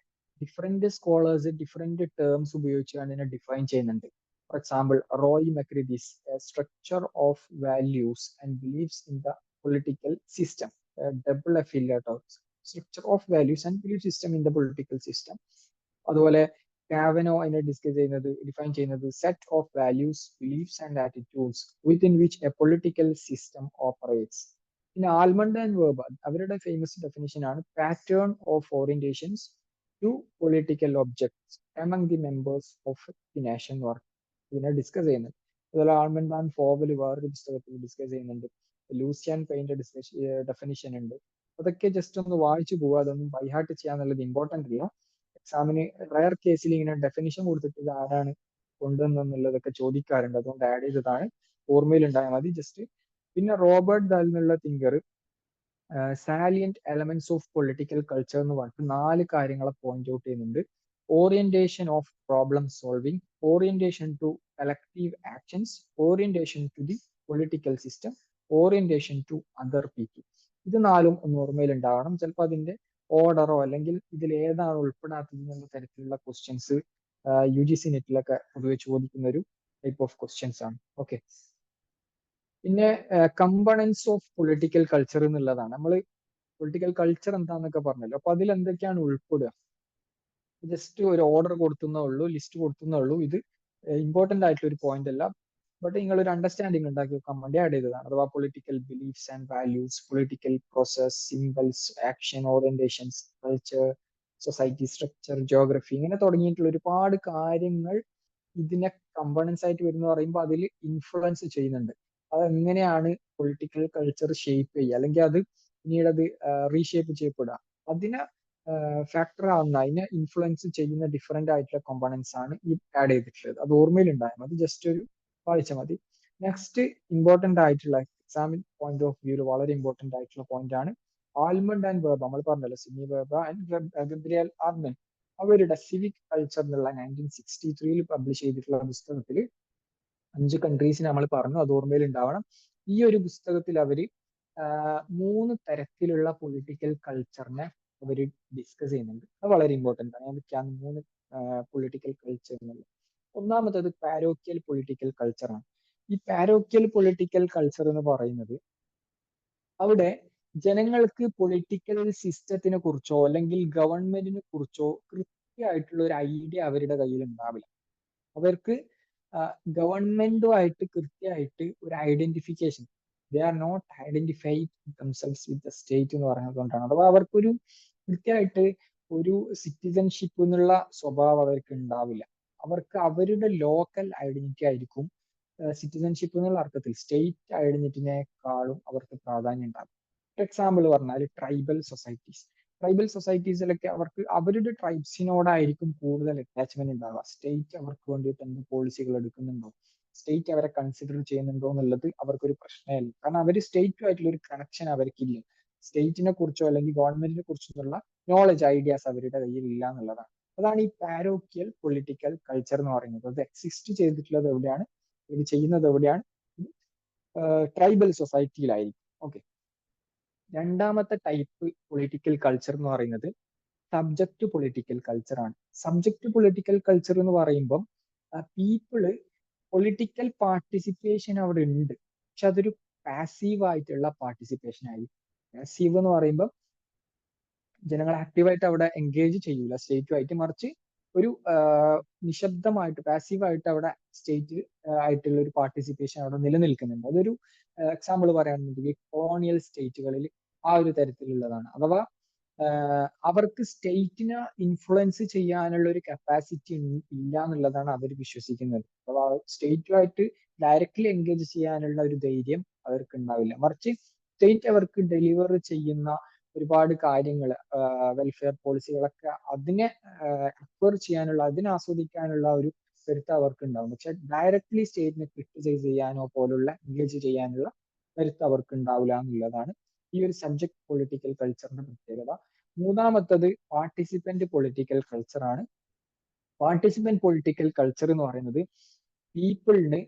ഡിഫറെന്റ് സ്കോളേഴ്സ് ഡിഫറെന്റ് ടേംസ് ഉപയോഗിച്ചാണ് ഇതിനെ ഡിഫൈൻ ചെയ്യുന്നുണ്ട്. For example, Roy Macridis, structure of values and beliefs in the political system, double affiliate of structure of values and belief system in the political system. അതുപോലെ കാവനോ അതിനെ ഡിഫൈൻ ചെയ്യുന്നത് set of values, beliefs and attitudes within which a political system operates. പിന്നെ ആൽമണ്ട് ആൻഡ് വെർബ് അവരുടെ ഫേമസ് ഡെഫിനിഷൻ ആണ് pattern of orientations to political objects among the members of the nation എന്ന് പറഞ്ഞു ഇതിനെ ഡിസ്കസ് ചെയ്യുന്നുണ്ട്. അതുപോലെ ആൽമണ്ട് ആൻഡ് ഫോവൽ വേറൊരു പുസ്തകത്തിൽ ഡിസ്കസ് ചെയ്യുന്നുണ്ട്. ലൂസിയൻ പെയിന്റെ ഡെഫിനിഷൻ ഉണ്ട്. അതൊക്കെ ജസ്റ്റ് ഒന്ന് വായിച്ചു പോകുക, അതൊന്നും ബൈഹാർട്ട് ചെയ്യാന്നുള്ളത് ഇമ്പോർട്ടന്റ് ഇല്ല. എക്സാമിന് റയർ കേസിൽ ഇങ്ങനെ ഡെഫിനിഷൻ കൊടുത്തിട്ട് ഇത് ആരാണ് കൊണ്ടുവന്നെന്നുള്ളതൊക്കെ ചോദിക്കാറുണ്ട്, അതുകൊണ്ട് ആഡ് ചെയ്തതാണ്, ഓർമ്മയിൽ ഉണ്ടായാൽ മതി ജസ്റ്റ്. പിന്നെ റോബർട്ട് ദാൽ എന്നുള്ള thinker salient elements of political culture എന്ന് പറഞ്ഞിട്ട് 4 കാര്യങ്ങളെ പോയിന്റ് ഔട്ട് ചെയ്യുന്നുണ്ട്. Orientation of problem solving, orientation to collective actions, orientation to the political system, orientation to other people. ഇത് 4ഉം ഒന്ന് ഓർമ്മയിൽ ഉണ്ടാവണം. ചിലപ്പോൾ അതിന്റെ ഓർഡറോ അല്ലെങ്കിൽ ഇതിൽ ഏതാണ് ഉൾപ്പെടാത്തത് എന്നുള്ള തരത്തിലുള്ള ക്വസ്റ്റ്യൻസ് UGC നെറ്റിലൊക്കെ പൊതുവെ ചോദിക്കുന്ന ഒരു ടൈപ്പ് ഓഫ് ക്വസ്റ്റ്യൻസ് ആണ്. ഓക്കെ, പിന്നെ കമ്പണൻസ് ഓഫ് പൊളിറ്റിക്കൽ കൾച്ചർ എന്നുള്ളതാണ്. നമ്മൾ പൊളിറ്റിക്കൽ കൾച്ചർ എന്താന്നൊക്കെ പറഞ്ഞല്ലോ, അപ്പൊ അതിൽ എന്തൊക്കെയാണ് ഉൾപ്പെടുക? ജസ്റ്റ് ഒരു ഓർഡർ കൊടുത്തുന്നേ ഉള്ളൂ, ലിസ്റ്റ് കൊടുത്തുന്നേ ഉള്ളൂ. ഇത് ഇമ്പോർട്ടന്റ് ആയിട്ടുള്ള ഒരു പോയിന്റ് അല്ല, ബട്ട് നിങ്ങൾ ഒരു അണ്ടർസ്റ്റാൻഡിങ് ഉണ്ടാക്കി വെക്കാൻ വേണ്ടി ആഡ് ചെയ്തതാണ്. അഥവാ political beliefs and values, political process, symbols, action, orientations, culture, society structure, geography, ഇങ്ങനെ തുടങ്ങിയിട്ടുള്ള ഒരുപാട് കാര്യങ്ങൾ ഇതിനെ കമ്പണൻസ് ആയിട്ട് വരുന്ന പറയുമ്പോൾ അതിൽ ഇൻഫ്ലുവൻസ് ചെയ്യുന്നുണ്ട്. അതെങ്ങനെയാണ് പൊളിറ്റിക്കൽ കൾച്ചർ ഷേപ്പ് ചെയ്യുക, അല്ലെങ്കിൽ അത് പിന്നീട് അത് റീഷേപ്പ് ചെയ്യപ്പെടുക, അതിനെ ഫാക്ടർ ആവുന്ന, അതിനെ ഇൻഫ്ലുവൻസ് ചെയ്യുന്ന ഡിഫറെന്റ് ആയിട്ടുള്ള കോമ്പണൻസ് ആണ് ഈ ആഡ് ചെയ്തിട്ടുള്ളത്. അത് ഓർമ്മയിൽ ഉണ്ടായാൽ മതി, ജസ്റ്റ് ഒരു വായിച്ചാൽ മതി. നെക്സ്റ്റ് ഇമ്പോർട്ടന്റ് ആയിട്ടുള്ള എക്സാമിൻ പോയിന്റ് ഓഫ് വ്യൂവിൽ വളരെ ഇമ്പോർട്ടന്റ് ആയിട്ടുള്ള പോയിന്റ് ആണ് ആൽമണ്ട് ആൻഡ് വെർബ. നമ്മൾ പറഞ്ഞല്ലോ, സിമി വെർബ ആൻഡ് ഗബ്രിയൽ ആർമൻ, അവരുടെ സിവിക് കൾച്ചർ എന്നുള്ള 1963 പബ്ലിഷ് ചെയ്തിട്ടുള്ള പുസ്തകത്തിൽ 5 കൺട്രീസിന് നമ്മൾ പറഞ്ഞു, അത് ഓർമ്മയിൽ ഉണ്ടാവണം. ഈ ഒരു പുസ്തകത്തിൽ അവര് 3 തരത്തിലുള്ള പൊളിറ്റിക്കൽ കൾച്ചറിനെ അവർ ഡിസ്കസ് ചെയ്യുന്നുണ്ട്. അത് വളരെ ഇമ്പോർട്ടന്റ് ആണ്. ഏതൊക്കെയാണ് 3 പൊളിറ്റിക്കൽ കൾച്ചർ എന്നുള്ളത്? ഒന്നാമത്തത് പാരോക്കിയൽ പൊളിറ്റിക്കൽ കൾച്ചറാണ്. ഈ പാരോക്കിയൽ പൊളിറ്റിക്കൽ കൾച്ചർ എന്ന് പറയുന്നത് അവിടെ ജനങ്ങൾക്ക് പൊളിറ്റിക്കൽ സിസ്റ്റത്തിനെ കുറിച്ചോ അല്ലെങ്കിൽ ഗവൺമെന്റിനെ കുറിച്ചോ കൃത്യമായിട്ടുള്ള ഒരു ഐഡിയ അവരുടെ കയ്യിൽ ഉണ്ടാവില്ല. അവർക്ക് ഗവൺമെന്റുമായിട്ട് കൃത്യമായിട്ട് ഒരു identification, they are not identified themselves with the state എന്ന് പറയുന്നത്. അഥവാ അവർക്കൊരു കൃത്യമായിട്ട് ഒരു സിറ്റിസൺഷിപ്പ് എന്നുള്ള സ്വഭാവം അവർക്ക് ഉണ്ടാവില്ല. അവർക്ക് അവരുടെ ലോക്കൽ ഐഡന്റിറ്റി ആയിരിക്കും സിറ്റിസൺഷിപ്പ് എന്നുള്ള അർത്ഥത്തിൽ സ്റ്റേറ്റ് ഐഡന്റിറ്റിനേക്കാളും അവർക്ക് പ്രാധാന്യം ഉണ്ടാകും. ഫോർ എക്സാമ്പിൾ പറഞ്ഞാൽ ട്രൈബൽ സൊസൈറ്റീസിലൊക്കെ അവർക്ക് അവരുടെ ട്രൈബ്സിനോടായിരിക്കും കൂടുതൽ അറ്റാച്ച്മെന്റ് ഉണ്ടാവുക. സ്റ്റേറ്റ് അവർക്ക് വേണ്ടിയിട്ട് എന്ത് പോളിസികൾ എടുക്കുന്നുണ്ടോ, സ്റ്റേറ്റ് അവരെ കൺസിഡർ ചെയ്യുന്നുണ്ടോ എന്നുള്ളത് അവർക്കൊരു പ്രശ്നമല്ല. കാരണം അവർ സ്റ്റേറ്റുമായിട്ടുള്ള ഒരു കണക്ഷൻ അവർക്കില്ല. സ്റ്റേറ്റിനെ കുറിച്ചോ അല്ലെങ്കിൽ ഗവൺമെന്റിനെ കുറിച്ചുള്ള നോളജ്, ഐഡിയാസ് അവരുടെ കയ്യിൽ ഇല്ല എന്നുള്ളതാണ്. അതാണ് ഈ പാരോക്കിയൽ പൊളിറ്റിക്കൽ കൾച്ചർ എന്ന് പറയുന്നത്. അത് എക്സിസ്റ്റ് ചെയ്തിട്ടുള്ളത് എവിടെയാണ്, ഇത് ചെയ്യുന്നത് എവിടെയാണ്? ട്രൈബൽ സൊസൈറ്റിയിലായിരിക്കും. ഓക്കെ, രണ്ടാമത്തെ ടൈപ്പ് പൊളിറ്റിക്കൽ കൾച്ചർ എന്ന് പറയുന്നത് സബ്ജക്റ്റ് പൊളിറ്റിക്കൽ കൾച്ചർ ആണ്. സബ്ജക്റ്റ് പൊളിറ്റിക്കൽ കൾച്ചർ എന്ന് പറയുമ്പം പീപ്പിള് പൊളിറ്റിക്കൽ പാർട്ടിസിപ്പേഷൻ അവിടെ ഉണ്ട്, പക്ഷെ അതൊരു പാസീവ് ആയിട്ടുള്ള പാർട്ടിസിപ്പേഷൻ ആയിരിക്കും. പാസീവ് എന്ന് പറയുമ്പോൾ ജനങ്ങൾ ആക്റ്റീവായിട്ട് അവിടെ എൻഗേജ് ചെയ്യൂല സ്റ്റേറ്റുമായിട്ട്, മറിച്ച് ഒരു നിശബ്ദമായിട്ട് പാസീവായിട്ട് അവിടെ സ്റ്റേറ്റ് ആയിട്ടുള്ള ഒരു പാർട്ടിസിപ്പേഷൻ അവിടെ നിലനിൽക്കുന്നുണ്ട്. അതൊരു എക്സാമ്പിൾ പറയുകയാണെന്നുണ്ടെങ്കിൽ കൊളോണിയൽ സ്റ്റേറ്റുകളിൽ ആ ഒരു തരത്തിലുള്ളതാണ്. അഥവാ അവർക്ക് സ്റ്റേറ്റിനെ ഇൻഫ്ലുവൻസ് ചെയ്യാനുള്ള ഒരു കപ്പാസിറ്റി ഇല്ല എന്നുള്ളതാണ് അവർ വിശ്വസിക്കുന്നത്. അഥവാ സ്റ്റേറ്റുമായിട്ട് ഡയറക്റ്റ്ലി എൻഗേജ് ചെയ്യാനുള്ള ഒരു ധൈര്യം അവർക്ക് ഉണ്ടാവില്ല. മറിച്ച് സ്റ്റേറ്റ് അവർക്ക് ഡെലിവർ ചെയ്യുന്ന ഒരുപാട് കാര്യങ്ങൾ, വെൽഫെയർ പോളിസികളൊക്കെ അതിനെ അക്വയർ ചെയ്യാനുള്ള, അതിനെ ആസ്വദിക്കാനുള്ള ഒരു കരുത്ത് അവർക്ക് ഉണ്ടാവും. പക്ഷെ ഡയറക്ട്ലി സ്റ്റേറ്റിനെ ക്രിട്ടിസൈസ് ചെയ്യാനോ പോലുള്ള എൻഗേജ് ചെയ്യാനുള്ള കരുത്ത് അവർക്ക് ഉണ്ടാവില്ല എന്നുള്ളതാണ് ഈ ഒരു സബ്ജക്ട് പൊളിറ്റിക്കൽ കൾച്ചറിന്റെ പ്രത്യേകത. മൂന്നാമത്തത് പാർട്ടിസിപ്പന്റ് പൊളിറ്റിക്കൽ കൾച്ചർ ആണ്. പാർട്ടിസിപ്പന്റ് പൊളിറ്റിക്കൽ കൾച്ചർ എന്ന് പറയുന്നത് പീപ്പിളിന്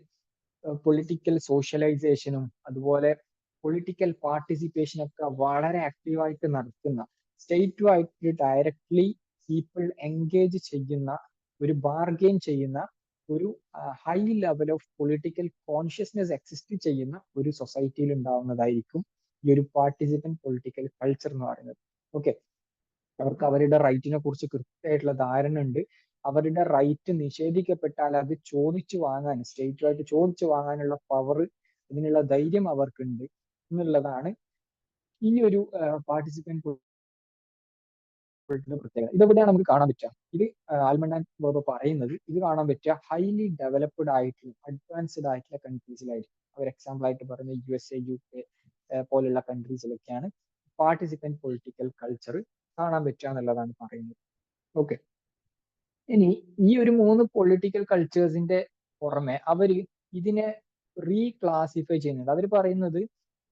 പൊളിറ്റിക്കൽ സോഷ്യലൈസേഷനും അതുപോലെ പൊളിറ്റിക്കൽ പാർട്ടിസിപ്പേഷനും ഒക്കെ വളരെ ആക്റ്റീവായിട്ട് നടത്തുന്ന, സ്റ്റേറ്റുമായിട്ട് ഡയറക്ട്ലി പീപ്പിൾ എൻഗേജ് ചെയ്യുന്ന, ഒരു ബാർഗെയിൻ ചെയ്യുന്ന, ഒരു high level of political consciousness exist ചെയ്യുന്ന ഒരു സൊസൈറ്റിയിൽ ഉണ്ടാവുന്നതായിരിക്കും ഈ ഒരു പാർട്ടിസിപ്പന്റ് പൊളിറ്റിക്കൽ കൾച്ചർ എന്ന് പറയുന്നത്. ഓക്കെ, അവർക്ക് അവരുടെ റൈറ്റിനെ കുറിച്ച് കൃത്യമായിട്ടുള്ള ധാരണ ഉണ്ട്. അവരുടെ റൈറ്റ് നിഷേധിക്കപ്പെട്ടാൽ അത് ചോദിച്ചു വാങ്ങാൻ, സ്റ്റേറ്റുമായിട്ട് ചോദിച്ചു വാങ്ങാനുള്ള പവർ, അതിനുള്ള ധൈര്യം അവർക്കുണ്ട് എന്നുള്ളതാണ് ഈ ഒരു പാർട്ടിസിപ്പന്റ് പ്രത്യേകത. ഇതെവിടെയാണ് നമുക്ക് കാണാൻ പറ്റുക? ഇത് ആൽമണ്ട് ആൻഡ് ബോബ് പറയുന്നത് ഇത് കാണാൻ പറ്റുക ഹൈലി ഡെവലപ്ഡ് ആയിട്ടുള്ള, അഡ്വാൻസ്ഡ് ആയിട്ടുള്ള കൺട്രീസിലായിരിക്കും. അവർ എക്സാമ്പിൾ ആയിട്ട് പറയുന്നത് USA, UK പോലുള്ള കൺട്രീസിലൊക്കെയാണ് പാർട്ടിസിപ്പന്റ് പൊളിറ്റിക്കൽ കൾച്ചർ കാണാൻ പറ്റുക എന്നുള്ളതാണ് പറയുന്നത്. ഓക്കെ, ഇനി ഈ ഒരു 3 പൊളിറ്റിക്കൽ കൾച്ചേഴ്സിന്റെ പുറമെ അവര് ഇതിനെ റീക്ലാസിഫൈ ചെയ്യുന്നുണ്ട്. അവർ പറയുന്നത്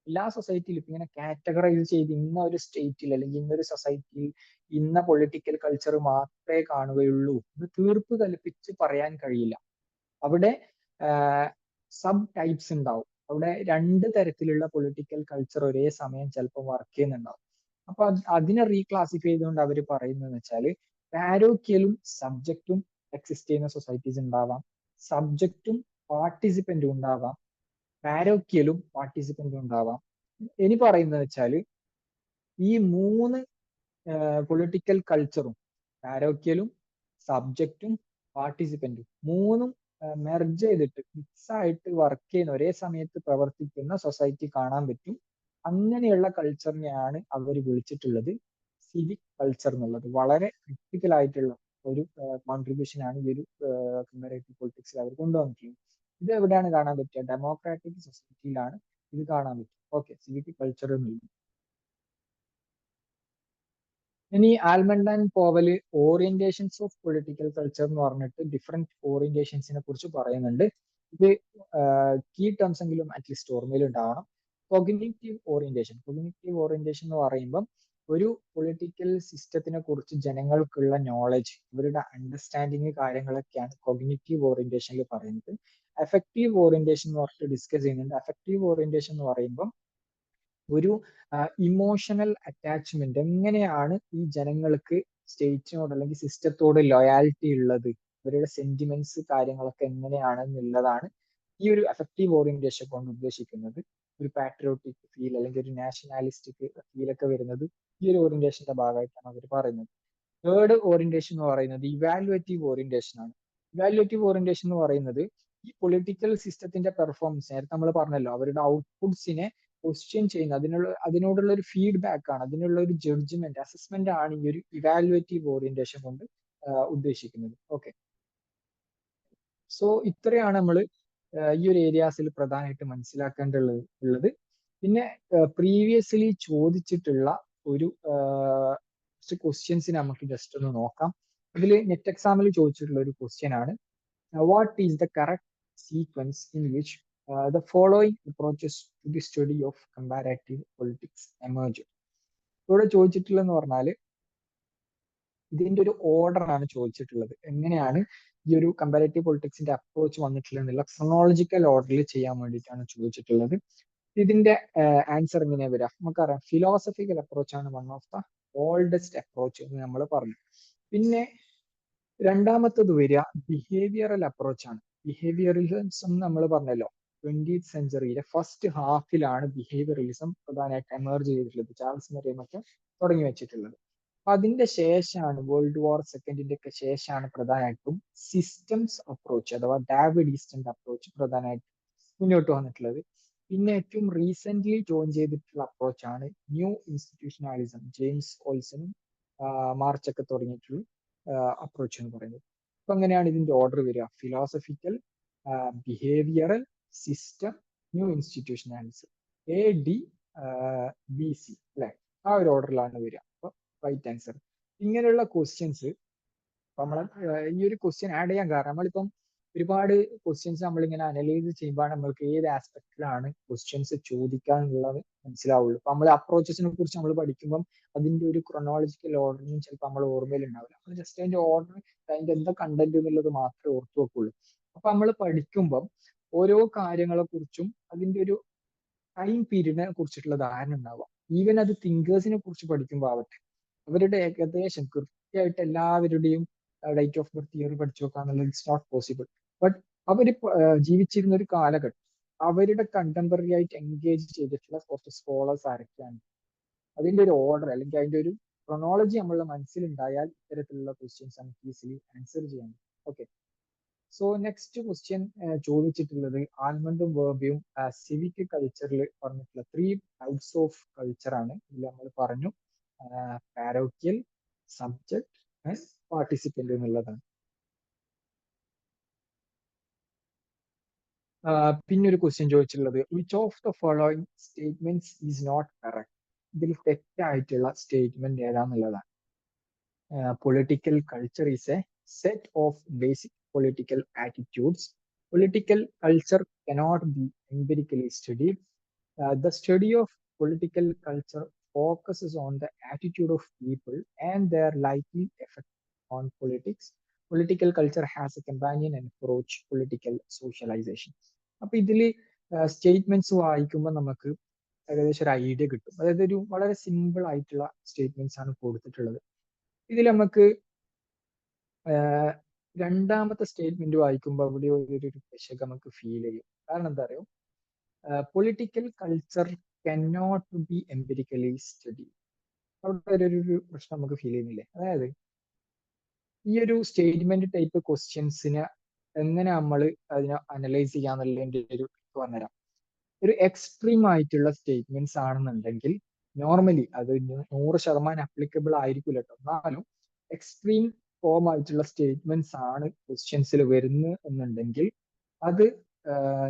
എല്ലാ സൊസൈറ്റിയിലും ഇപ്പൊ ഇങ്ങനെ കാറ്റഗറൈസ് ചെയ്ത് ഇന്ന ഒരു സ്റ്റേറ്റിൽ അല്ലെങ്കിൽ ഇന്നൊരു സൊസൈറ്റിയിൽ ഇന്ന പൊളിറ്റിക്കൽ കൾച്ചർ മാത്രമേ കാണുകയുള്ളൂ എന്ന് തീർപ്പ് കൽപ്പിച്ച് പറയാൻ കഴിയില്ല. അവിടെ സബ് ടൈപ്സ് ഉണ്ടാവും. അവിടെ 2 തരത്തിലുള്ള പൊളിറ്റിക്കൽ കൾച്ചർ ഒരേ സമയം ചിലപ്പോൾ വർക്ക് ചെയ്യുന്നുണ്ടാവും. അപ്പൊ അതിനെ റീക്ലാസിഫൈ ചെയ്തുകൊണ്ട് അവർ പറയുന്നത് വെച്ചാൽ പാരോക്കിയലും സബ്ജക്റ്റും എക്സിസ്റ്റ് ചെയ്യുന്ന സൊസൈറ്റീസ് ഉണ്ടാവാം, സബ്ജക്റ്റും പാർട്ടിസിപ്പന്റും ഉണ്ടാവാം, പാരോക്കിയലും പാർട്ടിസിപ്പന്റും ഉണ്ടാവാം. ഇനി പറയുന്നത് വെച്ചാൽ ഈ 3 പൊളിറ്റിക്കൽ കൾച്ചറും, പാരോക്കിയലും സബ്ജക്റ്റും പാർട്ടിസിപ്പന്റും മൂന്നും മെർജ് ചെയ്തിട്ട് മിക്സ് ആയിട്ട് വർക്ക് ചെയ്യുന്ന, ഒരേ സമയത്ത് പ്രവർത്തിക്കുന്ന സൊസൈറ്റി കാണാൻ പറ്റും. അങ്ങനെയുള്ള കൾച്ചറിനെയാണ് അവർ വിളിച്ചിട്ടുള്ളത് സിവിക് കൾച്ചർ എന്നുള്ളത്. വളരെ ക്രിട്ടിക്കൽ ആയിട്ടുള്ള ഒരു കോൺട്രിബ്യൂഷൻ ആണ് ഈ ഒരു കമ്പാരേറ്റീവ് പൊളിറ്റിക്സിൽ അവർ കൊണ്ടുവന്നിട്ടുള്ളത്. ഇത് എവിടെയാണ് കാണാൻ പറ്റുക? ഡെമോക്രാറ്റിക് സൊസൈറ്റിയിലാണ് ഇത് കാണാൻ പറ്റും. ഓക്കെ, സിവിക് കൾച്ചർ എന്നുള്ളത്. ഇനി ആൽമണ്ട് ആൻഡ് പോവല് ഓറിയന്റേഷൻസ് ഓഫ് പൊളിറ്റിക്കൽ കൾച്ചർ എന്ന് പറഞ്ഞിട്ട് ഡിഫറെന്റ് ഓറിയന്റേഷൻസിനെ കുറിച്ച് പറയുന്നുണ്ട്. ഇത് കീ ടേംസ് എങ്കിലും അറ്റ്ലീസ്റ്റ് ഓർമ്മയിൽ ഉണ്ടാവണം. Cognitive orientation. കൊഗ്നിറ്റീവ് ഓറിയന്റേഷൻ എന്ന് പറയുമ്പം ഒരു പൊളിറ്റിക്കൽ സിസ്റ്റത്തിനെ കുറിച്ച് ജനങ്ങൾക്കുള്ള നോളജ്, ഇവരുടെ അണ്ടർസ്റ്റാൻഡിങ് കാര്യങ്ങളൊക്കെയാണ് കൊഗ്നിറ്റീവ് ഓറിയന്റേഷനിൽ പറയുന്നത്. അഫക്റ്റീവ് ഓറിയന്റേഷൻ എന്ന് പറഞ്ഞിട്ട് ഡിസ്കസ് ചെയ്യുന്നുണ്ട്. അഫക്റ്റീവ് ഓറിയന്റേഷൻ എന്ന് പറയുമ്പോൾ ഒരു ഇമോഷണൽ അറ്റാച്ച്മെന്റ്, എങ്ങനെയാണ് ഈ ജനങ്ങൾക്ക് സ്റ്റേറ്റിനോട് അല്ലെങ്കിൽ സിസ്റ്റത്തോട് ലോയാലിറ്റി ഉള്ളത്, ഇവരുടെ സെന്റിമെന്റ്സ് കാര്യങ്ങളൊക്കെ എങ്ങനെയാണ് എന്നുള്ളതാണ് ഈ ഒരു അഫക്റ്റീവ് ഓറിയന്റേഷൻ കൊണ്ട് ഉദ്ദേശിക്കുന്നത്. ഒരു പാട്രിയോട്ടിക് ഫീൽ അല്ലെങ്കിൽ ഒരു നാഷണാലിസ്റ്റിക് ഫീലൊക്കെ വരുന്നത് ഈ ഒരു ഓറിയന്റേഷന്റെ ഭാഗമായിട്ടാണ് അവർ പറയുന്നത്. തേർഡ് ഓറിയന്റേഷൻ എന്ന് പറയുന്നത് ഇവാലുവേറ്റീവ് ഓറിയന്റേഷൻ ആണ്. ഇവാലുവേറ്റീവ് ഓറിയന്റേഷൻ എന്ന് പറയുന്നത് ഈ പൊളിറ്റിക്കൽ സിസ്റ്റത്തിന്റെ പെർഫോമൻസ്, നേരത്തെ നമ്മൾ പറഞ്ഞല്ലോ, അവരുടെ ഔട്ട്പുട്സിനെ ക്വസ്റ്റ്യൻ ചെയ്യുന്ന, അതിനോടുള്ള ഒരു ഫീഡ്ബാക്ക് ആണ്, അതിനുള്ള ഒരു ജഡ്ജ്മെന്റ്, അസസ്മെന്റ് ആണ് ഈ ഒരു ഇവാലുവേറ്റീവ് ഓറിയന്റേഷൻ കൊണ്ട് ഉദ്ദേശിക്കുന്നത്. ഓക്കെ, സോ ഇത്രയാണ് നമ്മൾ ഈ ഒരു ഏരിയാസിൽ പ്രധാനമായിട്ട് മനസ്സിലാക്കേണ്ടതുള്ളത്. പിന്നെ പ്രീവിയസ്ലി ചോദിച്ചിട്ടുള്ള ഒരു ക്വസ്റ്റ്യൻസിനെ നമുക്ക് ജസ്റ്റ് ഒന്ന് നോക്കാം. ഇതിൽ നെറ്റ് എക്സാമിൽ ചോദിച്ചിട്ടുള്ള ഒരു ക്വസ്റ്റ്യൻ ആണ്, what is the correct sequence in which the following approaches to the study of comparative politics emerged. ഇവിടെ ചോദിച്ചിട്ടുള്ളതെന്ന് പറഞ്ഞാൽ ഇതിന്റെ ഒരു ഓർഡർ ആണ് ചോദിച്ചിട്ടുള്ളത്. എങ്ങനെയാണ് ഈ ഒരു കമ്പാരേറ്റീവ് പൊളിറ്റിക്സിന്റെ അപ്രോച്ച് വന്നിട്ടുള്ളത് എന്നുള്ള ക്രോണോളജിക്കൽ ഓർഡറിൽ ചെയ്യാൻ വേണ്ടിയിട്ടാണ് ചോദിച്ചിട്ടുള്ളത്. ഇതിന്റെ ആൻസർ എങ്ങനെയാ വരിക? നമുക്കറിയാം, ഫിലോസഫിക്കൽ അപ്രോച്ച് ആണ് one of the oldest approach എന്ന് നമ്മൾ പറഞ്ഞു. പിന്നെ രണ്ടാമത്തത് വരിക ബിഹേവിയറൽ അപ്രോച്ച് ആണ്. ബിഹേവിയറലിസം നമ്മൾ പറഞ്ഞല്ലോ, 20th സെഞ്ചുറിയിലെ ഫസ്റ്റ് ഹാഫിലാണ് ബിഹേവിയറലിസം പ്രധാനമായിട്ട് എമർജ് ചെയ്തിട്ടുള്ളത്. ചാൾസ് മെറിയം ഒക്കെ തുടങ്ങി വെച്ചിട്ടുള്ളത്. അപ്പൊ അതിന്റെ ശേഷമാണ്, വേൾഡ് വാർ സെക്കൻഡിന്റെ ഒക്കെ ശേഷമാണ് പ്രധാനമായിട്ടും സിസ്റ്റംസ് അപ്രോച്ച് അഥവാ ഡാവിഡ് ഈസ്റ്റന്റെ അപ്രോച്ച് പ്രധാനമായിട്ട് മുന്നോട്ട് വന്നിട്ടുള്ളത്. പിന്നെ ഏറ്റവും റീസെന്റ് ജോയിൻ ചെയ്തിട്ടുള്ള അപ്രോച്ച് ആണ് ന്യൂ ഇൻസ്റ്റിറ്റ്യൂഷണാലിസം, ജെയിംസ് ഓൾസനും മാർച്ചൊക്കെ തുടങ്ങിയിട്ടുള്ള അപ്രോച്ച് എന്ന് പറയുന്നത്. അപ്പൊ അങ്ങനെയാണ് ഇതിന്റെ ഓർഡർ വരിക: philosophical, behavioural, system, new institutionalism. AD B C അല്ലെ, ആ ഒരു ഓർഡറിലാണ് വരിക. അപ്പൊ റൈറ്റ് ആൻസർ. ഇങ്ങനെയുള്ള ക്വസ്റ്റ്യൻസ് നമ്മളെ ഈ ഒരു ക്വസ്റ്റ്യൻ ആഡ് ചെയ്യാൻ കാരണം നമ്മളിപ്പം ഒരുപാട് ക്വസ്റ്റ്യൻസ് നമ്മളിങ്ങനെ അനലൈസ് ചെയ്യുമ്പോൾ നമ്മൾക്ക് ഏത് ആസ്പെക്റ്റിലാണ് ക്വസ്റ്റ്യൻസ് ചോദിക്കാന്നുള്ളത് മനസ്സിലാവുള്ളൂ. ഇപ്പൊ നമ്മൾ അപ്രോച്ചസിനെ കുറിച്ച് നമ്മൾ പഠിക്കുമ്പോൾ അതിന്റെ ഒരു ക്രൊണോളജിക്കൽ ഓർഡറിനും ചിലപ്പോൾ നമ്മൾ ഓർമ്മയിൽ ഉണ്ടാവില്ല. നമ്മൾ ജസ്റ്റ് അതിന്റെ ഓർഡർ, അതിന്റെ എന്താ കണ്ടന്റ് എന്നുള്ളത് മാത്രമേ ഓർത്തു വെക്കുള്ളൂ. അപ്പൊ നമ്മൾ പഠിക്കുമ്പം ഓരോ കാര്യങ്ങളെ കുറിച്ചും അതിന്റെ ഒരു ടൈം പീരീഡിനെ കുറിച്ചിട്ടുള്ള ധാരണ ഉണ്ടാവുക. ഈവൻ അത് തിങ്കേഴ്സിനെ കുറിച്ച് പഠിക്കുമ്പോൾ ആവട്ടെ, അവരുടെ ഏകദേശം കൃത്യമായിട്ട് എല്ലാവരുടെയും ഡേറ്റ് ഓഫ് ബർത്ത് ഇയർ പഠിച്ചു വെക്കുക എന്നുള്ളത് ഇറ്റ്സ് നോട്ട് പോസിബിൾ. ബട്ട് അവർ ജീവിച്ചിരുന്ന ഒരു കാലഘട്ടം, അവരുടെ കണ്ടംപററി ആയിട്ട് എൻഗേജ് ചെയ്തിട്ടുള്ള കുറച്ച് സ്കോളേഴ്സ് ആരൊക്കെയാണ്, അതിന്റെ ഒരു ഓർഡർ അല്ലെങ്കിൽ അതിന്റെ ഒരു ക്രൊണോളജി നമ്മളുടെ മനസ്സിലുണ്ടായാൽ ഇത്തരത്തിലുള്ള ക്വസ്റ്റ്യൻസ് നമുക്ക് ഈസിലി ആൻസർ ചെയ്യാൻ. ഓക്കെ, സോ നെക്സ്റ്റ് ക്വസ്റ്റ്യൻ ചോദിച്ചിട്ടുള്ളത് ആൽമണ്ടും വേർബിയും സിവിക് കൾച്ചറിൽ പറഞ്ഞിട്ടുള്ള 3 ടൈപ്സ് ഓഫ് കൾച്ചർ ആണ്. ഇതിൽ നമ്മൾ പറഞ്ഞു പാരോക്കിയൽ, സബ്ജക്ട് ആൻഡ് പാർട്ടിസിപ്പന്റ് എന്നുള്ളതാണ്. പിന്നെ ഒരു ക്വസ്റ്റ്യൻ ചോദിച്ചിട്ടുള്ളത് which of the following statements is not correct. ഇതിൽ തെറ്റായിട്ടുള്ള സ്റ്റേറ്റ്മെന്റ് ഏതാന്നുള്ളതാണ്. Political culture is a set of basic political attitudes. Political culture cannot be empirically studied. The study of political culture focuses on the attitude of people and their likely effect on politics. Political culture has a companion approach, political socialization. അപ്പൊ ഇതിൽ സ്റ്റേറ്റ്മെന്റ്സ് വായിക്കുമ്പോൾ നമുക്ക് ഏകദേശം ഒരു ഐഡിയ കിട്ടും. അതായത് ഒരു വളരെ സിമ്പിൾ ആയിട്ടുള്ള സ്റ്റേറ്റ്മെന്റ്സ് ആണ് കൊടുത്തിട്ടുള്ളത്. ഇതിൽ നമുക്ക് രണ്ടാമത്തെ സ്റ്റേറ്റ്മെന്റ് വായിക്കുമ്പോൾ അവിടെ ഒരു പെശക് നമുക്ക് ഫീൽ ചെയ്യും. കാരണം എന്താ അറിയോ, political culture cannot be empirically study. അവിടെ ഒരു പ്രശ്നം നമുക്ക് ഫീൽ ചെയ്യുന്നില്ലേ? അതായത് ഈ ഒരു സ്റ്റേറ്റ്മെന്റ് ടൈപ്പ് ക്വസ്റ്റ്യൻസിനെ എങ്ങനെ നമ്മൾ അതിനെ അനലൈസ് ചെയ്യാന്നുള്ളതിന്റെ ഒരു പറഞ്ഞുതരാം. ഒരു എക്സ്ട്രീം ആയിട്ടുള്ള സ്റ്റേറ്റ്മെന്റ്സ് ആണെന്നുണ്ടെങ്കിൽ നോർമലി അത് 100% അപ്ലിക്കബിൾ ആയിരിക്കില്ല കേട്ടോ, എന്നാലും എക്സ്ട്രീം ഫോം ആയിട്ടുള്ള സ്റ്റേറ്റ്മെന്റ്സ് ആണ് ക്വസ്റ്റ്യൻസിൽ വരുന്നത് എന്നുണ്ടെങ്കിൽ അത്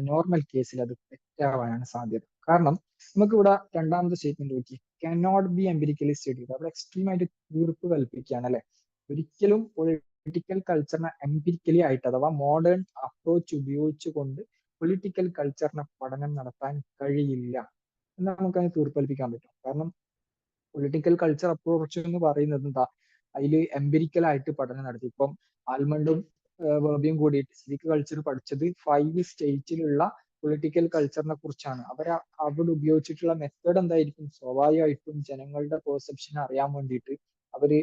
നോർമൽ കേസിൽ അത് തെറ്റാവാനാണ് സാധ്യത. കാരണം നമുക്ക് ഇവിടെ രണ്ടാമത്തെ സ്റ്റേറ്റ്മെന്റ് നോക്കി, can not be empirically study. അവിടെ എക്സ്ട്രീം ആയിട്ട് തീർപ്പ് കൽപ്പിക്കുകയാണ് അല്ലെ. ഒരിക്കലും പൊളിറ്റിക്കൽ കൾച്ചറിനെ എംപിരിക്കലി ആയിട്ട് അഥവാ മോഡേൺ അപ്രോച്ച് ഉപയോഗിച്ചുകൊണ്ട് പൊളിറ്റിക്കൽ കൾച്ചറിനെ പഠനം നടത്താൻ കഴിയില്ല എന്ന് നമുക്കതിന് തീർപ്പൽപ്പിക്കാൻ പറ്റും. കാരണം പൊളിറ്റിക്കൽ കൾച്ചർ അപ്രോച്ച് എന്ന് പറയുന്നത് എന്താ, അതിൽ എംപിരിക്കൽ ആയിട്ട് പഠനം നടത്തി. ഇപ്പം ആൽമണ്ടും വേർബിയും കൂടിയിട്ട് സിവിക് കൾച്ചർ പഠിച്ചത് 5 സ്റ്റേറ്റിലുള്ള പൊളിറ്റിക്കൽ കൾച്ചറിനെ കുറിച്ചാണ്. അവിടെ ഉപയോഗിച്ചിട്ടുള്ള മെത്തേഡ് എന്തായിരിക്കും, സ്വാഭാവികമായിട്ടും ജനങ്ങളുടെ പെർസെപ്ഷൻ അറിയാൻ വേണ്ടിയിട്ട് അവര്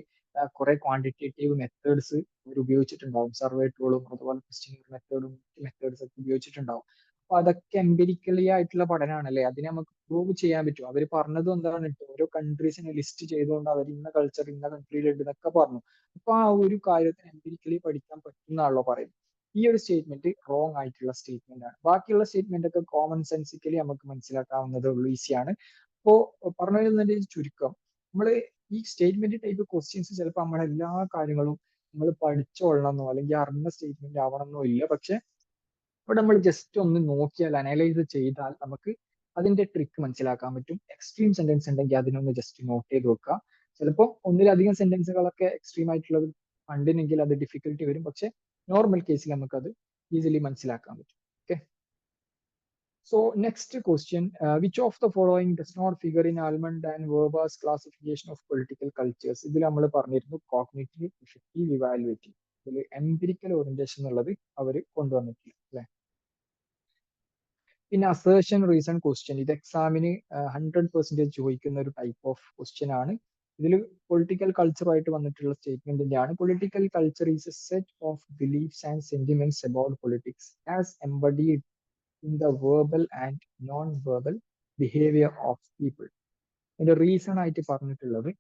കുറെ ക്വാണ്ടിറ്റേറ്റീവ് മെത്തേഡ്സ് അവർ ഉപയോഗിച്ചിട്ടുണ്ടാവും. സർവേ ടൂളും അതുപോലെ ക്വസ്റ്റ്യൻ മെത്തേഡും മെത്തേഡ്സ് ഒക്കെ ഉപയോഗിച്ചിട്ടുണ്ടാവും. അപ്പൊ അതൊക്കെ എംപിരിക്കലി ആയിട്ടുള്ള പഠനമാണ് അല്ലെ. അതിനെ നമുക്ക് പ്രൂവ് ചെയ്യാൻ പറ്റും. അവർ പറഞ്ഞതും എന്താണ്, ഓരോ കൺട്രീസിനെ ലിസ്റ്റ് ചെയ്തുകൊണ്ട് അവർ ഇന്ന കൾച്ചർ ഇന്ന കൺട്രിയിലുണ്ട് എന്നൊക്കെ പറഞ്ഞു. അപ്പൊ ആ ഒരു കാര്യത്തിന് എംപിരിക്കലി പഠിക്കാൻ പറ്റുന്നാണല്ലോ പറയുന്നത്. ഈ ഒരു സ്റ്റേറ്റ്മെന്റ് റോങ് ആയിട്ടുള്ള സ്റ്റേറ്റ്മെന്റ് ആണ്. ബാക്കിയുള്ള സ്റ്റേറ്റ്മെന്റ് ഒക്കെ കോമൺ സെൻസിക്കലി നമുക്ക് മനസ്സിലാക്കാവുന്നതേ ഉള്ളൂ, ഈസിയാണ്. അപ്പോ പറഞ്ഞു വരുന്നതിന്റെ ചുരുക്കം, നമ്മൾ ഈ സ്റ്റേറ്റ്മെന്റ് ടൈപ്പ് ക്വസ്റ്റ്യൻസ് ചിലപ്പോൾ നമ്മുടെ എല്ലാ കാര്യങ്ങളും നമ്മൾ പഠിച്ചോളണമെന്നോ അല്ലെങ്കിൽ അറിഞ്ഞ സ്റ്റേറ്റ്മെന്റ് ആവണമെന്നോ ഇല്ല. പക്ഷെ ഇവിടെ നമ്മൾ ജസ്റ്റ് ഒന്ന് നോക്കിയാൽ, അനലൈസ് ചെയ്താൽ നമുക്ക് അതിന്റെ ട്രിക്ക് മനസ്സിലാക്കാൻ പറ്റും. എക്സ്ട്രീം സെന്റൻസ് ഉണ്ടെങ്കിൽ അതിനൊന്ന് ജസ്റ്റ് നോട്ട് ചെയ്ത് വെക്കുക. ചിലപ്പോൾ ഒന്നിലധികം സെന്റൻസുകളൊക്കെ എക്സ്ട്രീം ആയിട്ടുള്ളത് കണ്ടിനെങ്കിൽ അത് ഡിഫിക്കൽട്ടി വരും. പക്ഷെ നോർമൽ കേസിൽ നമുക്കത് ഈസിലി മനസ്സിലാക്കാൻ പറ്റും. Okay, so next question, which of the following does not figure in Almond and Verba's classification of political cultures. ഇതിൽ നമ്മൾ പറഞ്ഞിരുന്നു കോഗ്നിറ്റീവ്, ഇഫക്റ്റീവ്, ഇവാലുവേറ്റീവ്. ഇതിൽ എംപിരിക്കൽ ഓറിയന്റേഷൻ എന്നുള്ളത് അവർ കൊണ്ടുവന്നിട്ടില്ല അല്ലെ. പിന്നെ അസേർഷൻ റീസൺ ക്വസ്റ്റ്യൻ, ഇത് എക്സാമിന് 100% ചോദിക്കുന്ന ഒരു ടൈപ്പ് ഓഫ് ക്വസ്റ്റ്യൻ ആണ്. ഇതിൽ പൊളിറ്റിക്കൽ കൾച്ചറുമായിട്ട് വന്നിട്ടുള്ള സ്റ്റേറ്റ്മെന്റിന്റെ ആണ്. Political culture is a set of beliefs and sentiments about politics as embedded in the verbal and non verbal behaviour of people. ഇതിന്റെ റീസൺ ആയിട്ട് പറഞ്ഞിട്ടുള്ളത്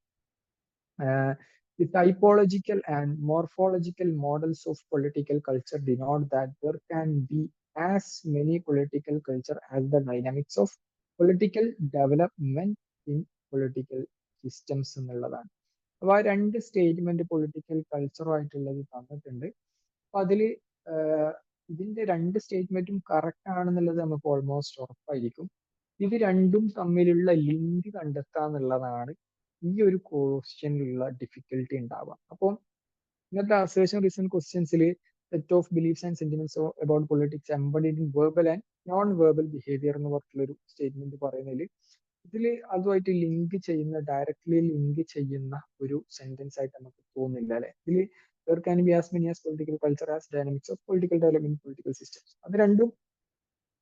the typological and morphological models of political culture denote that there can be as many political culture as the dynamics of political development in political systems എന്നുള്ളതാണ്. അപ്പൊ ആ രണ്ട് സ്റ്റേറ്റ്മെന്റ് പൊളിറ്റിക്കൽ കൾച്ചറുമായിട്ടുള്ളത് തന്നിട്ടുണ്ട്. അപ്പൊ അതില് ഇതിന്റെ രണ്ട് സ്റ്റേറ്റ്മെന്റും കറക്റ്റ് ആണെന്നുള്ളത് നമുക്ക് ഓൾമോസ്റ്റ് ഉറപ്പായിരിക്കും. ഇത് രണ്ടും തമ്മിലുള്ള ലിങ്ക് കണ്ടെത്തുക എന്നുള്ളതാണ് ഈ ഒരു ക്വസ്റ്റ്യനിലുള്ള ഡിഫിക്കൽട്ടി ഉണ്ടാവുക. അപ്പോൾ ഇങ്ങനത്തെ അസേർഷൻ റീസൺ ക്വസ്റ്റ്യൻസിൽ set of beliefs and sentiments about politics embedded in verbal and non verbal behaviour എന്ന് പറഞ്ഞിട്ടുള്ള ഒരു സ്റ്റേറ്റ്മെന്റ് പറയുന്നതിൽ ഇതിൽ അതുമായിട്ട് ഡയറക്ട്ലി ലിങ്ക് ചെയ്യുന്ന ഒരു സെന്റൻസ് ആയിട്ട് നമുക്ക് തോന്നുന്നില്ല അല്ലെ. ഇതിൽ there can be as many as political culture as dynamics of political development in political systems. അത് രണ്ടും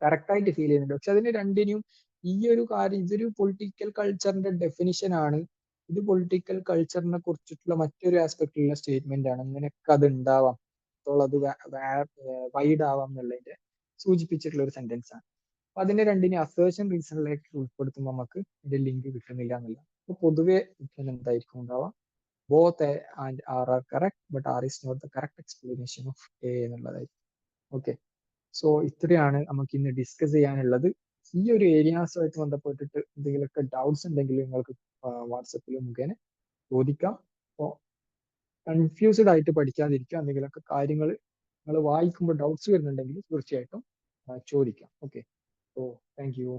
കറക്റ്റ് ആയിട്ട് ഫീൽ ചെയ്യുന്നുണ്ട്. പക്ഷെ അതിന് രണ്ടിനും ഈ ഒരു കാര്യം ഇതൊരു പൊളിറ്റിക്കൽ കൾച്ചറിന്റെ ഡെഫിനിഷൻ ആണ്. ഇത് പൊളിറ്റിക്കൽ കൾച്ചറിനെ കുറിച്ചിട്ടുള്ള മറ്റൊരു ആസ്പെക്റ്റിലുള്ള സ്റ്റേറ്റ്മെന്റ് ആണ്. ഇങ്ങനെയൊക്കെ അത് ഉണ്ടാവാം, അത് വൈഡ് ആവാം എന്നുള്ളതിന്റെ സൂചിപ്പിച്ചിട്ടുള്ള ഒരു സെന്റൻസ് ആണ്. അപ്പൊ അതിനെ രണ്ടിനെ അസേർഷൻ റീസണിലേക്ക് ഉൾപ്പെടുത്തുമ്പോൾ നമുക്ക് ഇതിന്റെ ലിങ്ക് കിട്ടുന്നില്ല എന്നുള്ള. അപ്പൊ പൊതുവെ ഉത്തരം എന്തായിരിക്കും ഉണ്ടാവാം? Both A and R R correct, but R is not the correct explanation of A എന്നുള്ളതായിരിക്കും. ഓക്കെ, സോ ഇത്രയാണ് നമുക്ക് ഇന്ന് ഡിസ്കസ് ചെയ്യാനുള്ളത്. ഈ ഒരു ഏരിയാസുമായിട്ട് ബന്ധപ്പെട്ടിട്ട് എന്തെങ്കിലുമൊക്കെ ഡൗട്ട്സ് ഉണ്ടെങ്കിൽ നിങ്ങൾക്ക് വാട്സപ്പിൽ മുഖേന ചോദിക്കാം. അപ്പോൾ കൺഫ്യൂസ്ഡ് ആയിട്ട് പഠിക്കാതിരിക്കുക. എന്തെങ്കിലുമൊക്കെ കാര്യങ്ങൾ നിങ്ങൾ വായിക്കുമ്പോൾ ഡൗട്ട്സ് വരുന്നുണ്ടെങ്കിൽ തീർച്ചയായിട്ടും ചോദിക്കാം. Okay, so thank you.